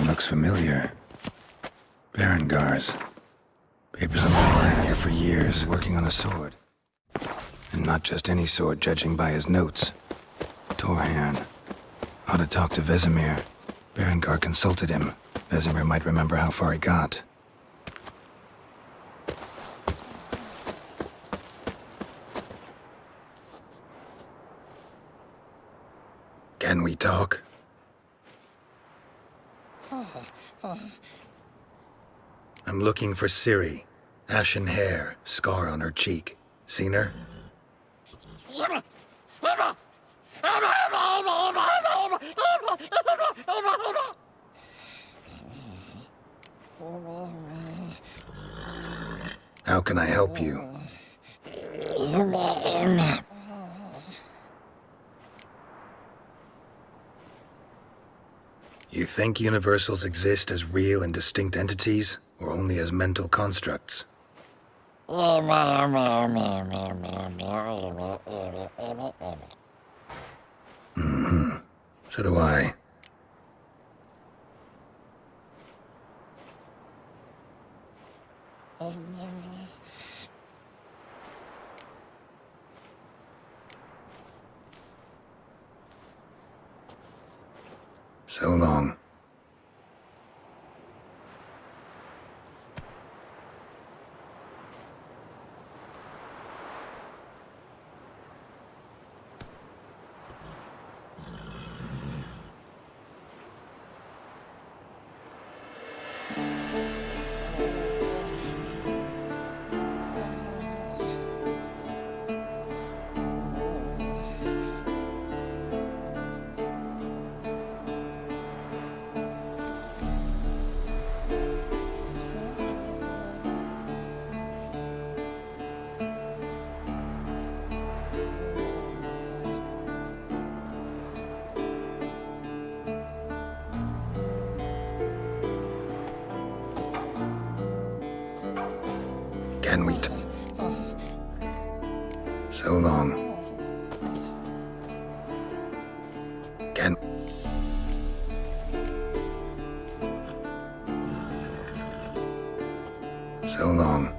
Looks familiar. Berengar's. Papers on my lad here for years, working on a sword. And not just any sword, judging by his notes. Torhern. Ought to talk to Vesemir. Berengar consulted him. Vesemir might remember how far he got. Can we talk? I'm looking for Ciri. Ashen hair, scar on her cheek. Seen her? How can I help you? You think universals exist as real and distinct entities, or only as mental constructs? Mm-hmm. So do I. So long. Can we so long. on.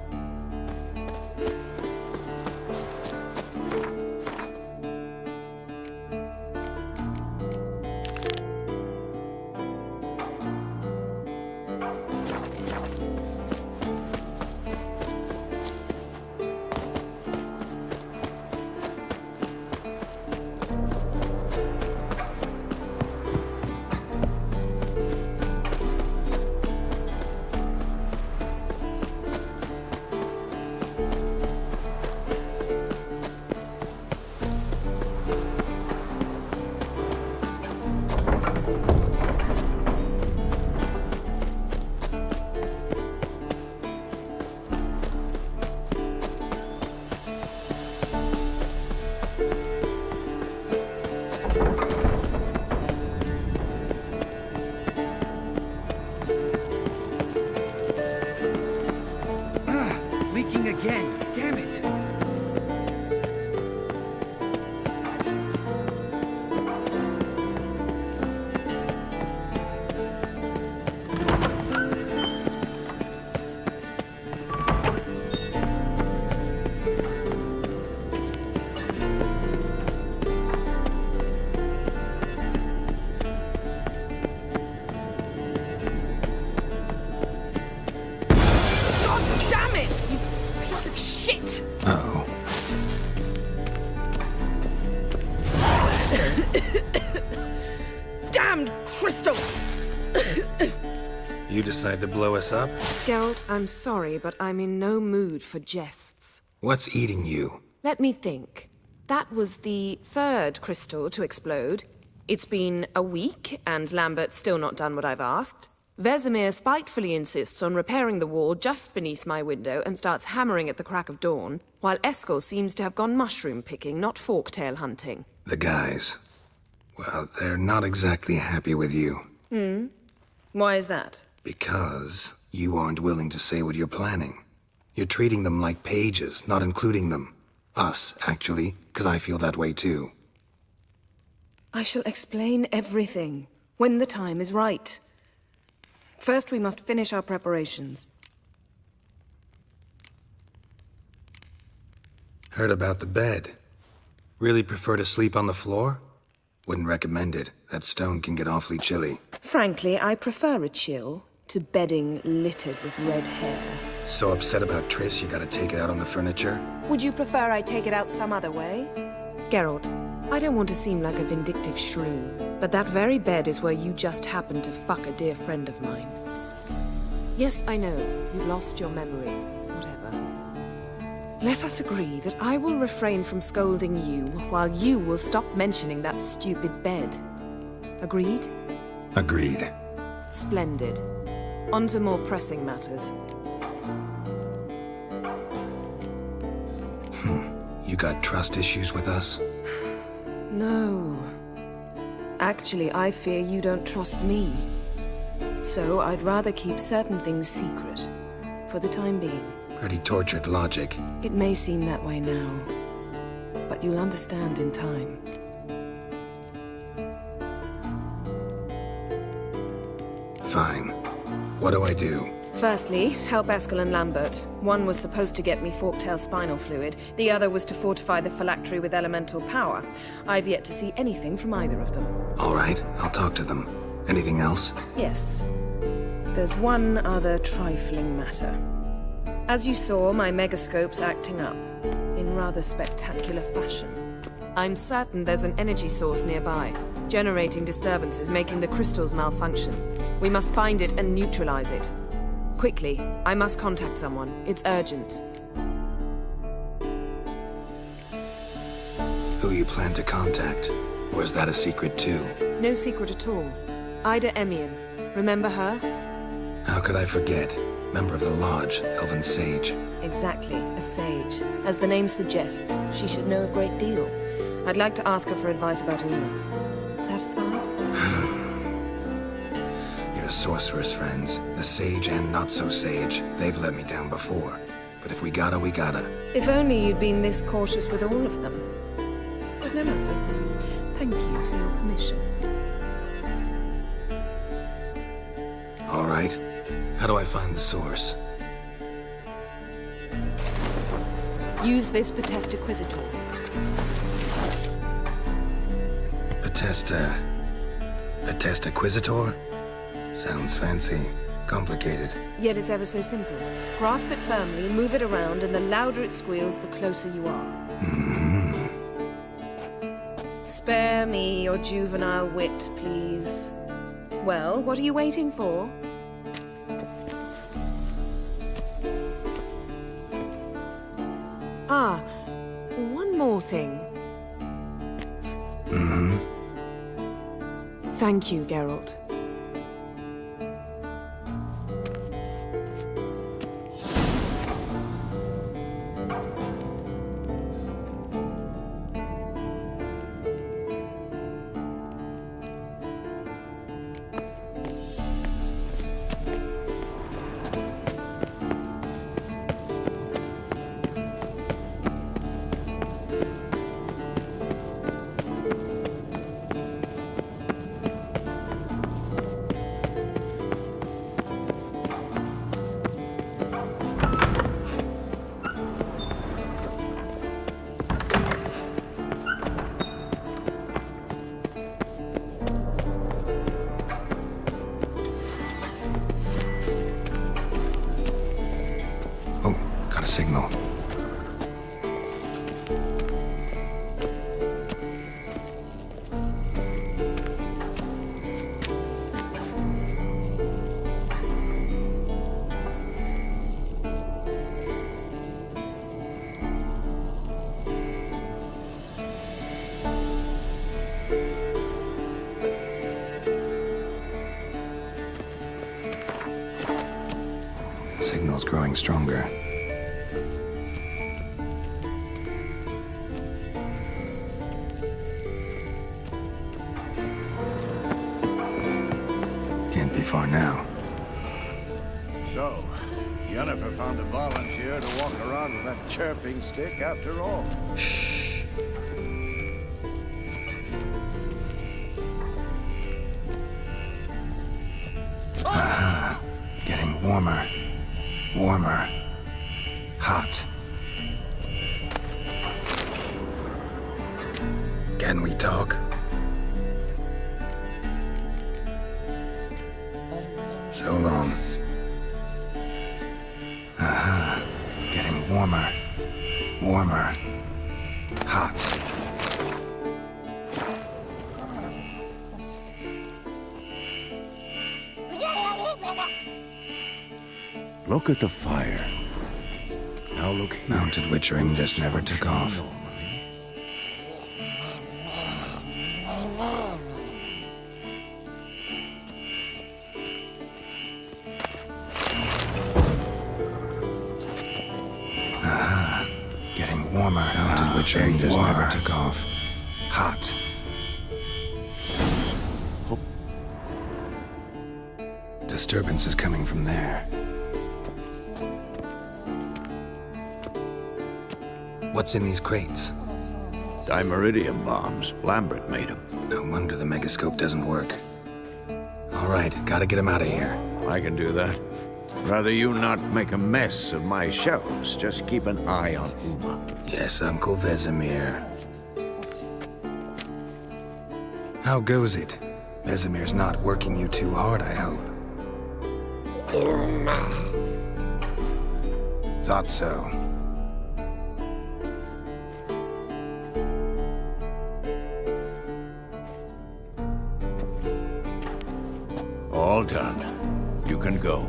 Leaking again. Damn it. Damn it! You piece of shit! Uh-oh. Damned crystal! You decide to blow us up? Geralt, I'm sorry, but I'm in no mood for jests. What's eating you? Let me think. That was the third crystal to explode. It's been a week, and Lambert's still not done what I've asked. Vesemir spitefully insists on repairing the wall just beneath my window and starts hammering at the crack of dawn, while Eskel seems to have gone mushroom picking, not forktail hunting. The guys. Well, they're not exactly happy with you. Why is that? Because you aren't willing to say what you're planning. You're treating them like pages, not including them. Us, actually, because I feel that way too. I shall explain everything, when the time is right. First, we must finish our preparations. Heard about the bed. Really prefer to sleep on the floor? Wouldn't recommend it. That stone can get awfully chilly. Frankly, I prefer a chill to bedding littered with red hair. So upset about Triss, you gotta take it out on the furniture? Would you prefer I take it out some other way? Geralt, I don't want to seem like a vindictive shrew, but that very bed is where you just happened to fuck a dear friend of mine. Yes, I know, you've lost your memory. Whatever. Let us agree that I will refrain from scolding you, while you will stop mentioning that stupid bed. Agreed? Agreed. Splendid. On to more pressing matters. You got trust issues with us? No. Actually, I fear you don't trust me. So I'd rather keep certain things secret, for the time being. Pretty tortured logic. It may seem that way now, but you'll understand in time. Fine. What do I do? Firstly, help Eskel and Lambert. One was supposed to get me forktail spinal fluid, the other was to fortify the phylactery with elemental power. I've yet to see anything from either of them. All right, I'll talk to them. Anything else? Yes. There's one other trifling matter. As you saw, my megascope's acting up, in rather spectacular fashion. I'm certain there's an energy source nearby, generating disturbances, making the crystals malfunction. We must find it and neutralize it. Quickly, I must contact someone. It's urgent. Who you plan to contact? Or is that a secret too? No secret at all. Ida Emian. Remember her? How could I forget? Member of the Lodge, Elven Sage. Exactly, a sage. As the name suggests, she should know a great deal. I'd like to ask her for advice about Uma. Satisfied? Your sorceress friends, the sage and not-so-sage, they've let me down before. But if we gotta, we gotta. If only you'd been this cautious with all of them. But no matter. Thank you for your permission. All right. How do I find the source? Use this Potesta Quisitor. Potesta Quisitor? Sounds fancy. Complicated. Yet it's ever so simple. Grasp it firmly, move it around, and the louder it squeals, the closer you are. Spare me your juvenile wit, please. Well, what are you waiting for? Ah, one more thing. Thank you, Geralt. Signal. Signal's growing stronger. Can't be far now. So, Yennefer found a volunteer to walk around with that chirping stick after all. Shh. Aha. Getting warmer. Warmer. Hot. Can we talk? So long. Aha. Getting warmer. Warmer. Hot. Look at the fire. Now look here. Mounted witchering just never took off. Getting warmer. Mounted witchering just never took off. Hot. Disturbance is coming from there. What's in these crates? Dimeridium bombs. Lambert made them. No wonder the megascope doesn't work. All right, gotta get him out of here. I can do that. Rather you not make a mess of my shelves. Just keep an eye on Uma. Yes, Uncle Vesemir. How goes it? Vesemir's not working you too hard, I hope. Thought so. All done. You can go.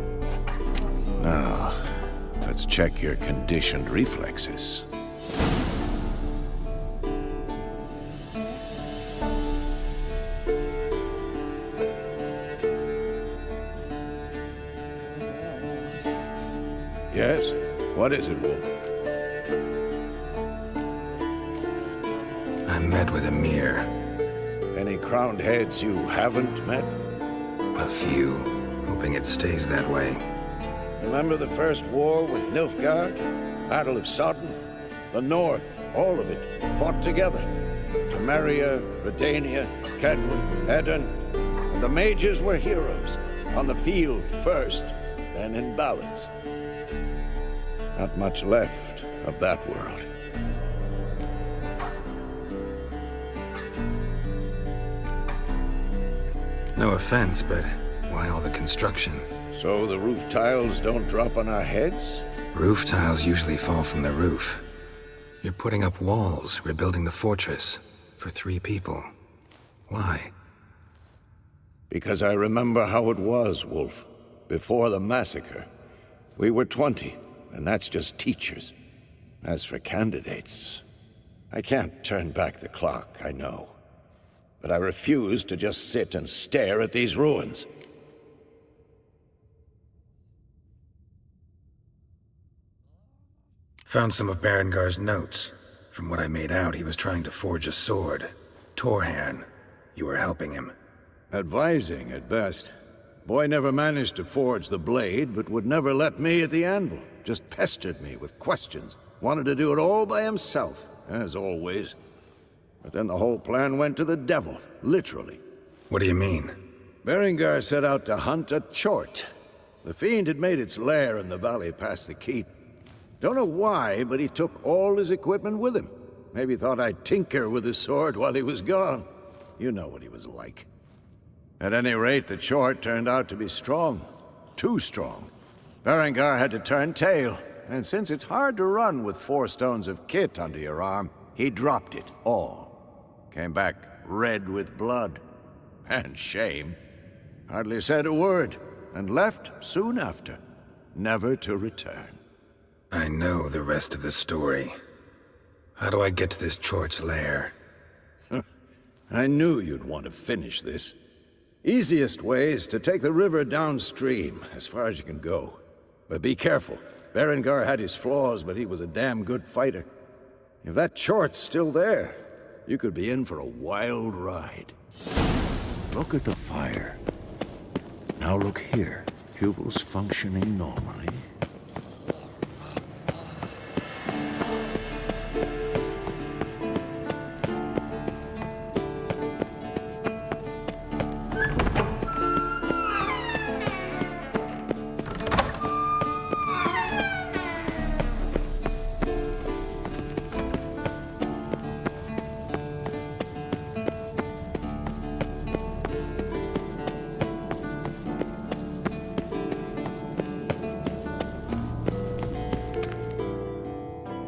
Now, let's check your conditioned reflexes. Yes? What is it, Wolf? I met with Emir. Any crowned heads you haven't met? A few. Hoping it stays that way. Remember the first war with Nilfgaard? Battle of Sodden? The North, all of it, fought together. Temeria, Redania, Kedwin, Edirn. And the mages were heroes. On the field first, then in ballads. Not much left of that world. No offense, but why all the construction? So the roof tiles don't drop on our heads? Roof tiles usually fall from the roof. You're putting up walls, rebuilding the fortress. For 3 people. Why? Because I remember how it was, Wolf. Before the massacre. We were 20, and that's just teachers. As for candidates, I can't turn back the clock, I know. But I refuse to just sit and stare at these ruins. Found some of Berengar's notes. From what I made out, he was trying to forge a sword. Torhairn. You were helping him. Advising, at best. Boy never managed to forge the blade, but would never let me at the anvil. Just pestered me with questions. Wanted to do it all by himself, as always. But then the whole plan went to the devil, literally. What do you mean? Berengar set out to hunt a chort. The fiend had made its lair in the valley past the keep. Don't know why, but he took all his equipment with him. Maybe thought I'd tinker with his sword while he was gone. You know what he was like. At any rate, the chort turned out to be strong. Too strong. Berengar had to turn tail, and since it's hard to run with 4 stones of kit under your arm, he dropped it all. Came back red with blood. And shame. Hardly said a word, and left soon after, never to return. I know the rest of the story. How do I get to this chort's lair? I knew you'd want to finish this. Easiest way is to take the river downstream, as far as you can go. But be careful. Berengar had his flaws, but he was a damn good fighter. If that chort's still there, you could be in for a wild ride. Look at the fire. Now look here. Pupils functioning normally.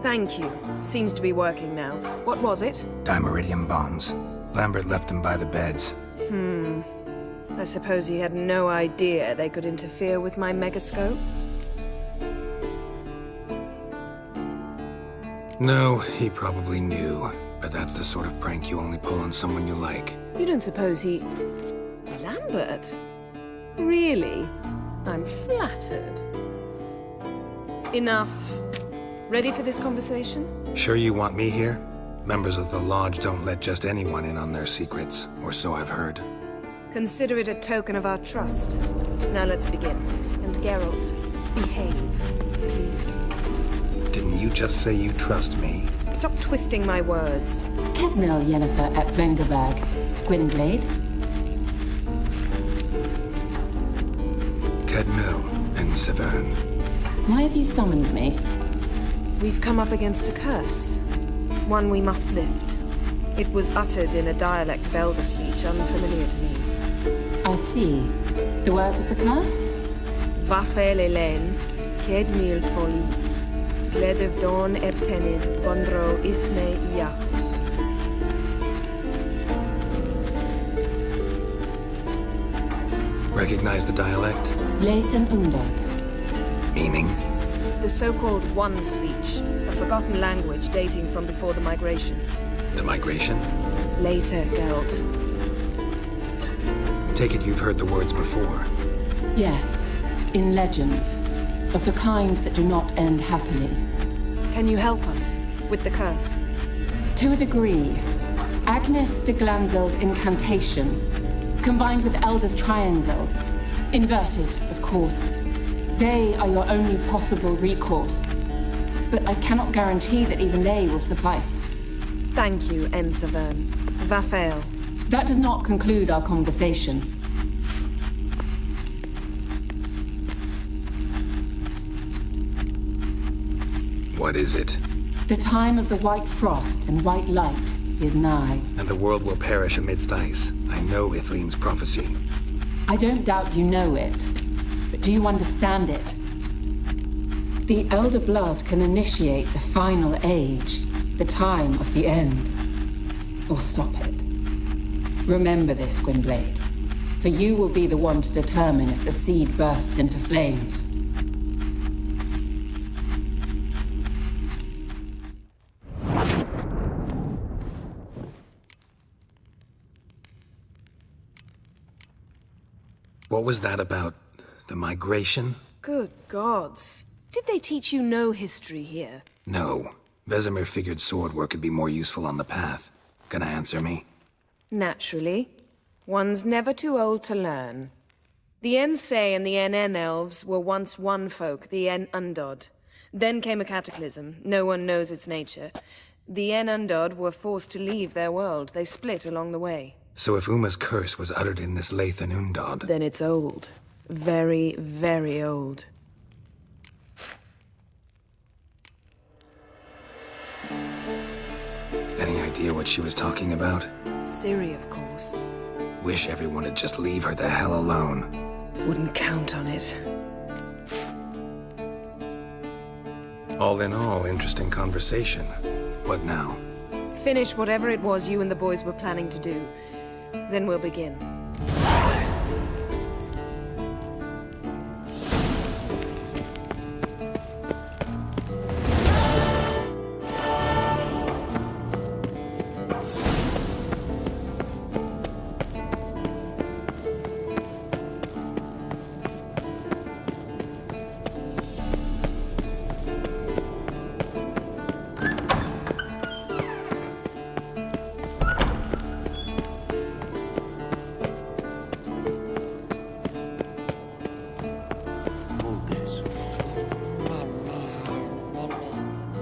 Thank you. Seems to be working now. What was it? Dimeridium bombs. Lambert left them by the beds. I suppose he had no idea they could interfere with my megascope? No, he probably knew. But that's the sort of prank you only pull on someone you like. You don't suppose he... Lambert? Really? I'm flattered. Enough. Ready for this conversation? Sure you want me here? Members of the Lodge don't let just anyone in on their secrets, or so I've heard. Consider it a token of our trust. Now let's begin. And Geralt, behave, please. Didn't you just say you trust me? Stop twisting my words. Kedmil Yennefer at Vengerberg. Gwynblade? Kedmil and Severn. Why have you summoned me? We've come up against a curse. One we must lift. It was uttered in a dialect of Elder speech unfamiliar to me. I see. The words of the curse? Vafael Elaine, Kedmil Foli, Gledev Dawn Ebtenid, Gondro Isne Iacus. Recognize the dialect? Lathan Undad. Meaning? The so-called One speech, a forgotten language dating from before the migration. The migration? Later, Geralt. Take it you've heard the words before. Yes, in legends. Of the kind that do not end happily. Can you help us with the curse? To a degree. Agnes de Glanville's incantation, combined with Elder's triangle, inverted, of course. They are your only possible recourse. But I cannot guarantee that even they will suffice. Thank you, Ensevern. Vafael. That does not conclude our conversation. What is it? The time of the white frost and white light is nigh. And the world will perish amidst ice. I know Ithleen's prophecy. I don't doubt you know it, but do you understand it? The Elder Blood can initiate the final age, the time of the end, or stop it. Remember this, Gwynblade, for you will be the one to determine if the seed bursts into flames. What was that about? The migration? Good gods. Did they teach you no history here? No. Vesemir figured sword work would be more useful on the path. Gonna answer me? Naturally. One's never too old to learn. The Ensei and the NN elves were once one folk, the En Undod. Then came a cataclysm. No one knows its nature. The En Undod were forced to leave their world. They split along the way. So if Uma's curse was uttered in this Lathan Undod... Then it's old. Very, very old. Any idea what she was talking about? Ciri, of course. Wish everyone would just leave her the hell alone. Wouldn't count on it. All in all, interesting conversation. What now? Finish whatever it was you and the boys were planning to do. Then we'll begin.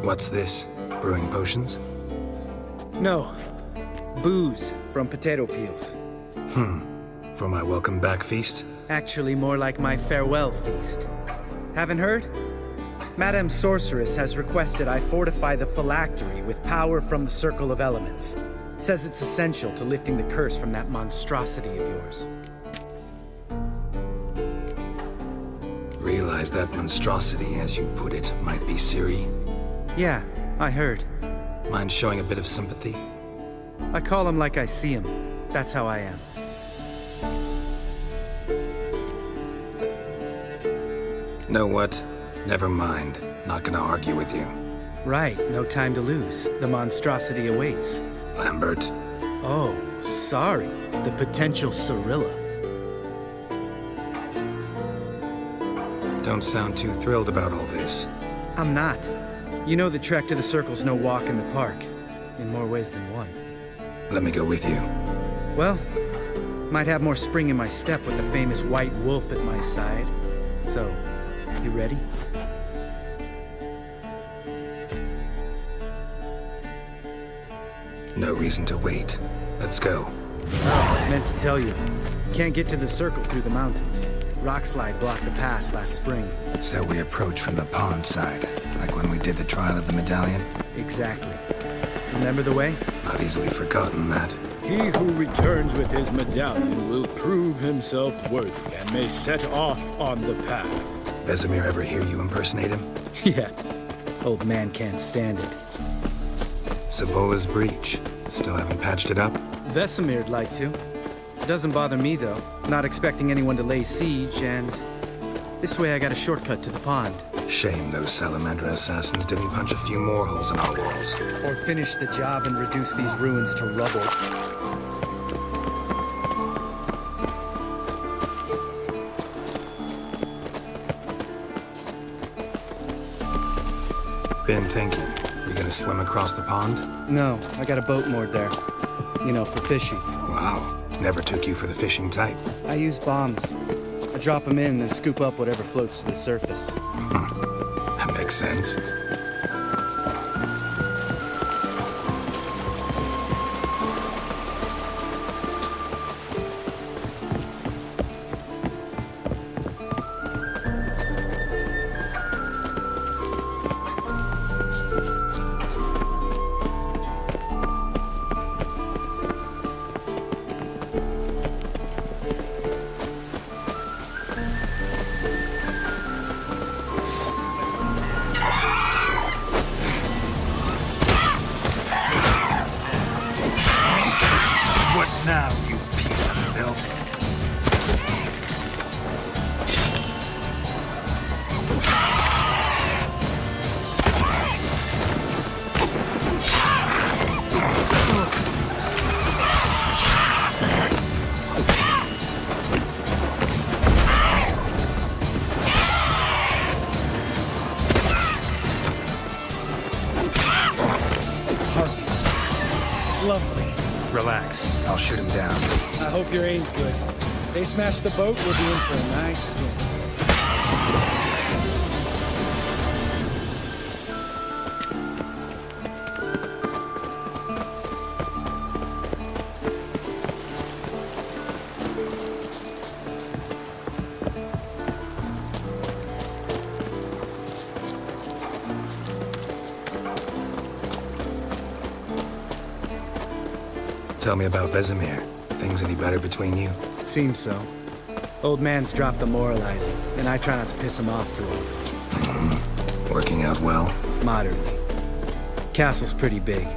What's this? Brewing potions? No. Booze from potato peels. For my welcome back feast? Actually, more like my farewell feast. Haven't heard? Madame Sorceress has requested I fortify the phylactery with power from the Circle of Elements. Says it's essential to lifting the curse from that monstrosity of yours. Realize that monstrosity, as you put it, might be Ciri? Yeah, I heard. Mind showing a bit of sympathy? I call him like I see him. That's how I am. Know what? Never mind. Not gonna argue with you. Right, no time to lose. The monstrosity awaits. Lambert. Oh, sorry. The potential Cirilla. Don't sound too thrilled about all this. I'm not. You know the trek to the Circle's no walk in the park. In more ways than one. Let me go with you. Well, might have more spring in my step with the famous White Wolf at my side. So, you ready? No reason to wait. Let's go. Oh, meant to tell you. Can't get to the Circle through the mountains. Rockslide blocked the pass last spring. So we approach from the pond side, like when we did the trial of the medallion? Exactly. Remember the way? Not easily forgotten, that. He who returns with his medallion will prove himself worthy and may set off on the path. Vesemir ever hear you impersonate him? Yeah. Old man can't stand it. Savola's breach. Still haven't patched it up? Vesemir'd like to. Doesn't bother me, though. Not expecting anyone to lay siege, and this way I got a shortcut to the pond. Shame those Salamandra assassins didn't punch a few more holes in our walls. Or finish the job and reduce these ruins to rubble. Been thinking. We gonna swim across the pond? No, I got a boat moored there. You know, for fishing. Wow. Never took you for the fishing type. I use bombs. I drop them in, then scoop up whatever floats to the surface. That makes sense. lovely. Relax. I'll shoot him down. I hope your aim's good. They smash the boat, we'll be in for a nice swim. Tell me about Vesemir. Things any better between you? Seems so. Old man's dropped the moralizing, and I try not to piss him off too often. Working out well? Moderately. Castle's pretty big.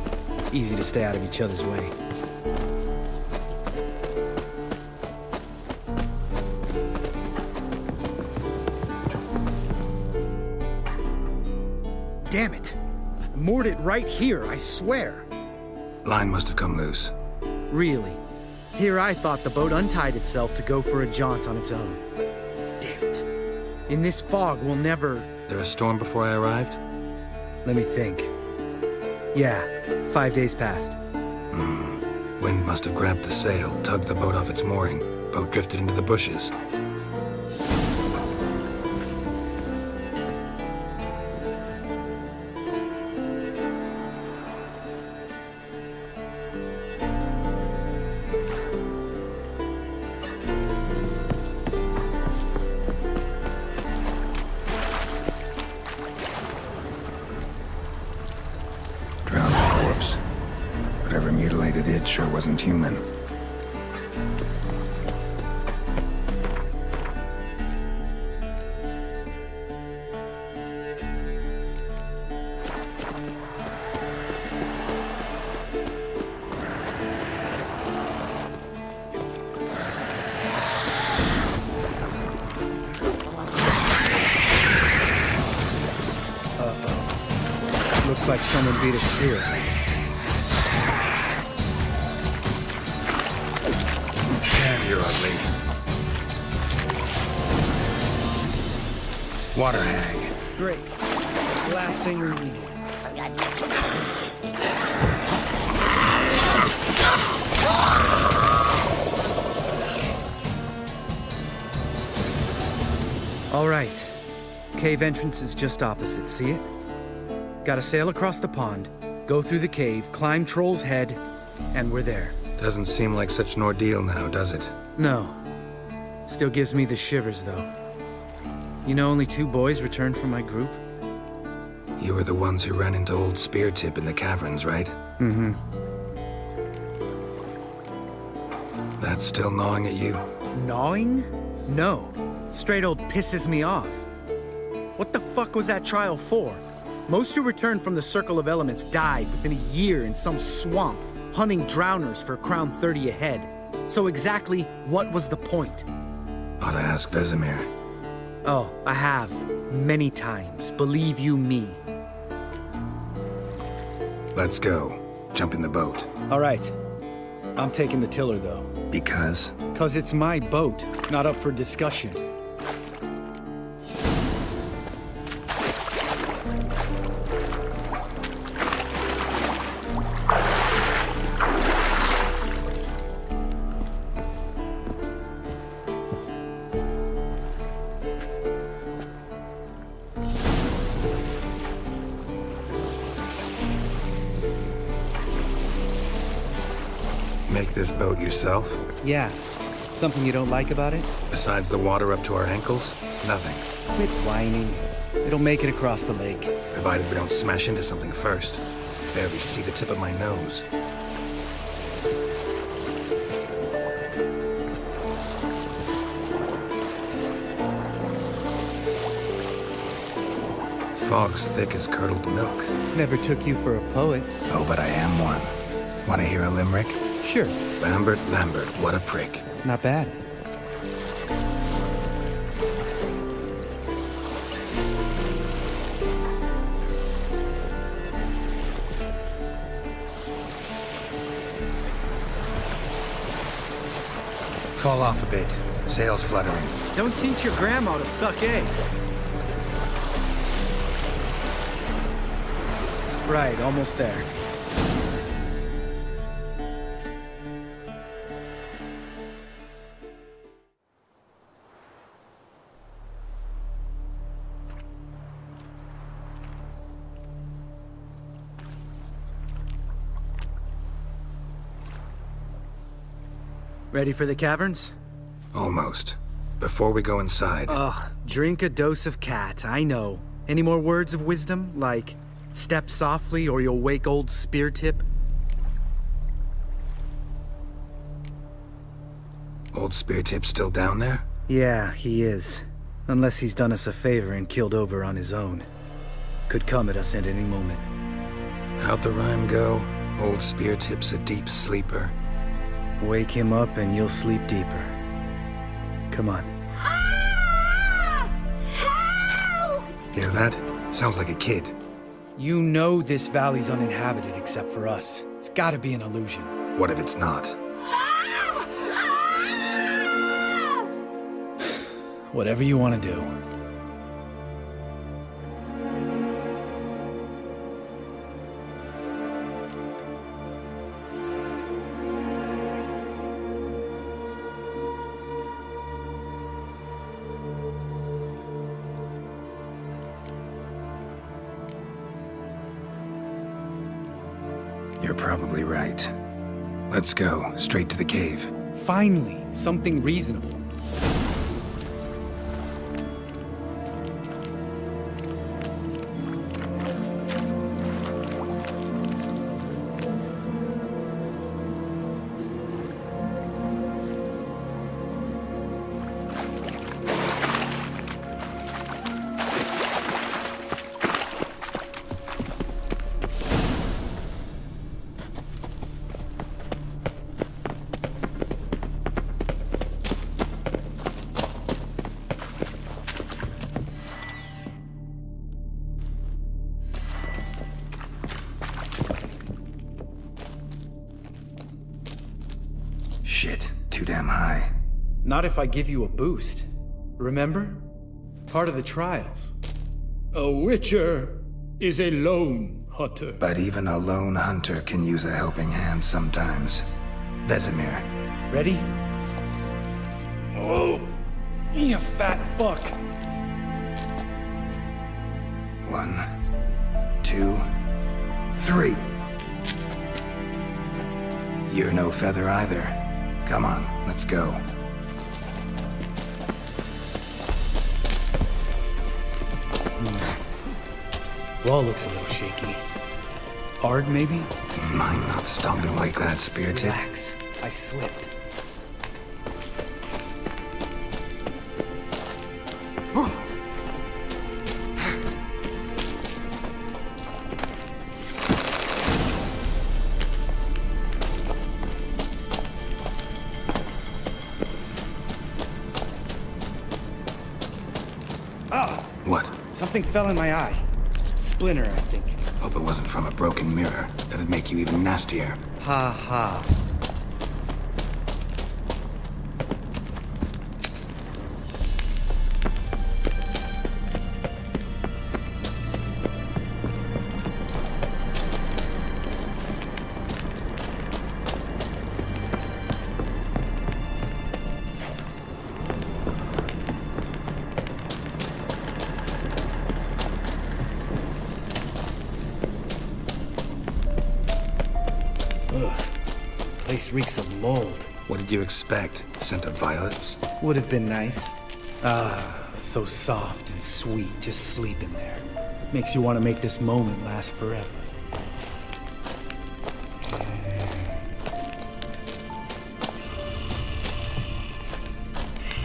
Easy to stay out of each other's way. Damn it! I moored it right here, I swear! Line must have come loose. Really? Here I thought the boat untied itself to go for a jaunt on its own. Damn it. In this fog, we'll never... There a storm before I arrived? Let me think. Yeah, 5 days past. Wind must have grabbed the sail, tugged the boat off its mooring. Boat drifted into the bushes. Whatever mutilated it sure wasn't human. Uh-oh. Looks like someone beat a spear. You're ugly. Water hag. Great. The last thing we needed. All right. Cave entrance is just opposite, see it? Gotta sail across the pond, go through the cave, climb Troll's Head, and we're there. Doesn't seem like such an ordeal now, does it? No. Still gives me the shivers, though. You know only 2 boys returned from my group? You were the ones who ran into old Speartip in the caverns, right? Mm-hmm. That's still gnawing at you? Gnawing? No. Straight old pisses me off. What the fuck was that trial for? Most who returned from the Circle of Elements died within a year in some swamp, hunting drowners for Crown 30 a head. So exactly what was the point? Ought to ask Vesemir. Oh, I have. Many times. Believe you me. Let's go. Jump in the boat. All right. I'm taking the tiller, though. Because? 'Cause it's my boat, not up for discussion. Make this boat yourself? Yeah. Something you don't like about it? Besides the water up to our ankles? Nothing. Quit whining. It'll make it across the lake. Provided we don't smash into something first. Barely see the tip of my nose. Fog's thick as curdled milk. Never took you for a poet. Oh, but I am one. Want to hear a limerick? Sure. Lambert, Lambert, what a prick. Not bad. Fall off a bit. Sails fluttering. Don't teach your grandma to suck eggs. Right, almost there. Ready for the caverns? Almost. Before we go inside... Ugh, drink a dose of cat, I know. Any more words of wisdom, like, step softly or you'll wake old Spear Tip? Old Spear Tip's still down there? Yeah, he is. Unless he's done us a favor and killed over on his own. Could come at us at any moment. How'd the rhyme go? Old Spear Tip's a deep sleeper. Wake him up and you'll sleep deeper. Come on. Hear that? Sounds like a kid. You know this valley's uninhabited except for us. It's gotta be an illusion. What if it's not? Whatever you want to do. You're probably right. Let's go, straight to the cave. Finally, something reasonable. Shit, too damn high. Not if I give you a boost. Remember? Part of the trials. A witcher is a lone hunter. But even a lone hunter can use a helping hand sometimes. Vesemir. Ready? Oh, you fat fuck. 1, 2, 3. You're no feather either. Come on, let's go. Wall looks a little shaky. Hard, maybe? Mine not stomping like that, Spear Tip. Relax. I slipped. What? Something fell in my eye. Splinter, I think. Hope it wasn't from a broken mirror. That'd make you even nastier. Ha ha. Place reeks of mold. What did you expect? Scent of violets? Would have been nice. Ah, so soft and sweet, just sleeping there. Makes you want to make this moment last forever.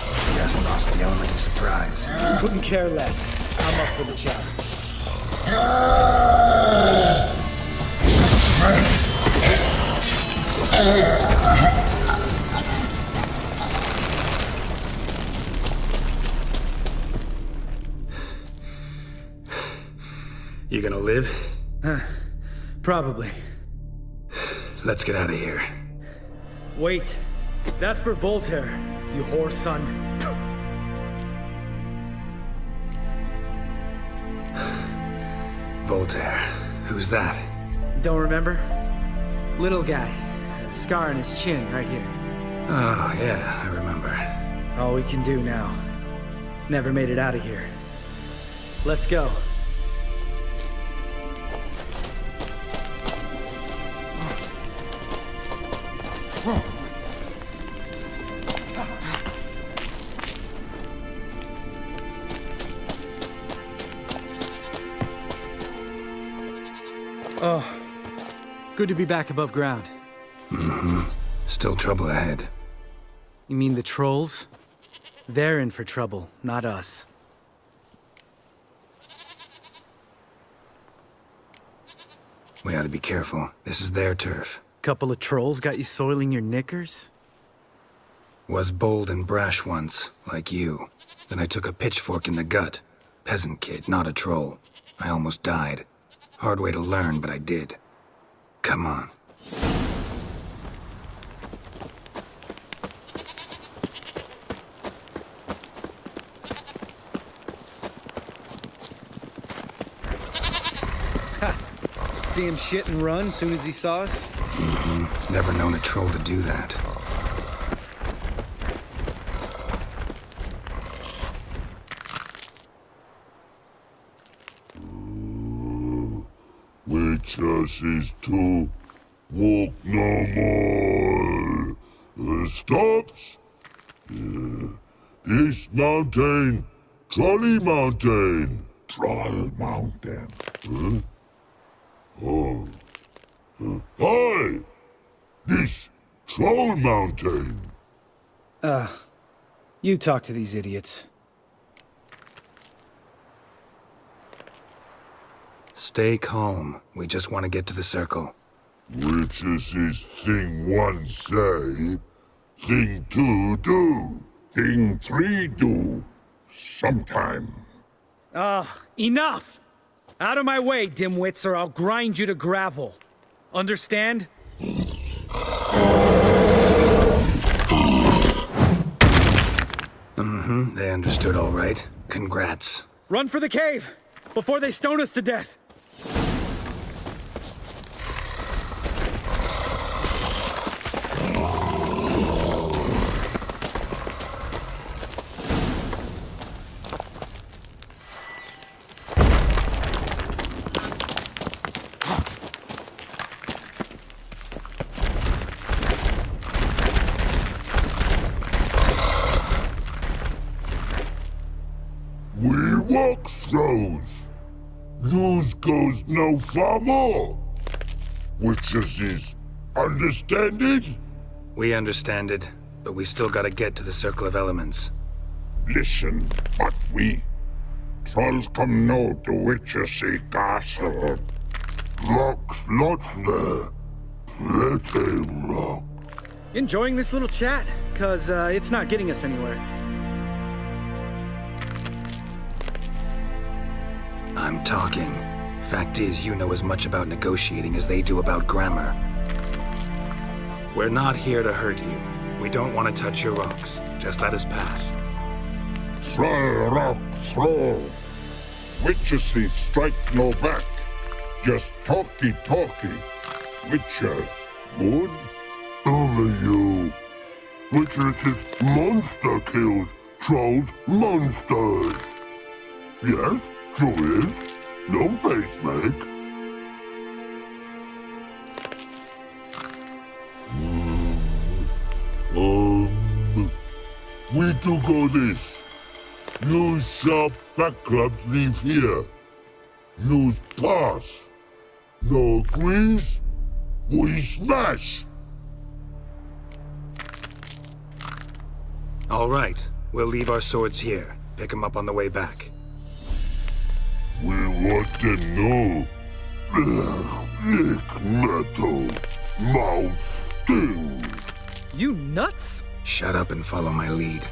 He hasn't lost the element of surprise. Couldn't care less. I'm up for the challenge. You gonna live? Probably. Let's get out of here. Wait. That's for Voltaire, you whore son. Voltaire. Who's that? Don't remember? Little guy. A scar on his chin right here. Oh, yeah, I remember. All we can do now. Never made it out of here. Let's go. Oh, good to be back above ground. Mm-hmm. Still trouble ahead. You mean the trolls? They're in for trouble, not us. We ought to be careful. This is their turf. Couple of trolls got you soiling your knickers? Was bold and brash once, like you. Then I took a pitchfork in the gut. Peasant kid, not a troll. I almost died. Hard way to learn, but I did. Come on. See him shit and run soon as he saw us? Mm-hmm. Never known a troll to do that. Witches is to walk no more. Stops. East Mountain, Trolley Mountain. Troll Mountain. Huh? Oh. Hi! This Troll Mountain. You talk to these idiots. Stay calm. We just want to get to the circle. Witches is thing one say, thing two do, thing three do, sometime. Enough! Out of my way, dimwits, or I'll grind you to gravel. Understand? Mm-hmm, they understood all right. Congrats. Run for the cave! Before they stone us to death! We walk throws. Yous goes no far more. Witches is understand it? We understand it, but we still gotta get to the Circle of Elements. Listen, but we trolls come no to Witches castle. Rocks lots there. Pretty rock. Enjoying this little chat? Cause it's not getting us anywhere. I'm talking. Fact is, you know as much about negotiating as they do about grammar. We're not here to hurt you. We don't want to touch your rocks. Just let us pass. Troll rock throw. Witches strike no back. Just talky. Witcher, good? Only you. Witches is monster kills. Trolls monsters. Yes? True is. No face make. We do go this. Use sharp backups leave here. Use pass. No agrees, we smash. All right. We'll leave our swords here. Pick them up on the way back. We want to know. Thick metal. Mouth stings. You nuts? Shut up and follow my lead.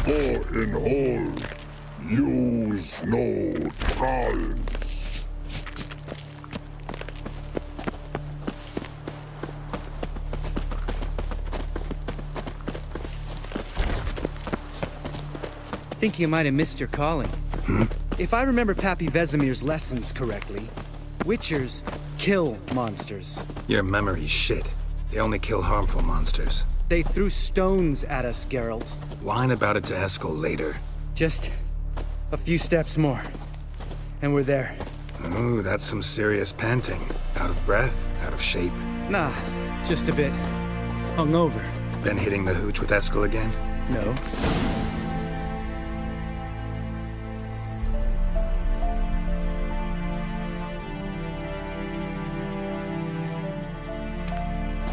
poor in whole. Use no trolls. I think you might have missed your calling. If I remember Pappy Vesemir's lessons correctly, Witchers kill monsters. Your memory's shit. They only kill harmful monsters. They threw stones at us, Geralt. Whine about it to Eskel later. Just a few steps more, and we're there. Ooh, that's some serious panting. Out of breath? Out of shape? Nah, just a bit hungover. Been hitting the hooch with Eskel again? No.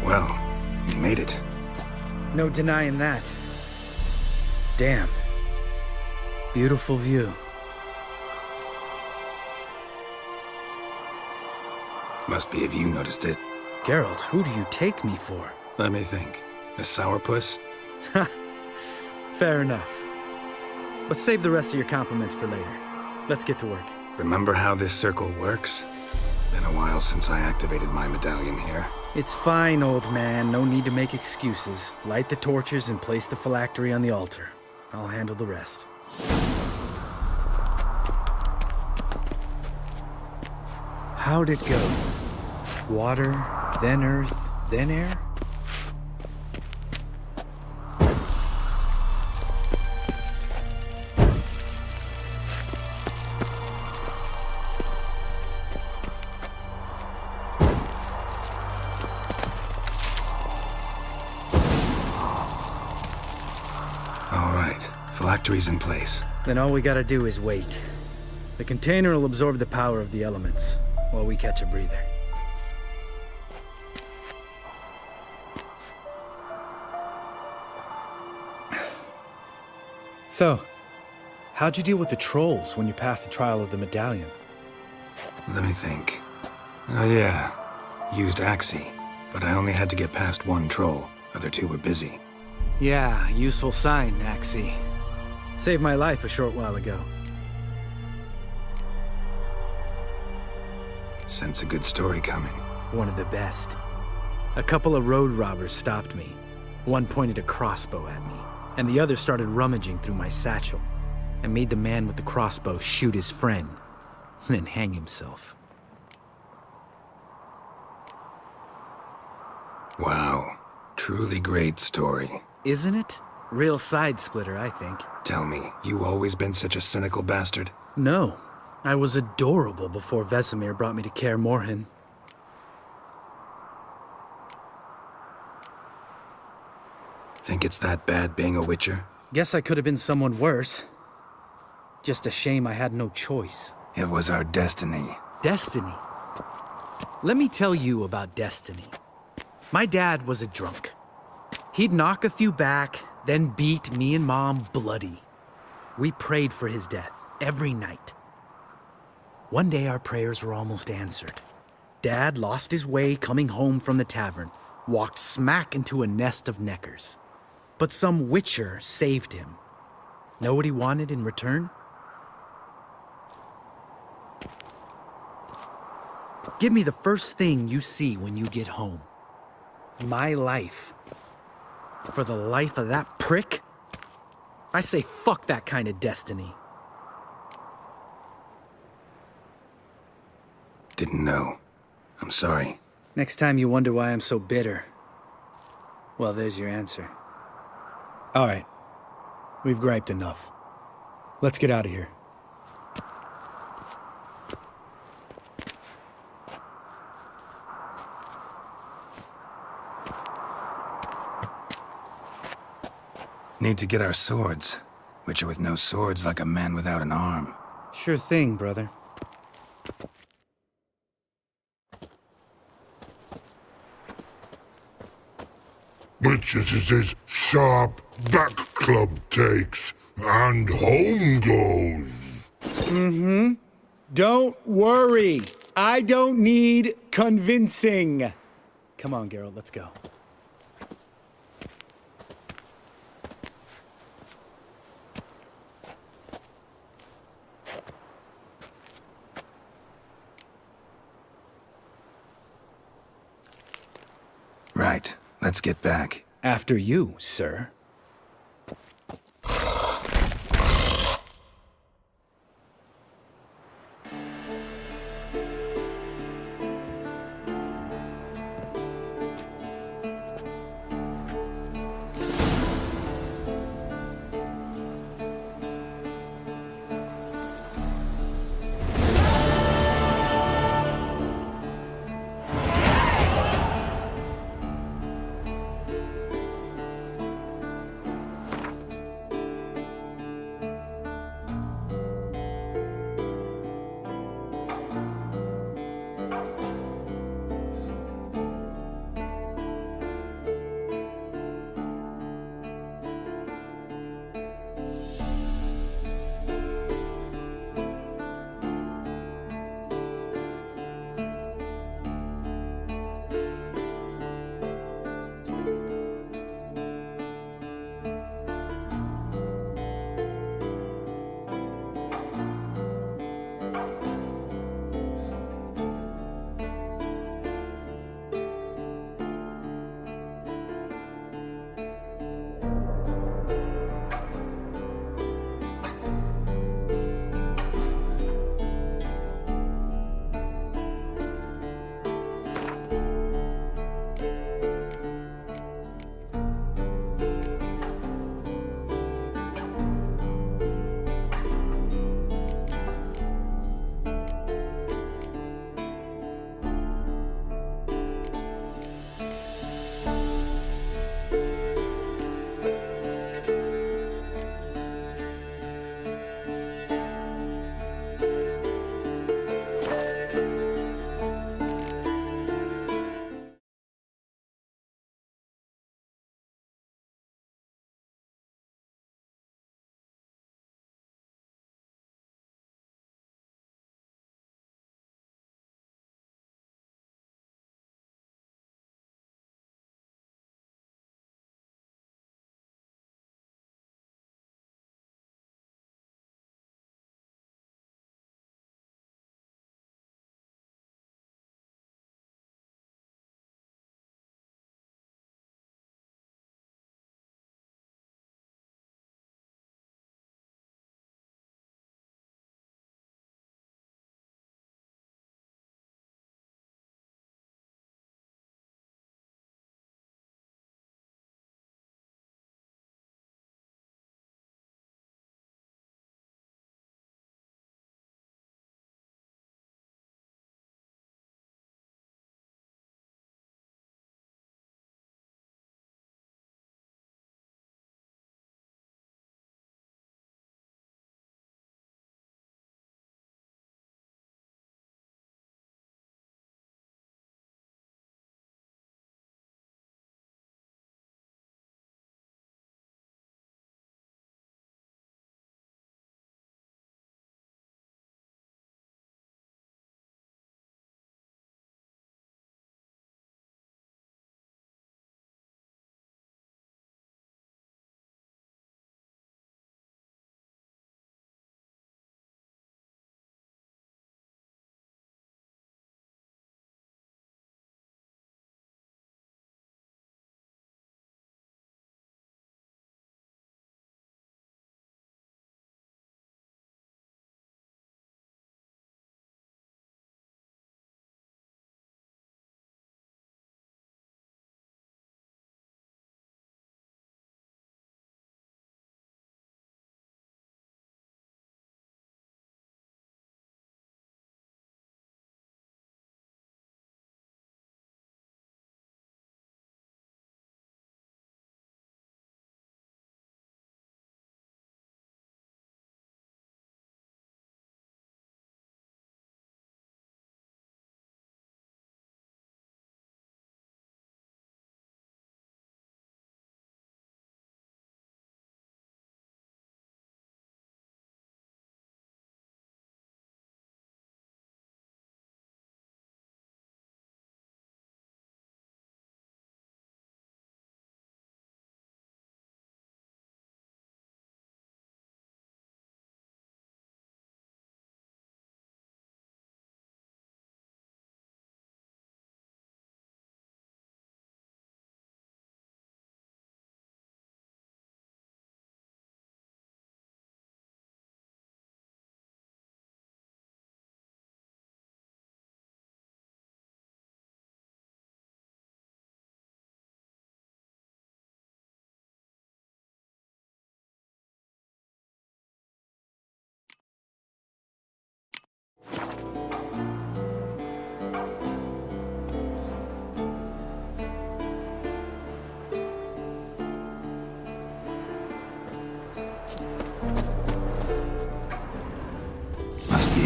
Well, you made it. No denying that. Damn. Beautiful view. Must be if you noticed it. Geralt, who do you take me for? Let me think. A sourpuss? Fair enough. But save the rest of your compliments for later. Let's get to work. Remember how this circle works? Been a while since I activated my medallion here. It's fine, old man. No need to make excuses. Light the torches and place the phylactery on the altar. I'll handle the rest. How'd it go? Water, then earth, then air? Phylactery's in place. Then all we gotta do is wait. The container will absorb the power of the elements, while we catch a breather. So, how'd you deal with the trolls when you passed the trial of the medallion? Let me think. Oh yeah, used Axii, but I only had to get past one troll. Other two were busy. Yeah, useful sign, Axii. Saved my life a short while ago. Sense a good story coming. One of the best. A couple of road robbers stopped me. One pointed a crossbow at me, and the other started rummaging through my satchel, and made the man with the crossbow shoot his friend, then hang himself. Wow. Truly great story. Isn't it? Real side-splitter, I think. Tell me, you always been such a cynical bastard? No. I was adorable before Vesemir brought me to Kaer Morhen. Think it's that bad being a Witcher? Guess I could have been someone worse. Just a shame I had no choice. It was our destiny. Destiny? Let me tell you about destiny. My dad was a drunk. He'd knock a few back, then beat me and Mom bloody. We prayed for his death every night. One day our prayers were almost answered. Dad lost his way coming home from the tavern, walked smack into a nest of neckers. But some Witcher saved him. Know what he wanted in return? Give me the first thing you see when you get home. My life. For the life of that prick? I say fuck that kind of destiny. Didn't know. I'm sorry. Next time you wonder why I'm so bitter, well, there's your answer. All right. We've griped enough. Let's get out of here. Need to get our swords. Witcher with no swords like a man without an arm. Sure thing, brother. Witches is his sharp back club takes, and home goes. Mm-hmm. Don't worry. I don't need convincing. Come on, Geralt, let's go. Right, let's get back. After you, sir.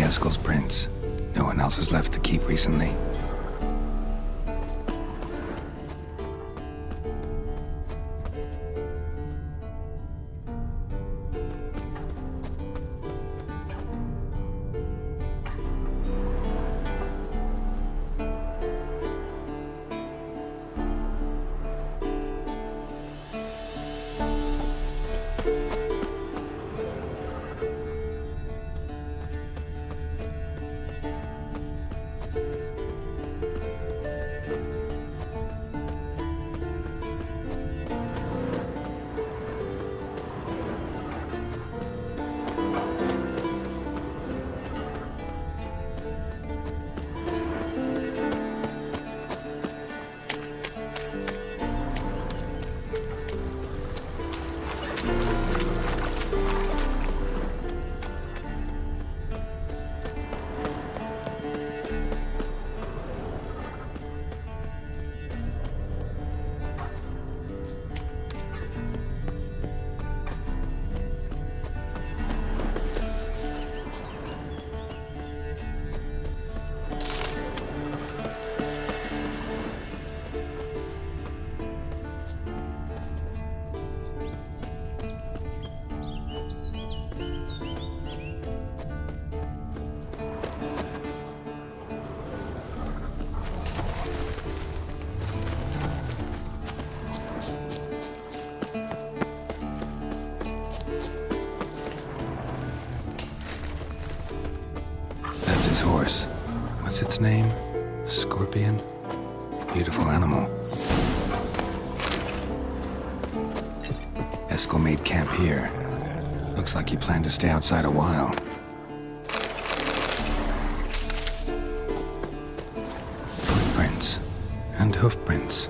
Eskel's prints. No one else has left the keep recently. Horse. What's its name? Scorpion? Beautiful animal. Eskel made camp here. Looks like he planned to stay outside a while. Footprints. And hoofprints.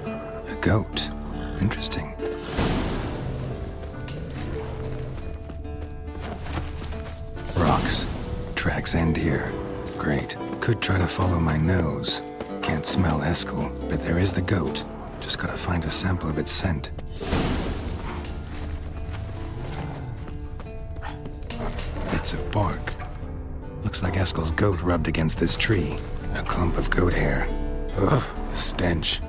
A goat. Interesting. Rocks. Tracks end here. Great. Could try to follow my nose. Can't smell Eskel, but there is the goat. Just gotta find a sample of its scent. Bits of bark. Looks like Eskel's goat rubbed against this tree. A clump of goat hair. Ugh, the stench.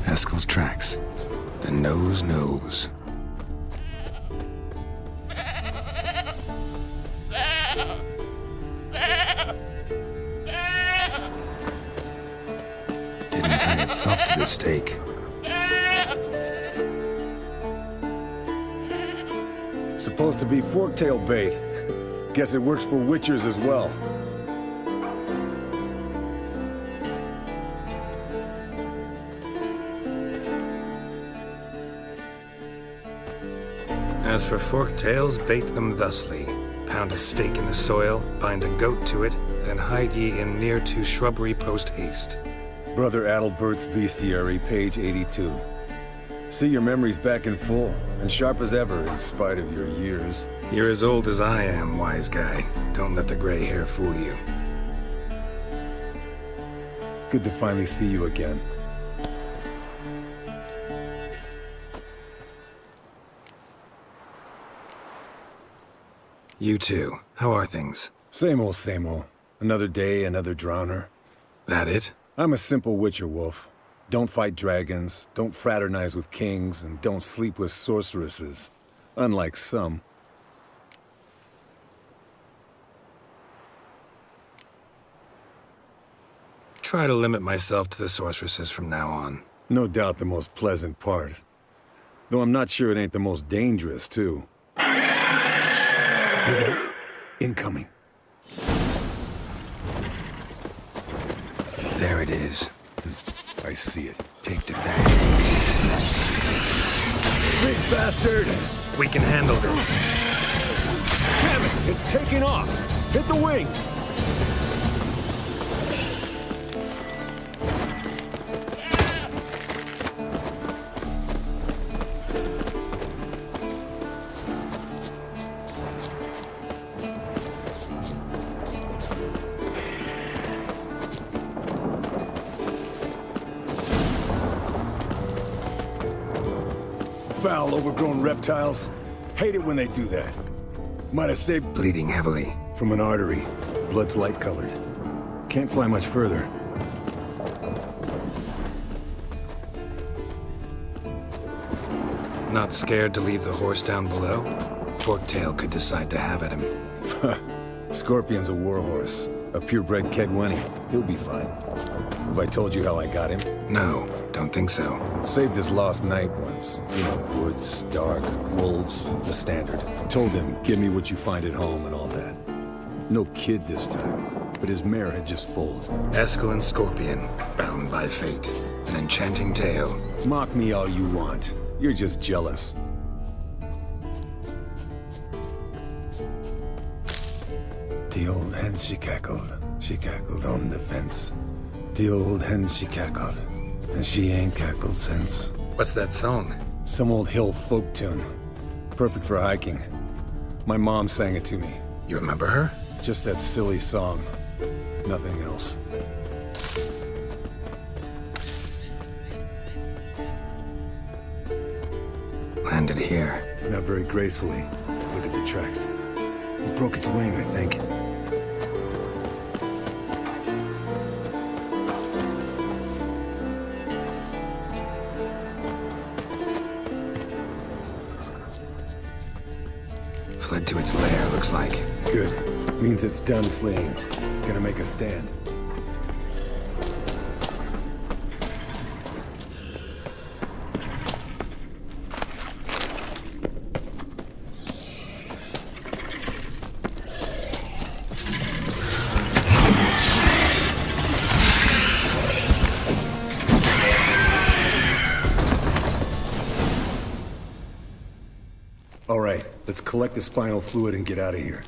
Eskel's tracks. The nose knows. Didn't tie itself to the stake. Supposed to be forktail bait. Guess it works for witchers as well. As for forktails, bait them thusly. Pound a stake in the soil, bind a goat to it, then hide ye in near to shrubbery post haste. Brother Adalbert's Bestiary, page 82. See your memories back in full, and sharp as ever in spite of your years. You're as old as I am, wise guy. Don't let the gray hair fool you. Good to finally see you again. You too. How are things? Same old, same old. Another day, another drowner. That it? I'm a simple witcher wolf. Don't fight dragons, don't fraternize with kings, and don't sleep with sorceresses. Unlike some. Try to limit myself to the sorceresses from now on. No doubt the most pleasant part. Though I'm not sure it ain't the most dangerous, too. Shh. Hear that? Incoming. There it is. I see it. Picked it back in its nest. Big bastard! We can handle this. Damn it! It's taking off! Hit the wings! foul, overgrown reptiles. Hate it when they do that. Might have saved... Bleeding heavily. From an artery. Blood's light-colored. Can't fly much further. Not scared to leave the horse down below? Forktail could decide to have at him. Scorpion's a warhorse. A purebred Kedwenny. He'll be fine. Have I told you how I got him? No, don't think so. Saved his lost knight once. You know, woods, dark, wolves, the standard. Told him, give me what you find at home and all that. No kid this time, but his mare had just foaled. Eskel Scorpion, bound by fate. An enchanting tale. Mock me all you want. You're just jealous. The old hen, she cackled on the fence. The old hen, she cackled, and she ain't cackled since. What's that song? Some old hill folk tune. Perfect for hiking. My mom sang it to me. You remember her? Just that silly song. Nothing else. Landed here. Not very gracefully. Look at the tracks. It broke its wing, I think. Fled to its lair, looks like. Good. Means it's done fleeing. Gonna make a stand. All right, let's collect the spinal fluid and get out of here.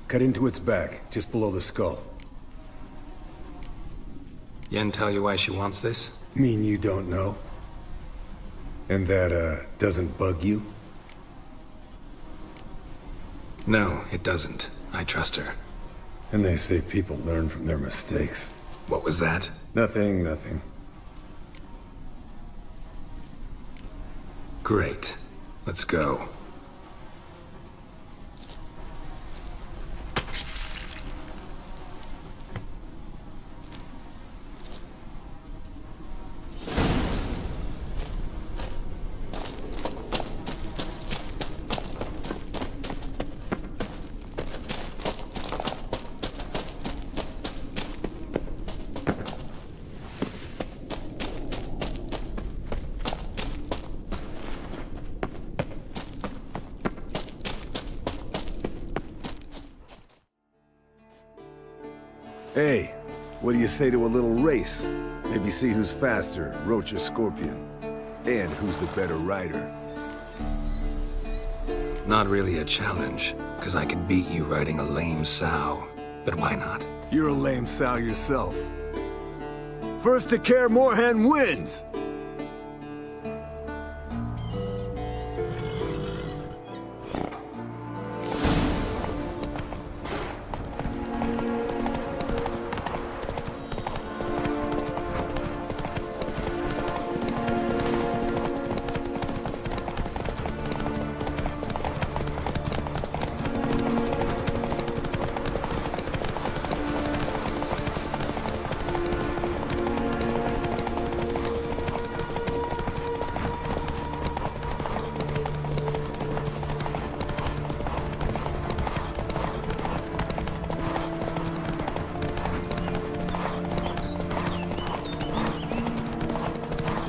Cut into its back, just below the skull. Yen tell you why she wants this? Mean you don't know? And that, doesn't bug you? No, it doesn't. I trust her. And they say people learn from their mistakes. What was that? Nothing, nothing. Great. Let's go. Hey, what do you say to a little race? Maybe see who's faster, Roach or Scorpion. And who's the better rider. Not really a challenge, because I could beat you riding a lame sow. But why not? You're a lame sow yourself. First to Kaer Morhen wins!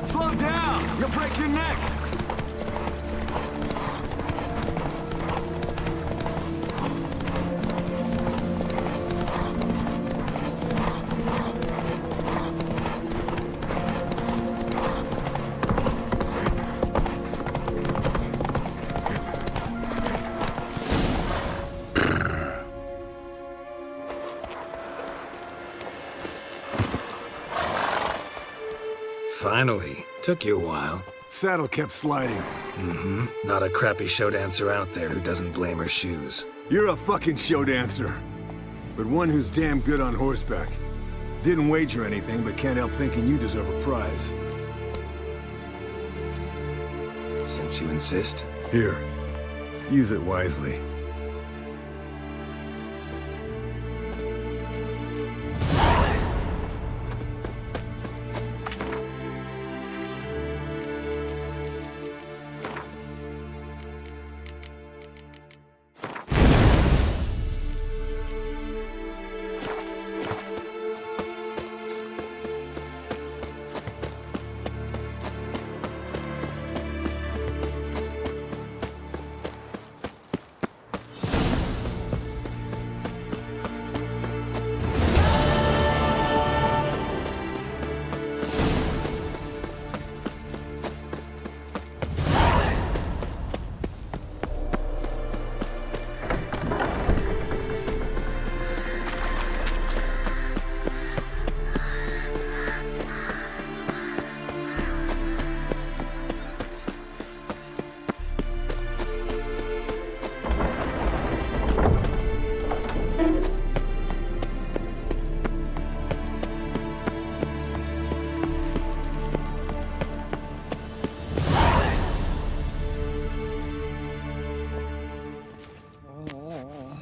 Slow down! You'll break your neck! Finally. Took you a while. Saddle kept sliding. Mm-hmm. Not a crappy show dancer out there who doesn't blame her shoes. You're a fucking show dancer. But one who's damn good on horseback. Didn't wager anything, but can't help thinking you deserve a prize. Since you insist. Here. Use it wisely.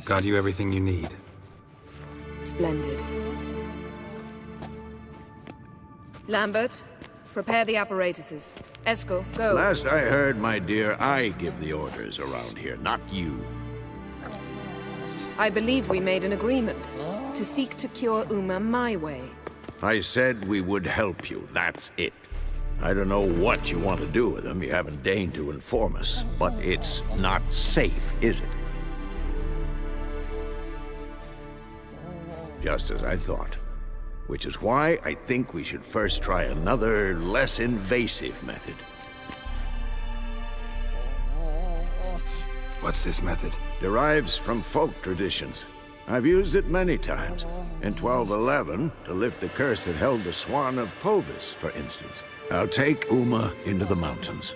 Got you everything you need. Splendid. Lambert, prepare the apparatuses. Esco, go. Last I heard, my dear, I give the orders around here, not you. I believe we made an agreement to seek to cure Uma my way. I said we would help you, that's it. I don't know what you want to do with them, you haven't deigned to inform us, but it's not safe, is it? Just as I thought. Which is why I think we should first try another, less invasive method. What's this method? Derives from folk traditions. I've used it many times. In 1211, to lift the curse that held the Swan of Povis, for instance. I'll take Uma into the mountains.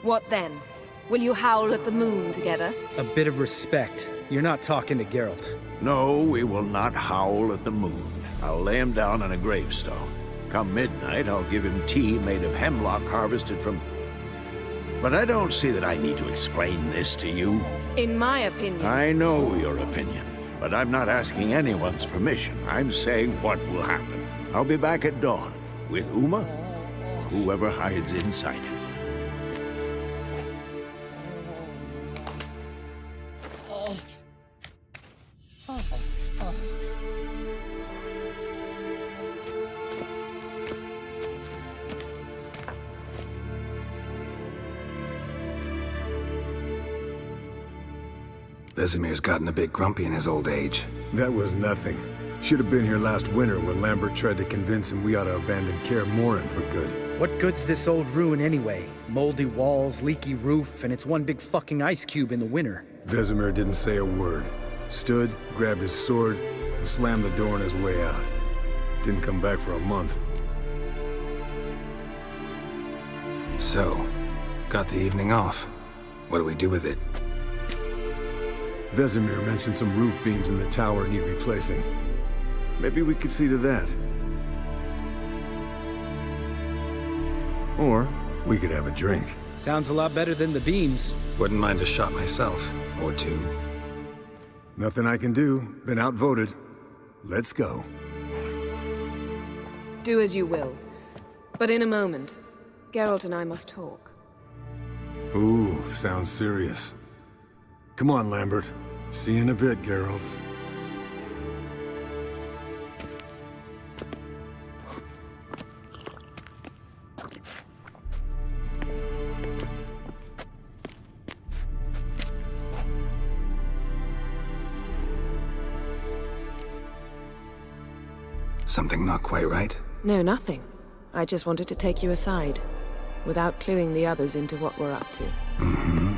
What then? Will you howl at the moon together? A bit of respect. You're not talking to Geralt. No, we will not howl at the moon. I'll lay him down on a gravestone. Come midnight, I'll give him tea made of hemlock harvested from... But I don't see that I need to explain this to you. In my opinion... I know your opinion, but I'm not asking anyone's permission. I'm saying what will happen. I'll be back at dawn, with Uma, or whoever hides inside him. Vesemir's gotten a bit grumpy in his old age. That was nothing. Should have been here last winter when Lambert tried to convince him we ought to abandon Kaer Morhen for good. What good's this old ruin anyway? Moldy walls, leaky roof, and it's one big fucking ice cube in the winter. Vesemir didn't say a word. Stood, grabbed his sword, and slammed the door on his way out. Didn't come back for a month. So, got the evening off. What do we do with it? Vesemir mentioned some roof beams in the tower need replacing. Maybe we could see to that. Or we could have a drink. Sounds a lot better than the beams. Wouldn't mind a shot myself, or two. Nothing I can do. Been outvoted. Let's go. Do as you will. But in a moment, Geralt and I must talk. Ooh, sounds serious. Come on, Lambert. See you in a bit, Geralt. Something not quite right? No, nothing. I just wanted to take you aside, without cluing the others into what we're up to. Mm-hmm.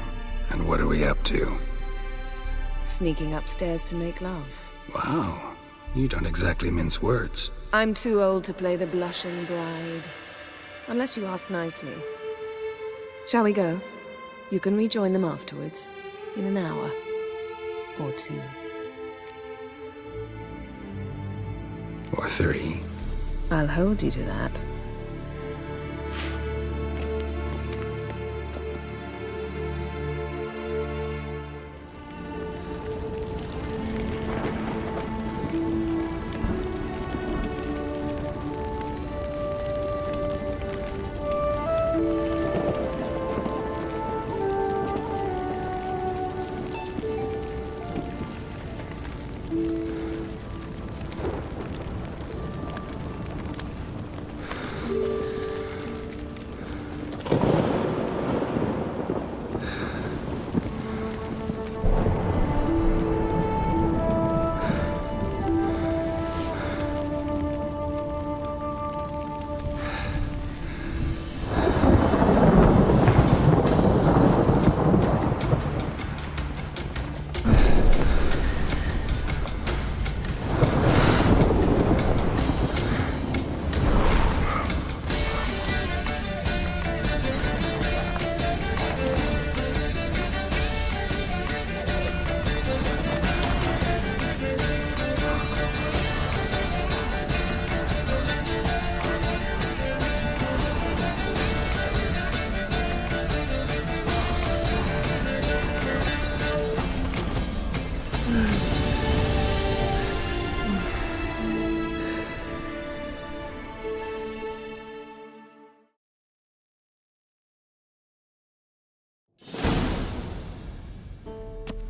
And what are we up to? Sneaking upstairs to make love. Wow. You don't exactly mince words. I'm too old to play the blushing bride. Unless you ask nicely. Shall we go? You can rejoin them afterwards. In an hour. Or two. Or three. I'll hold you to that.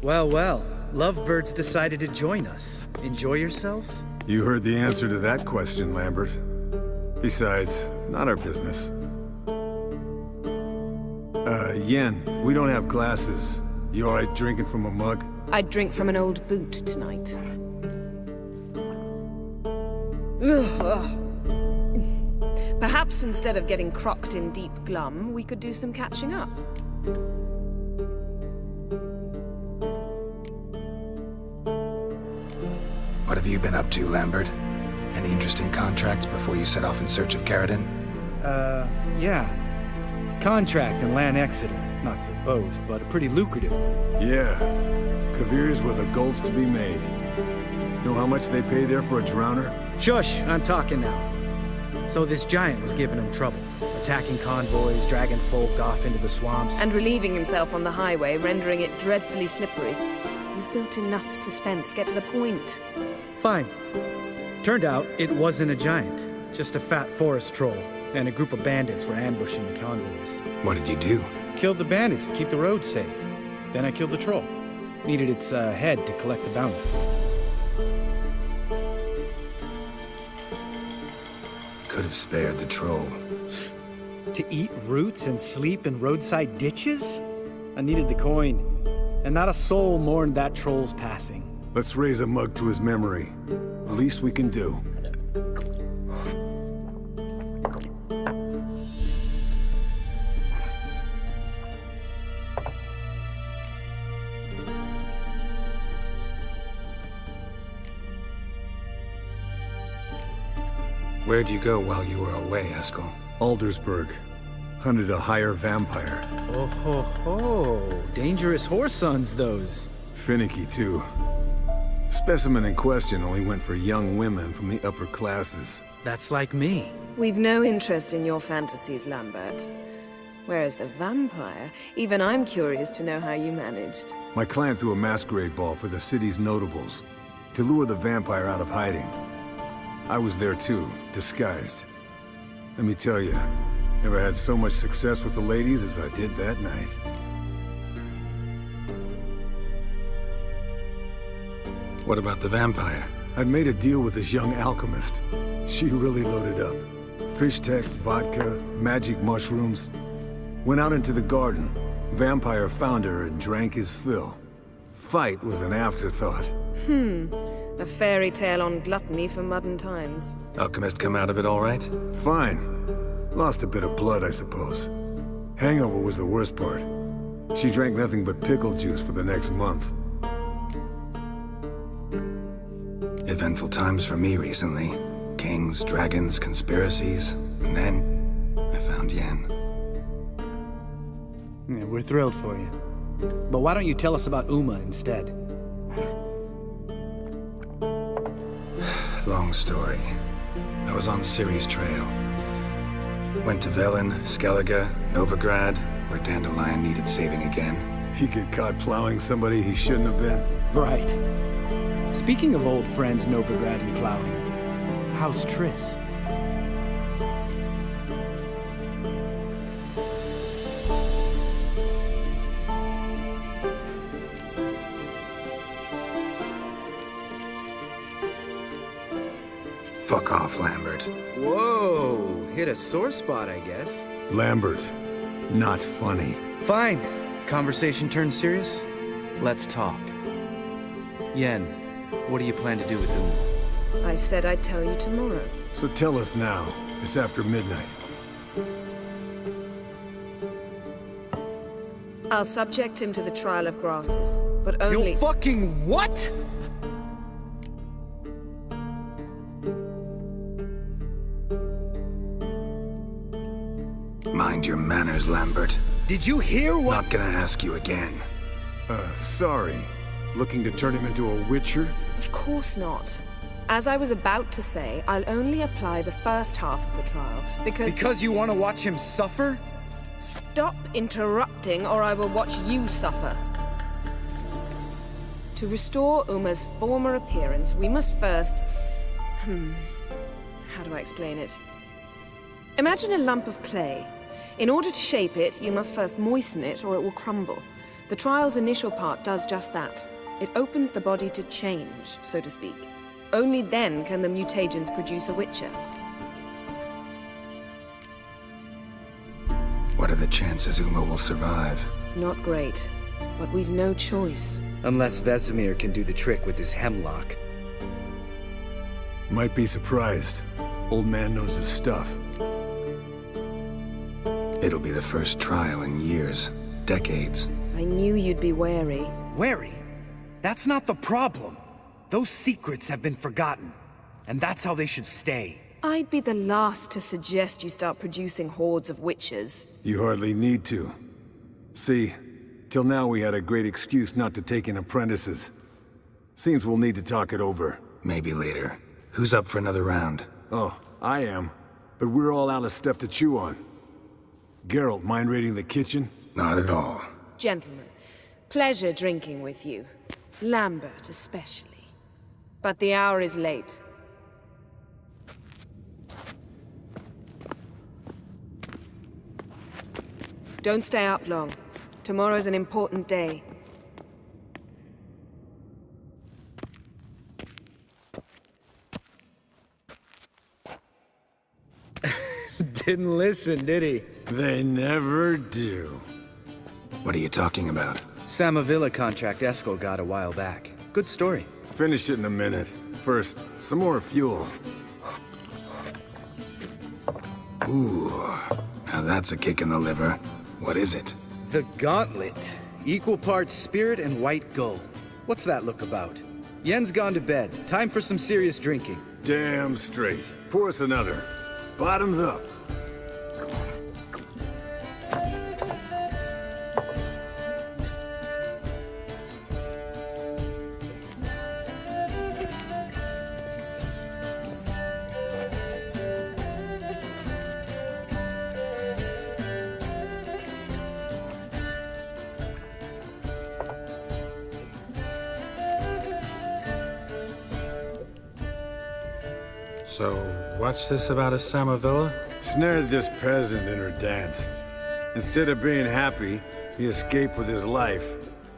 Well, well. Lovebirds decided to join us. Enjoy yourselves? You heard the answer to that question, Lambert. Besides, not our business. Yen, we don't have glasses. You alright drinking from a mug? I'd drink from an old boot tonight. Perhaps instead of getting crocked in deep glum, we could do some catching up. What have you been up to, Lambert? Any interesting contracts before you set off in search of Caridin? Yeah. Contract in Lan Exeter. Not to boast, but pretty lucrative. Yeah. Kavir's where the gold's to be made. Know how much they pay there for a drowner? Shush, I'm talking now. So this giant was giving him trouble. Attacking convoys, dragging folk off into the swamps. And relieving himself on the highway, rendering it dreadfully slippery. You've built enough suspense. Get to the point. Fine. Turned out it wasn't a giant. Just a fat forest troll. And a group of bandits were ambushing the convoys. What did you do? Killed the bandits to keep the roads safe. Then I killed the troll. Needed its head to collect the bounty. Could have spared the troll. To eat roots and sleep in roadside ditches? I needed the coin. And not a soul mourned that troll's passing. Let's raise a mug to his memory. The least we can do. Where'd you go while you were away, Eskel? Aldersburg. Hunted a higher vampire. Oh ho ho. Dangerous whoresons, those. Finicky, too. Specimen in question only went for young women from the upper classes. That's like me. We've no interest in your fantasies, Lambert. Whereas the vampire, even I'm curious to know how you managed. My clan threw a masquerade ball for the city's notables, to lure the vampire out of hiding. I was there too, disguised. Let me tell you, never had so much success with the ladies as I did that night. What about the vampire? I'd made a deal with this young alchemist. She really loaded up. Fish tech, vodka, magic mushrooms. Went out into the garden. Vampire found her and drank his fill. Fight was an afterthought. A fairy tale on gluttony for modern times. Alchemist come out of it all right? Fine. Lost a bit of blood, I suppose. Hangover was the worst part. She drank nothing but pickle juice for the next month. Eventful times for me recently. Kings, dragons, conspiracies. And then, I found Yen. Yeah, we're thrilled for you. But why don't you tell us about Uma instead? Long story. I was on Ciri's trail. Went to Velen, Skellige, Novigrad, where Dandelion needed saving again. He get caught plowing somebody he shouldn't have been. Right. Speaking of old friends Novigrad and plowing, how's Triss? Fuck off, Lambert. Whoa, hit a sore spot, I guess. Lambert, not funny. Fine. Conversation turned serious? Let's talk. Yen, what do you plan to do with Uma? I said I'd tell you tomorrow. So tell us now. It's after midnight. I'll subject him to the trial of grasses, but only— You fucking what?! Mind your manners, Lambert. Did you hear what— Not gonna ask you again. Sorry. Looking to turn him into a witcher? Of course not. As I was about to say, I'll only apply the first half of the trial, because— Because you want to watch him suffer? Stop interrupting, or I will watch you suffer. To restore Uma's former appearance, we must first— how do I explain it? Imagine a lump of clay. In order to shape it, you must first moisten it, or it will crumble. The trial's initial part does just that. It opens the body to change, so to speak. Only then can the mutagens produce a Witcher. What are the chances Uma will survive? Not great, but we've no choice. Unless Vesemir can do the trick with his hemlock. Might be surprised. Old man knows his stuff. It'll be the first trial in years, decades. I knew you'd be wary. Wary? That's not the problem. Those secrets have been forgotten, and that's how they should stay. I'd be the last to suggest you start producing hordes of witches. You hardly need to. See, till now we had a great excuse not to take in apprentices. Seems we'll need to talk it over. Maybe later. Who's up for another round? Oh, I am. But we're all out of stuff to chew on. Geralt, mind raiding the kitchen? Not at all. Gentlemen, pleasure drinking with you. Lambert especially. But the hour is late. Don't stay up long. Tomorrow's an important day. Didn't listen, did he? They never do. What are you talking about? Samavilla contract Eskel got a while back. Good story. Finish it in a minute. First, some more fuel. Ooh, now that's a kick in the liver. What is it? The Gauntlet. Equal parts spirit and white gull. What's that look about? Yen's gone to bed. Time for some serious drinking. Damn straight. Pour us another. Bottoms up. So, what's this about a Samavilla? Snared this peasant in her dance. Instead of being happy, he escaped with his life.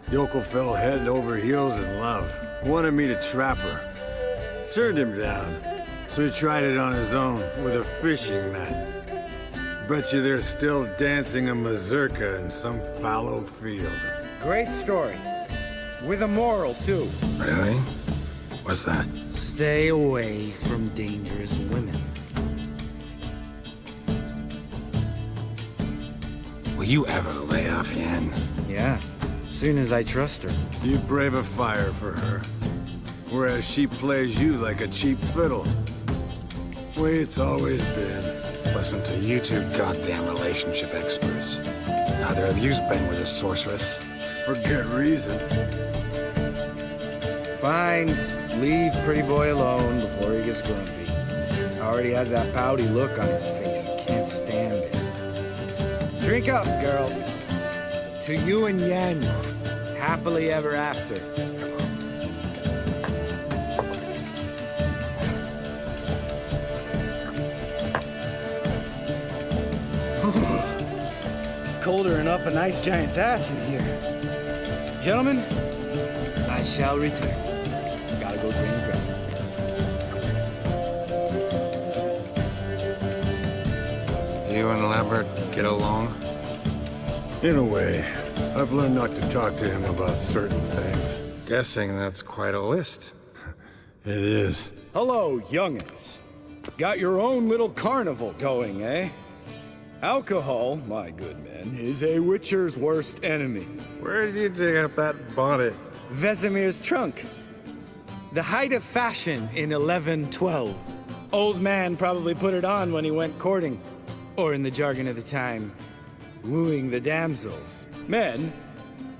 Yoko fell head over heels in love. Wanted me to trap her. Turned him down. So he tried it on his own with a fishing net. Bet you they're still dancing a mazurka in some fallow field. Great story. With a moral, too. Really? What's that? Stay away from dangerous women. Will you ever lay off Yen? Yeah, soon as I trust her. You brave a fire for her. Whereas she plays you like a cheap fiddle. Way it's always been. Listen to you two goddamn relationship experts. Neither of you's been with a sorceress. For good reason. Fine. Leave pretty boy alone before he gets grumpy. Already has that pouty look on his face. He can't stand it. Drink up, girl. To you and Yen. Happily ever after. Colder and up a nice giant's ass in here. Gentlemen, I shall return. Gotta go drain the ground. You and Lambert get along? In a way. I've learned not to talk to him about certain things. Guessing that's quite a list. It is. Hello, young'uns. Got your own little carnival going, eh? Alcohol, my good men, is a witcher's worst enemy. Where did you dig up that bonnet? Vesemir's trunk. The height of fashion in 1112. Old man probably put it on when he went courting. Or in the jargon of the time, wooing the damsels. Men,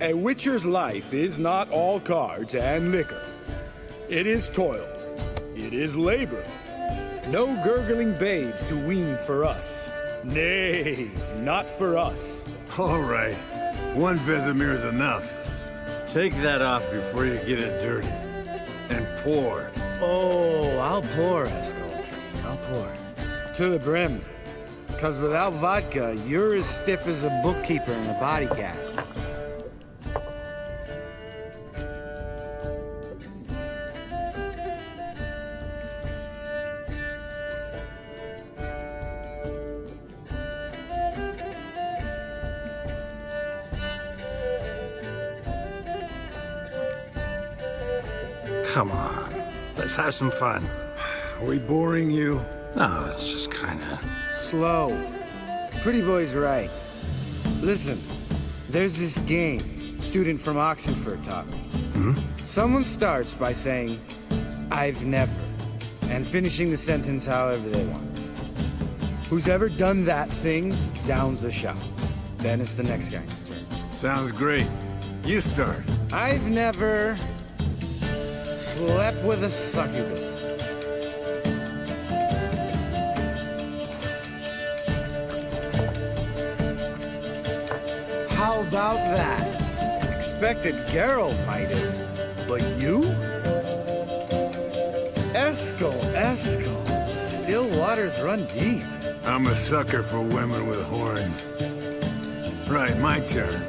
a witcher's life is not all cards and liquor. It is toil. It is labor. No gurgling babes to wean for us. Nay, not for us. All right. One Vesemir's enough. Take that off before you get it dirty. And pour. Oh, I'll pour, Eskel. I'll pour. To the brim. Because without vodka, you're as stiff as a bookkeeper in a body gash. Come on. Let's have some fun. Are we boring you? No, it's just kinda... Slow. Pretty boy's right. Listen, there's this game student from Oxenford taught me. Someone starts by saying, I've never, and finishing the sentence however they want. Who's ever done that thing downs a shot. Then it's the next guy's turn. Sounds great. You start. I've never slept with a succubus. How about that? Expected Geralt might have, but you? Eskel. Still waters run deep. I'm a sucker for women with horns. Right, my turn.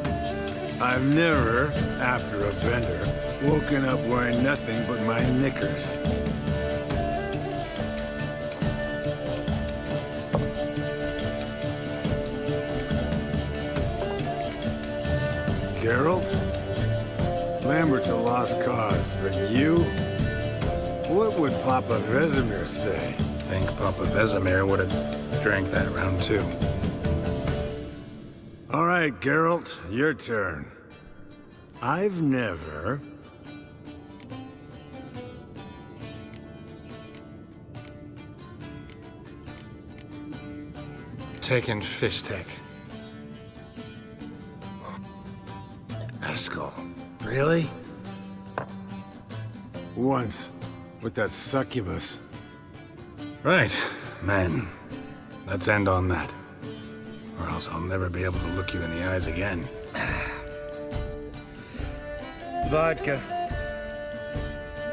I've never, after a bender, woken up wearing nothing but my knickers. Geralt? Lambert's a lost cause, but you? What would Papa Vesemir say? I think Papa Vesemir would have drank that round too. All right, Geralt, your turn. I've never... taken Fishtech. Eskel. Really? Once, with that succubus. Right, men. Let's end on that. Or else I'll never be able to look you in the eyes again. Vodka.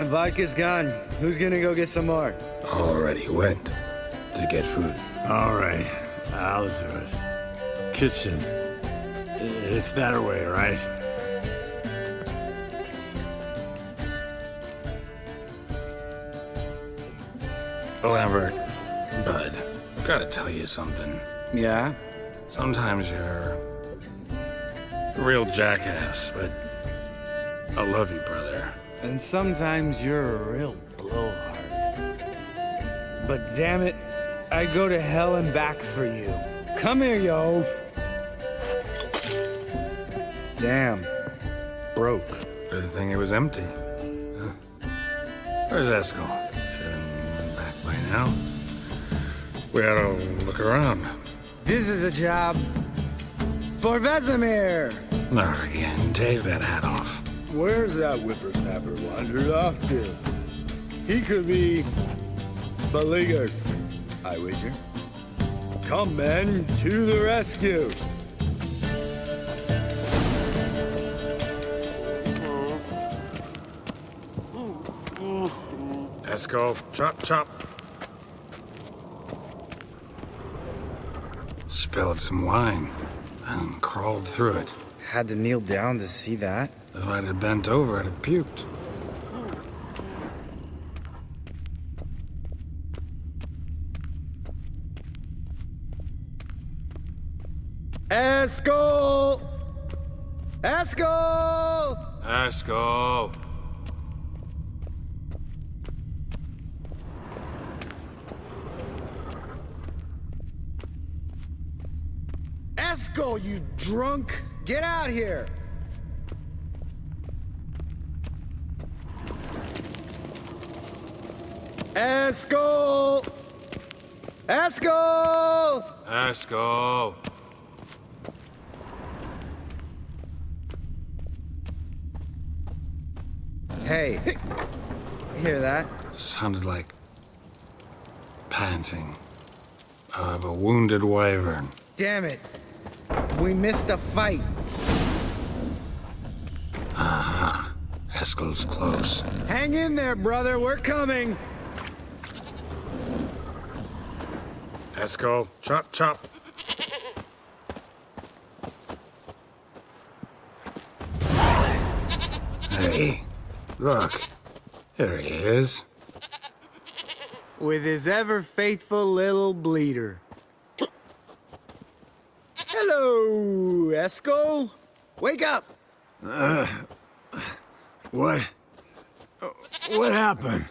Vodka's gone. Who's gonna go get some more? Already went to get food. All right, I'll do it. Kitchen. It's that way, right? Lambert, bud, gotta tell you something. Yeah? Sometimes you're a real jackass, but I love you, brother. And sometimes you're a real blowhard. But damn it, I'd go to hell and back for you. Come here, you oaf. Damn. Broke. Good thing it was empty. Huh? Where's Eskel? Should have been back by now. We ought to look around. This is a job for Vesemir. Not again. Take that hat off. Where's that whippersnapper wandered off to? He could be beleaguered, I wager. Come, men, to the rescue! Eskel, chop, chop. Spilled some wine and crawled through it. Had to kneel down to see that. If I'd have bent over, I'd have puked. Eskel! Eskel! Eskel! Eskel, you drunk! Get out here! Eskel! Eskel! Eskel! Hey, hear that? Sounded like panting of a wounded wyvern. Damn it. We missed a fight. Aha. Eskel's close. Hang in there, brother. We're coming. Eskel, chop, chop. Hey, look. There he is. With his ever-faithful little bleeder. Hello, Eskel. Wake up. What? What happened?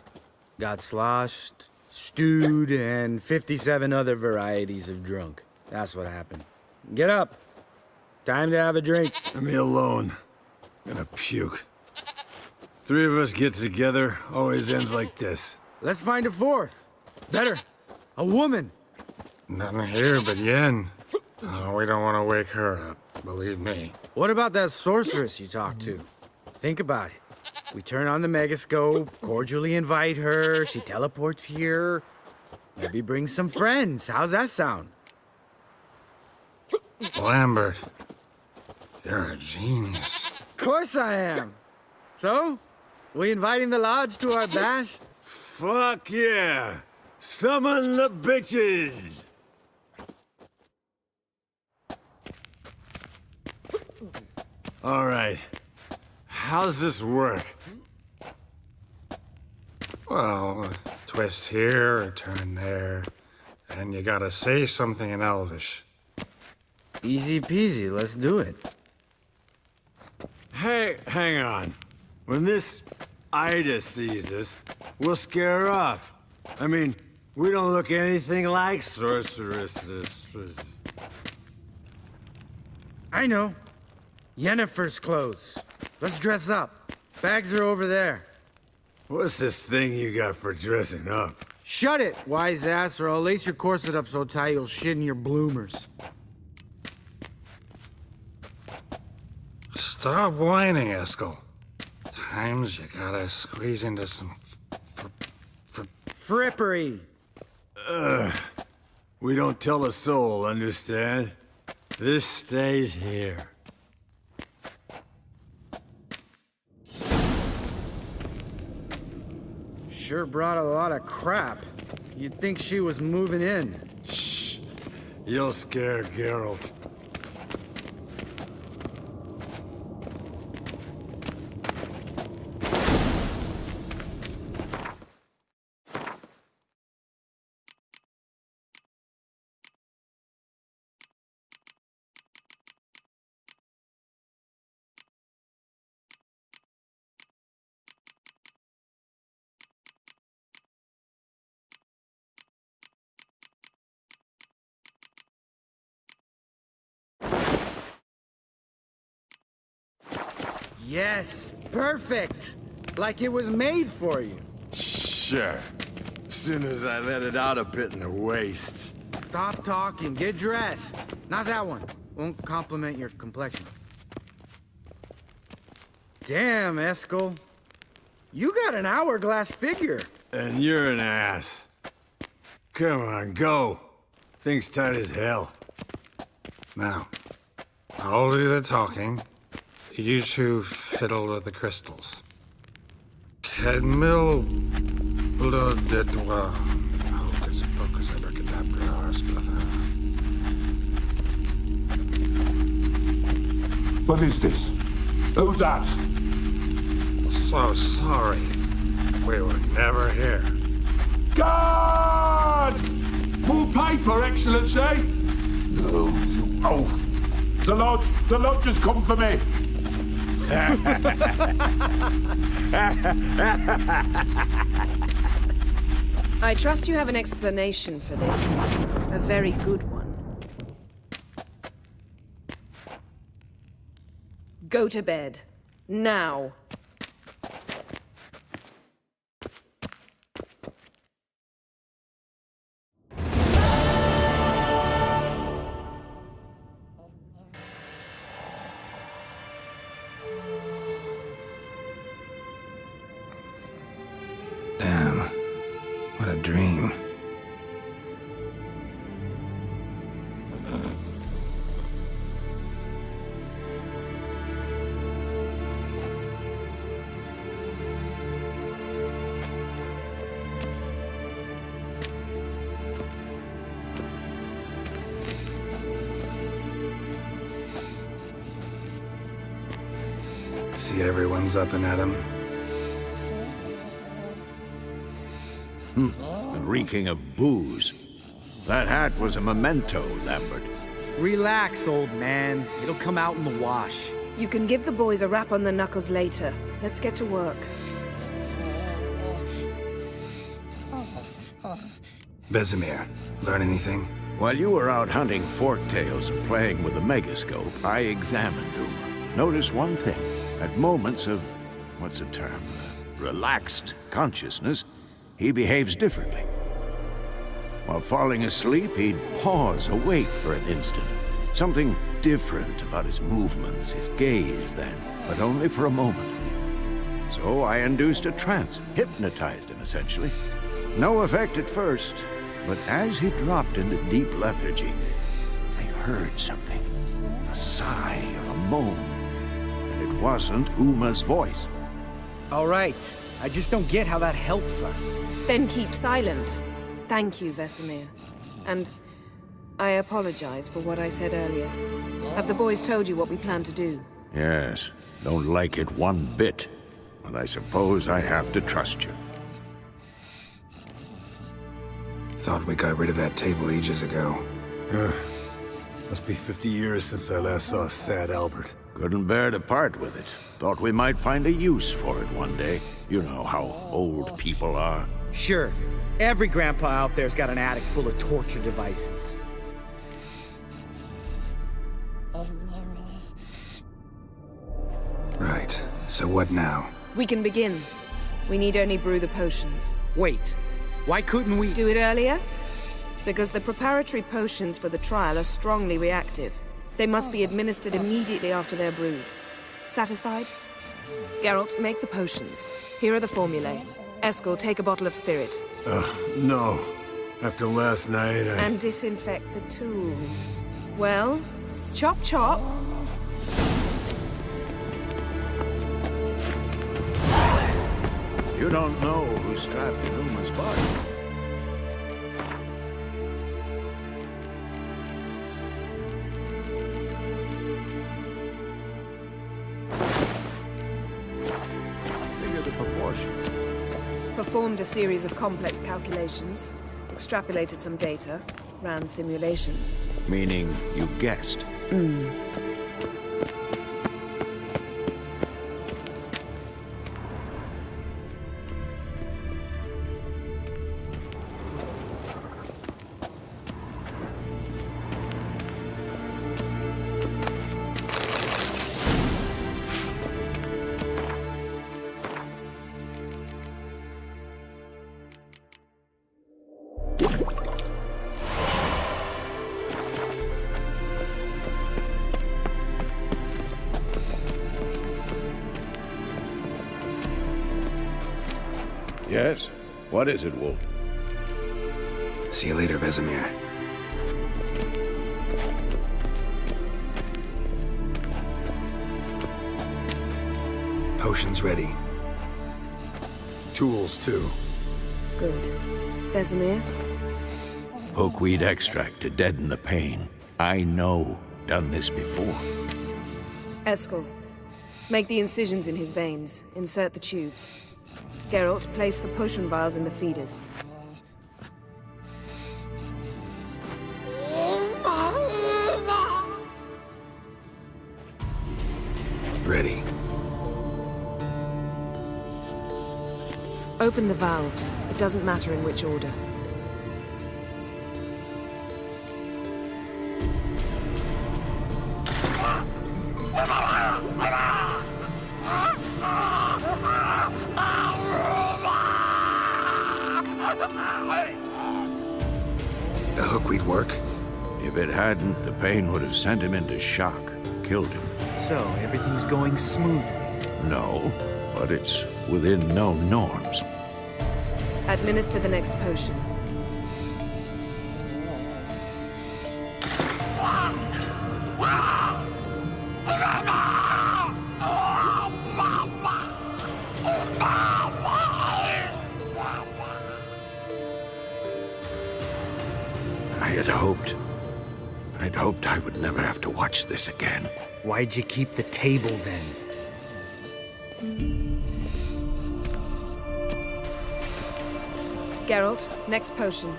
Got sloshed, stewed, and 57 other varieties of drunk. That's what happened. Get up. Time to have a drink. Leave me alone. I'm gonna puke. Three of us get together, always ends like this. Let's find a fourth. Better. A woman. Nothing here but Yen. Oh, we don't want to wake her up, believe me. What about that sorceress you talked to? Think about it. We turn on the megascope, cordially invite her, she teleports here. Maybe bring some friends. How's that sound? Lambert, you're a genius. Of course I am. So, we inviting the lodge to our bash? Fuck yeah! Summon the bitches! All right. How's this work? Well, twist here, or turn there, and you gotta say something in Elvish. Easy peasy, let's do it. Hey, hang on. When this Ida sees us, we'll scare her off. I mean, we don't look anything like sorceresses. I know. Yennefer's clothes. Let's dress up. Bags are over there. What's this thing you got for dressing up? Shut it, wise ass, or I'll lace your corset up so tight you'll shit in your bloomers. Stop whining, Eskel. Times you gotta squeeze into some frippery. We don't tell a soul, understand? This stays here. Sure brought a lot of crap. You'd think she was moving in. Shh. You'll scare Geralt. Yes, perfect. Like it was made for you. Sure. As soon as I let it out a bit in the waist. Stop talking, get dressed. Not that one. Won't compliment your complexion. Damn, Eskel. You got an hourglass figure. And you're an ass. Come on, go. Thing's tight as hell. Now, I'll do the talking. You two fiddle with the crystals. Kedmil blood de doigt. Hocus pocus abracadabra splather. What is this? Who's that? So sorry. We were never here. Guards! More paper, Excellency! No, you oaf. The lodge has come for me. I trust you have an explanation for this. A very good one. Go to bed. Now. Damn. What a dream. See everyone's up and at 'em. And reeking of booze. That hat was a memento, Lambert. Relax, old man. It'll come out in the wash. You can give the boys a rap on the knuckles later. Let's get to work. Vesemir, learn anything? While you were out hunting forktails and playing with the megascope, I examined Uma. Notice one thing. At moments of, what's the term, relaxed consciousness, he behaves differently. While falling asleep, he'd pause, awake for an instant. Something different about his movements, his gaze then, but only for a moment. So I induced a trance, hypnotized him essentially. No effect at first, but as he dropped into deep lethargy, I heard something. A sigh or a moan, and it wasn't Uma's voice. All right. I just don't get how that helps us. Then keep silent. Thank you, Vesemir. And I apologize for what I said earlier. Have the boys told you what we plan to do? Yes, don't like it one bit, but I suppose I have to trust you. Thought we got rid of that table ages ago. Must be 50 years since I last saw sad Albert. Couldn't bear to part with it. Thought we might find a use for it one day. You know how old people are. Sure. Every grandpa out there's got an attic full of torture devices. Right. So what now? We can begin. We need only brew the potions. Wait. Why couldn't we do it earlier? Because the preparatory potions for the trial are strongly reactive. They must be administered immediately after they're brewed. Satisfied? Geralt, make the potions. Here are the formulae. Eskel, take a bottle of spirit. No. After last night, And disinfect the tools. Well, chop chop. You don't know who's trapped in Uma's body. Figure the proportions. Performed a series of complex calculations, extrapolated some data, ran simulations. Meaning you guessed. Yes? What is it, Wolf? See you later, Vesemir. Potions ready. Tools, too. Good. Vesemir? Pokeweed extract to deaden the pain. I know. Done this before. Eskel, make the incisions in his veins. Insert the tubes. Geralt, place the potion vials in the feeders. Ready. Open the valves. It doesn't matter in which order. The hookweed work? If it hadn't, the pain would have sent him into shock, killed him. So, everything's going smoothly? No, but it's within known norms. Administer the next potion. I'd hoped I would never have to watch this again. Why'd you keep the table then? Geralt, next potion.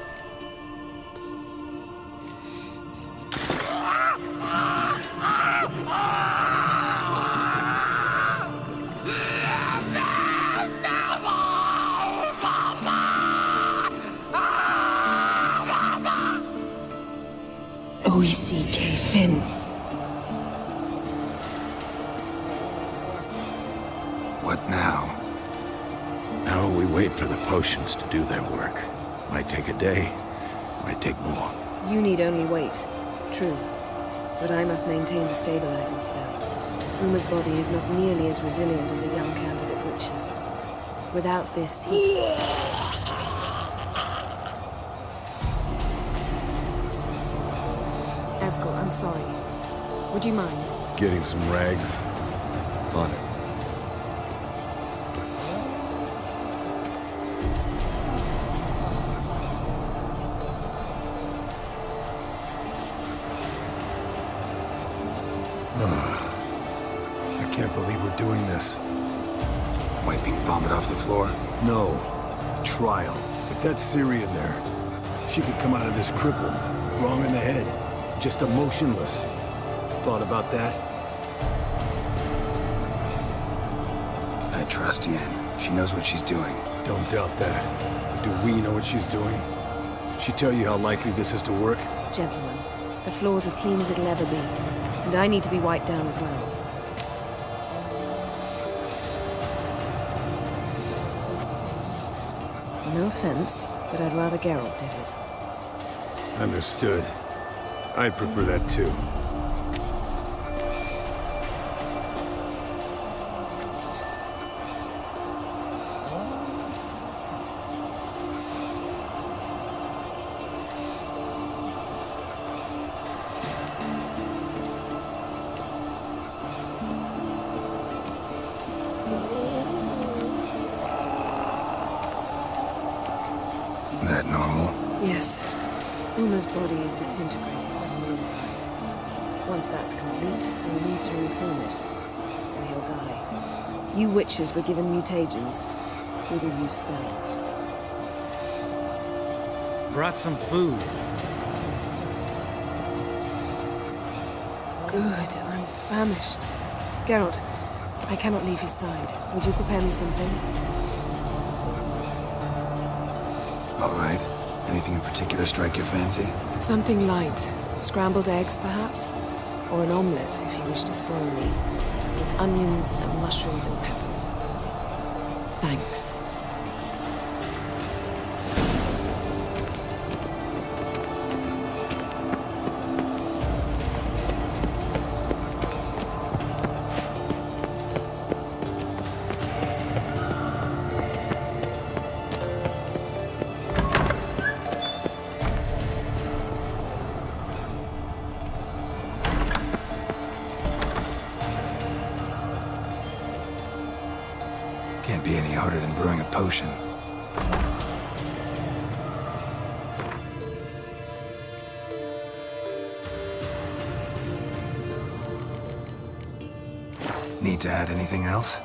O-E-C-K Finn. What now? Now we wait for the potions to do their work. Might take a day, might take more. You need only wait. True. But I must maintain the stabilizing spell. Uma's body is not nearly as resilient as a young candidate witch's. Without this, he... Eskel, I'm sorry. Would you mind? Getting some rags? On it. I can't believe we're doing this. Wiping vomit off the floor? No. The trial. If that's Ciri in there, she could come out of this crippled, wrong in the head, just emotionless. Thought about that? I trust Yen. She knows what she's doing. Don't doubt that. Do we know what she's doing? She tell you how likely this is to work? Gentlemen, the floor's as clean as it'll ever be. And I need to be wiped down as well. No offense, but I'd rather Geralt did it. Understood. I'd prefer that too. That normal? Yes. Uma's body is disintegrating on the inside. Once that's complete, we'll need to reform it. And he'll die. You witches were given mutagens. We will use spells. Brought some food. Good, I'm famished. Geralt, I cannot leave his side. Would you prepare me something? All right. Anything in particular strike your fancy? Something light. Scrambled eggs, perhaps? Or an omelette, if you wish to spoil me. With onions and mushrooms and peppers. Thanks. Can't be any harder than brewing a potion. Need to add anything else?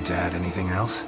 to add anything else?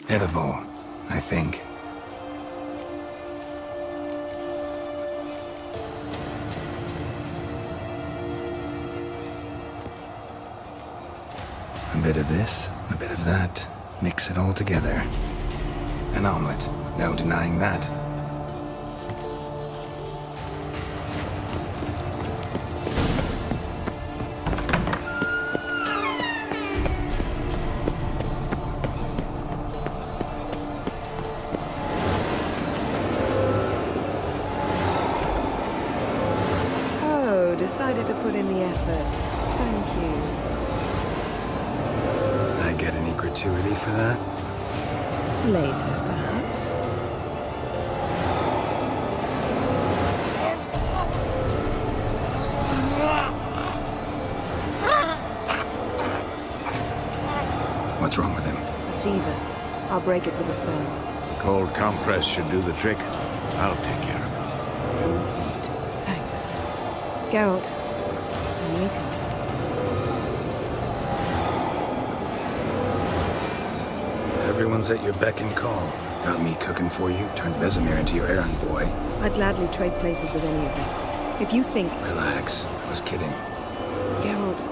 Edible, I think. A bit of this, a bit of that. Mix it all together. An omelet. No denying that. Oh, decided to put in the effort. Thank you. I get any gratuity for that? Later, perhaps. What's wrong with him? A fever. I'll break it with a spell. Cold compress should do the trick. I'll take care of it. You eat. Thanks. Geralt, I'm waiting. Everyone's at your beck and call. Got me cooking for you, turned Vesemir into your errand boy. I'd gladly trade places with any of you. If you think... Relax, I was kidding. Geralt,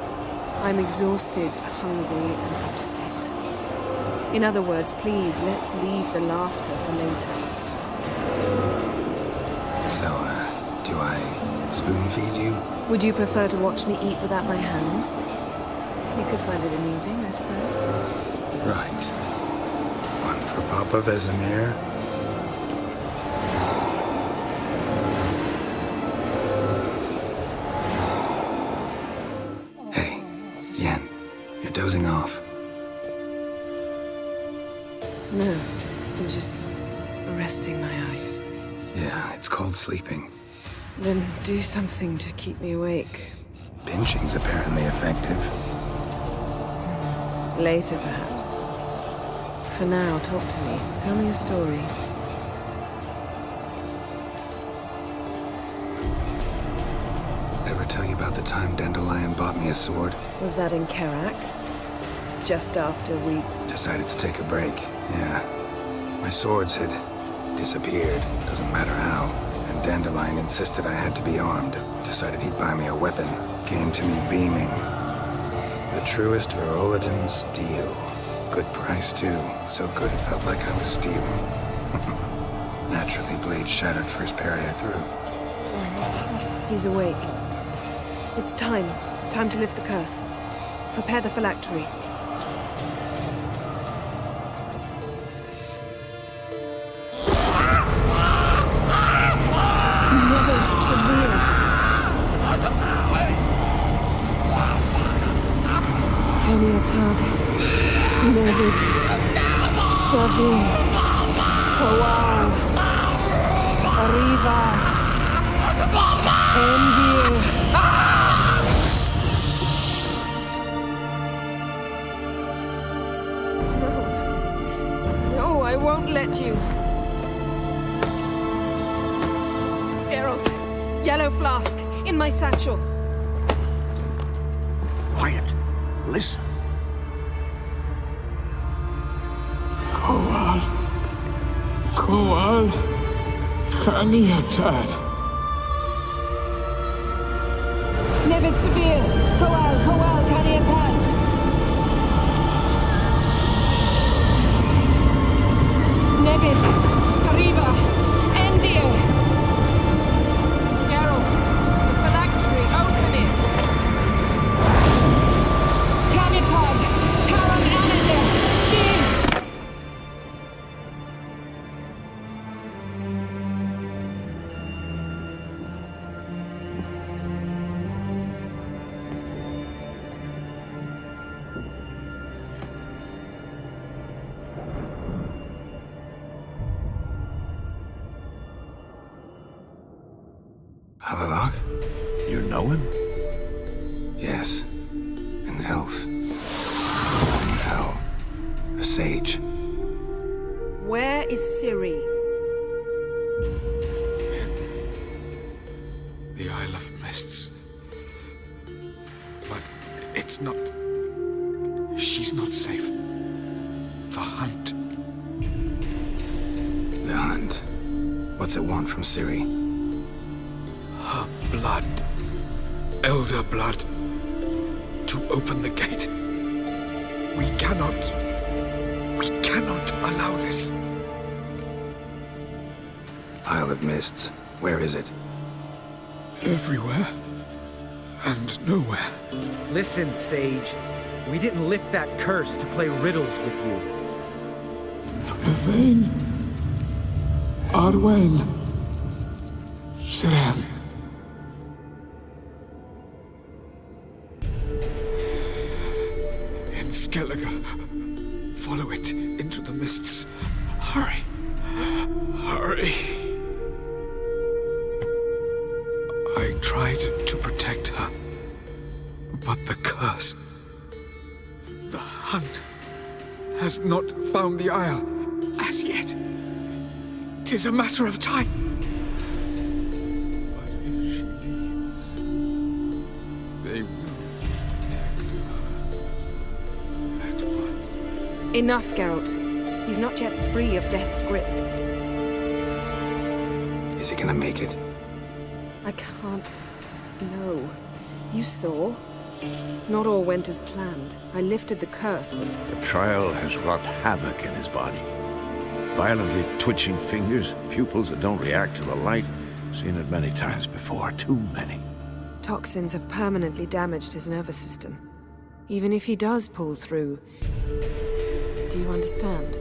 I'm exhausted, hungry, and upset. In other words, please, let's leave the laughter for later. So, do I spoon feed you? Would you prefer to watch me eat without my hands? You could find it amusing, I suppose. Right. One for Papa Vesemir. Hey, Yen, you're dozing off. No, I'm just resting my eyes. Yeah, it's called sleeping. Then do something to keep me awake. Pinching's apparently effective. Later, perhaps. For now, talk to me. Tell me a story. Ever tell you about the time Dandelion bought me a sword? Was that in Karak? Just after we... Decided to take a break, yeah. My swords had disappeared, doesn't matter how. And Dandelion insisted I had to be armed. Decided he'd buy me a weapon. Came to me beaming. The truest Verolidan steel. Good price, too. So good it felt like I was stealing. Naturally, blade shattered first parry I threw. He's awake. It's time. Time to lift the curse. Prepare the phylactery. Keniatag, Nevid, Savir, Kowal, Arriva, Endir. No, I won't let you. Geralt, yellow flask, in my satchel. Quiet. Listen. Kowal, Kaniatad. Nevid Severe, Kowal, Kaniatad. Nevid, Arriba, Endir. Geralt, the phylactery, open it. Canitog, Taran Anadir, Jin. Havelock? You know him? Yes. An elf. An owl. A sage. Where is Ciri? The Isle of Mists. But it's not... She's not safe. The hunt. The hunt. What's it want from Ciri? Her blood. Elder blood. To open the gate. We cannot allow this. Isle of Mists. Where is it? Everywhere. And nowhere. Listen, Sage. We didn't lift that curse to play riddles with you. Yvain. Arwen. Siran. In Skellige. Follow it into the mists. Hurry. Hurry. I tried to protect her. But the curse. The hunt has not found the Isle as yet. 'Tis a matter of time. But if she leaves, they will detect her at once. Enough, Geralt. He's not yet free of death's grip. Is he gonna make it? I can't. No. You saw? Not all went as planned. I lifted the curse, but... The trial has wrought havoc in his body. Violently twitching fingers, pupils that don't react to the light. Seen it many times before, too many. Toxins have permanently damaged his nervous system. Even if he does pull through... Do you understand?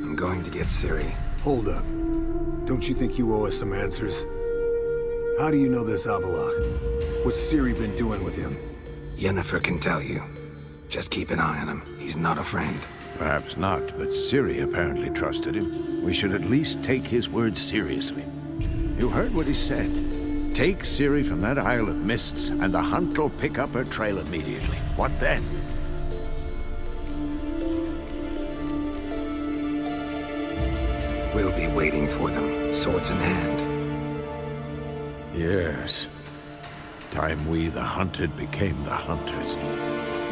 I'm going to get Ciri. Hold up. Don't you think you owe us some answers? How do you know this Avallac'h? What's Ciri been doing with him? Yennefer can tell you. Just keep an eye on him. He's not a friend. Perhaps not, but Ciri apparently trusted him. We should at least take his words seriously. You heard what he said. Take Ciri from that Isle of Mists, and the hunt will pick up her trail immediately. What then? We'll be waiting for them, swords in hand. Yes. Time we, the hunted, became the hunters.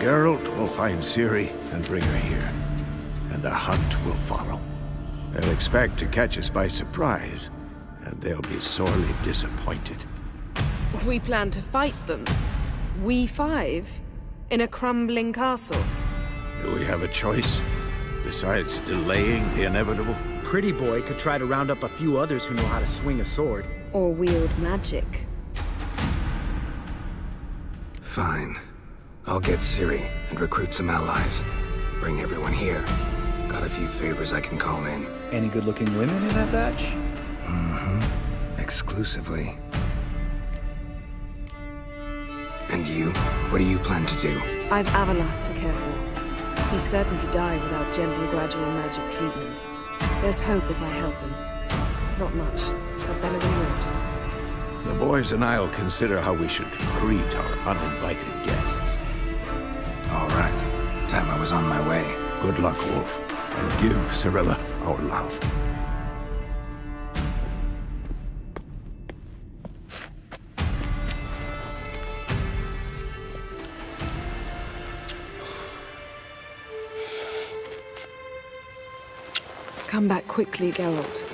Geralt will find Ciri and bring her here. And the hunt will follow. They'll expect to catch us by surprise, and they'll be sorely disappointed. We plan to fight them. We five? In a crumbling castle? Do we have a choice? Besides delaying the inevitable? Pretty Boy could try to round up a few others who know how to swing a sword. Or wield magic. Fine. I'll get Ciri and recruit some allies. Bring everyone here. Got a few favors I can call in. Any good-looking women in that batch? Mm-hmm. Exclusively. And you? What do you plan to do? I've Avallac'h to care for. He's certain to die without gentle, gradual magic treatment. There's hope if I help him. Not much, but better than naught. The boys and I'll consider how we should greet our uninvited guests. All right. Time I was on my way. Good luck, Wolf. And give Cirilla our love. Come back quickly, Geralt.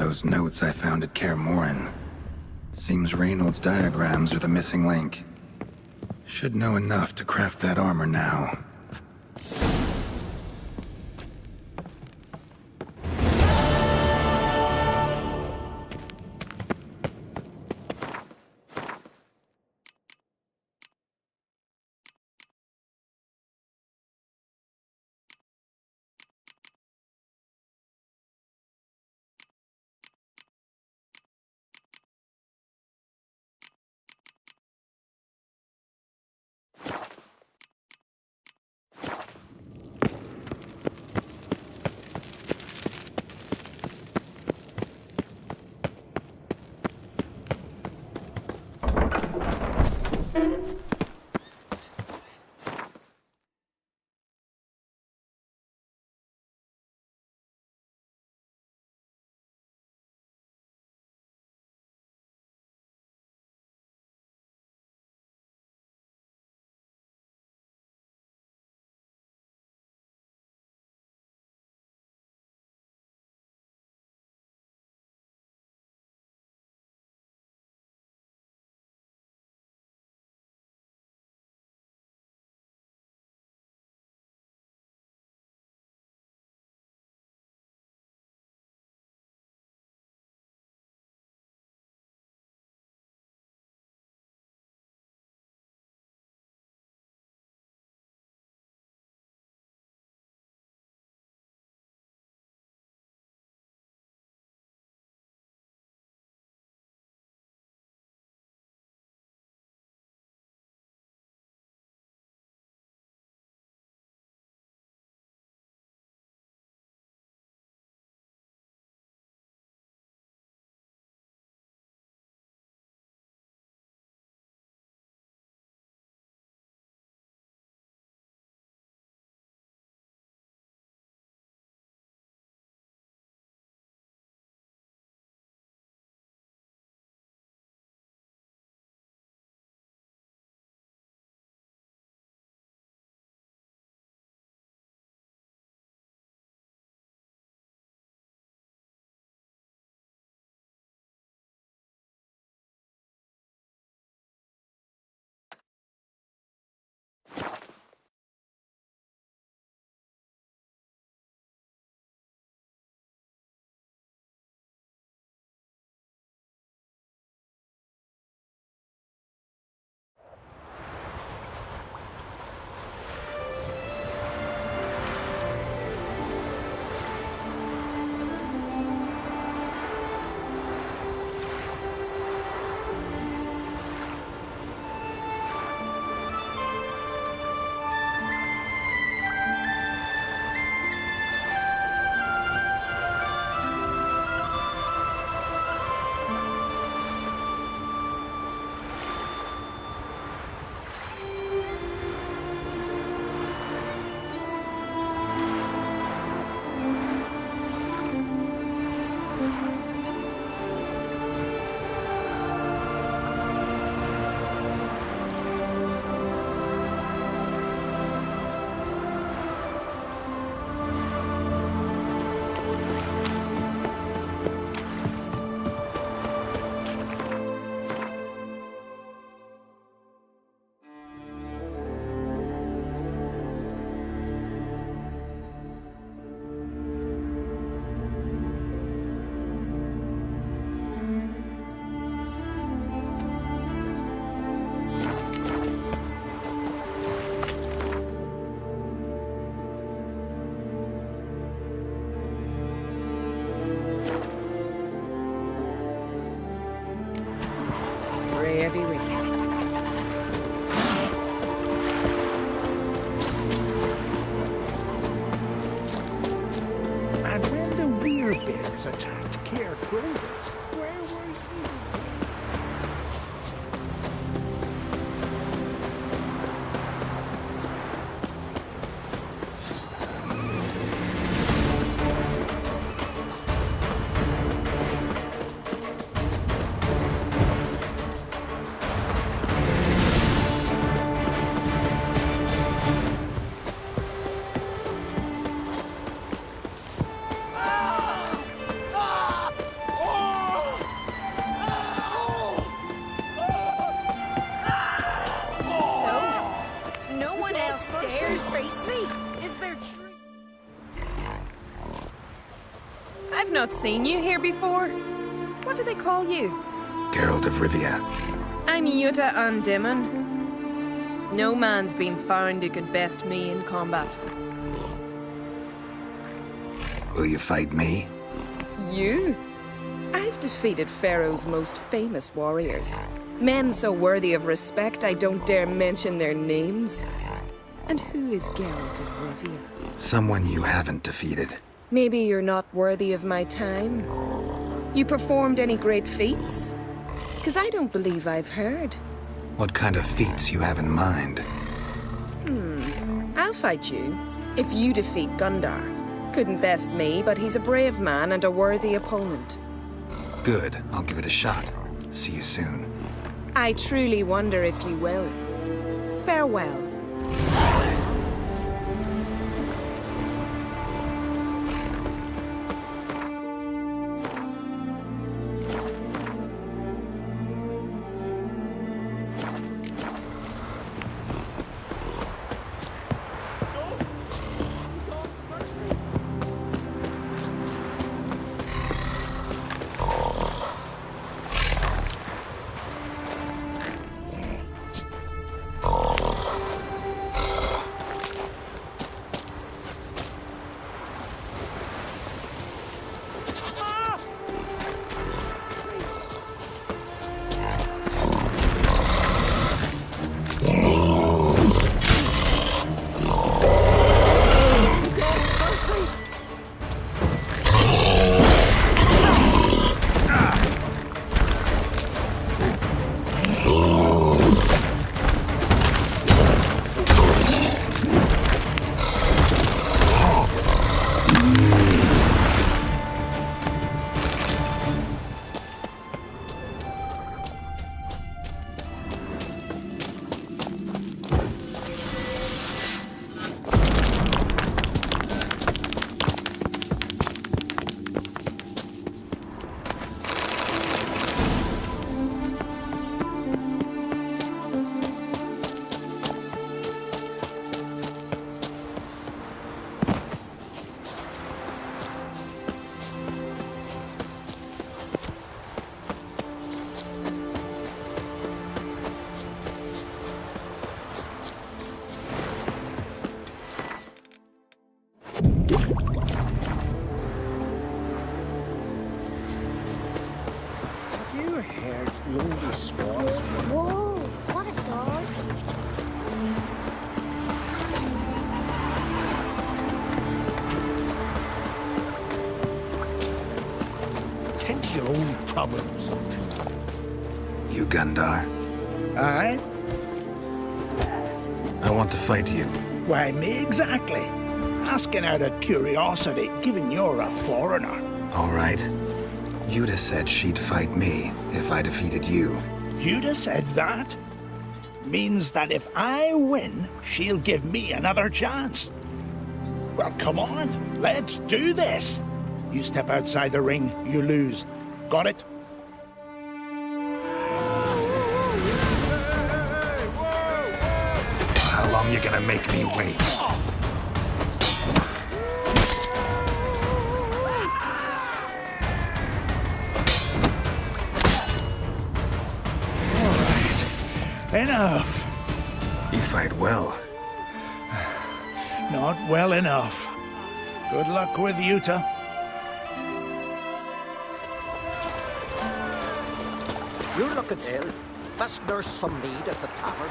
those notes I found at Kaer Morhen. Seems Reynolds' diagrams are the missing link. Should know enough to craft that armor now. Freya be with you. And when the werebears attacked Caer Trundle, where were you? I've not seen you here before. What do they call you? Geralt of Rivia. I'm Yuta Undimmen. No man's been found who could best me in combat. Will you fight me? You? I've defeated Pharaoh's most famous warriors. Men so worthy of respect I don't dare mention their names. And who is Geralt of Rivia? Someone you haven't defeated. Maybe you're not worthy of my time. You performed any great feats? 'Cause I don't believe I've heard. What kind of feats you have in mind? I'll fight you, if you defeat Gundar. Couldn't best me, but he's a brave man and a worthy opponent. Good, I'll give it a shot. See you soon. I truly wonder if you will. Farewell. lonely swans. Whoa, what a sword. Tend to your own problems. You Gundar? Aye? I want to fight you. Why, me exactly. Asking out of curiosity, given you're a foreigner. All right. Yuta said she'd fight me if I defeated you. Yuta said that? Means that if I win, she'll give me another chance. Well, come on, let's do this. You step outside the ring, you lose. Got it? How long you gonna make me wait? Enough. You fight well. Not well enough. Good luck with Yuta. You're looking ill. Best nurse some mead at the tavern.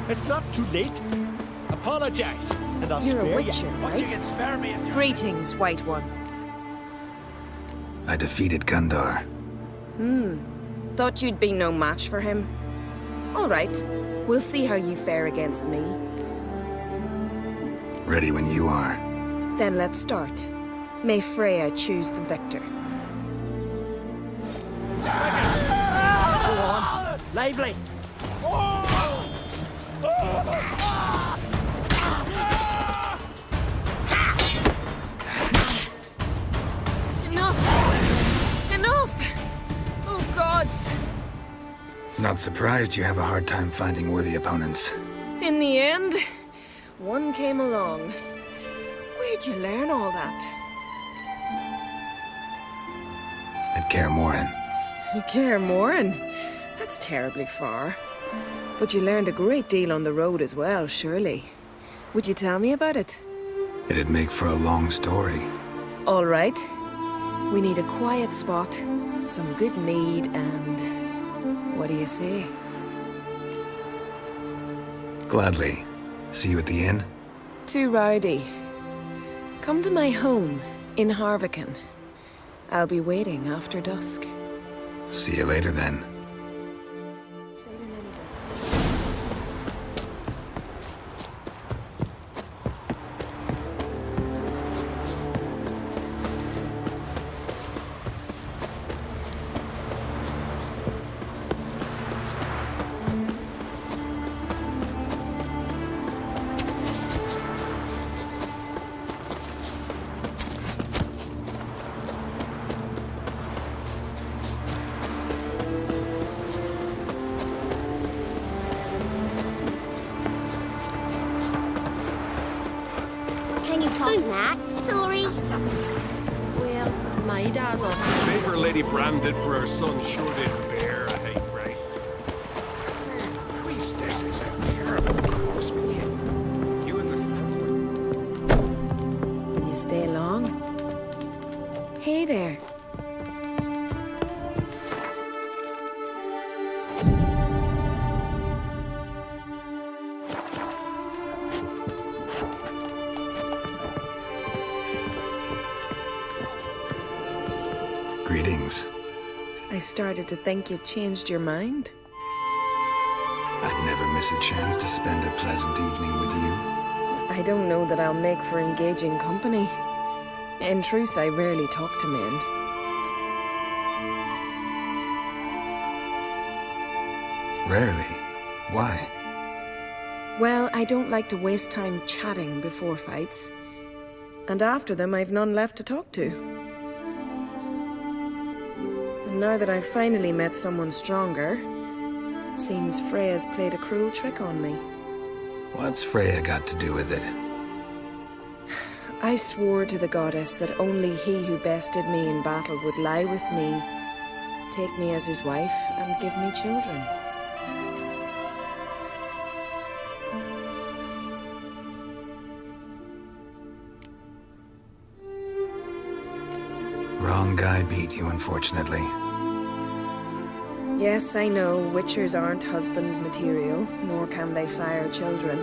It's not too late. Apologize, and I'll You're spare a witcher, you. right? You can spare me as Greetings, White One. I defeated Gundar. Thought you'd be no match for him. All right. We'll see how you fare against me. Ready when you are. Then let's start. May Freya choose the victor. Go on. Lively! Enough! Enough! Oh, gods! Not surprised you have a hard time finding worthy opponents. In the end, one came along. Where'd you learn all that? At Kaer Morhen. Kaer Morhen? That's terribly far. But you learned a great deal on the road as well, surely. Would you tell me about it? It'd make for a long story. All right. We need a quiet spot, some good mead, and... what do you say? Gladly. See you at the inn? Too rowdy. Come to my home in Harviken. I'll be waiting after dusk. See you later then. Can you toss that? Sorry. Well, my dad's off. The favor Lady Bran did for her son sure did bear a hate race. Priestess is a terrible crossbeam. You and the... Will you stay long? Hey there. Greetings. I started to think you'd changed your mind. I'd never miss a chance to spend a pleasant evening with you. I don't know that I'll make for engaging company. In truth, I rarely talk to men. Rarely. Why? Well, I don't like to waste time chatting before fights. And after them, I've none left to talk to. And now that I've finally met someone stronger, seems Freya's played a cruel trick on me. What's Freya got to do with it? I swore to the goddess that only he who bested me in battle would lie with me, take me as his wife, and give me children. Wrong guy beat you, unfortunately. Yes, I know, Witchers aren't husband material, nor can they sire children.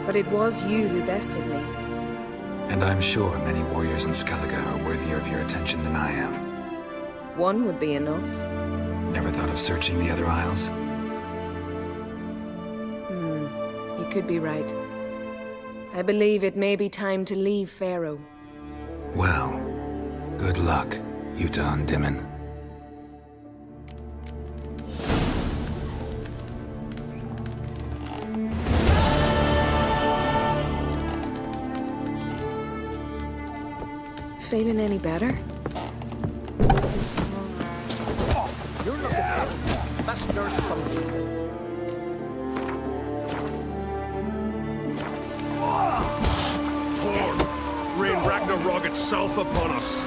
But it was you who bested me. And I'm sure many warriors in Skellige are worthier of your attention than I am. One would be enough. Never thought of searching the other isles? You could be right. I believe it may be time to leave Faroe. Well, good luck, Yuta and Dimmen. Feeling any better? You're looking ill. Must nurse some need. Thorn, rain Ragnarok itself upon us.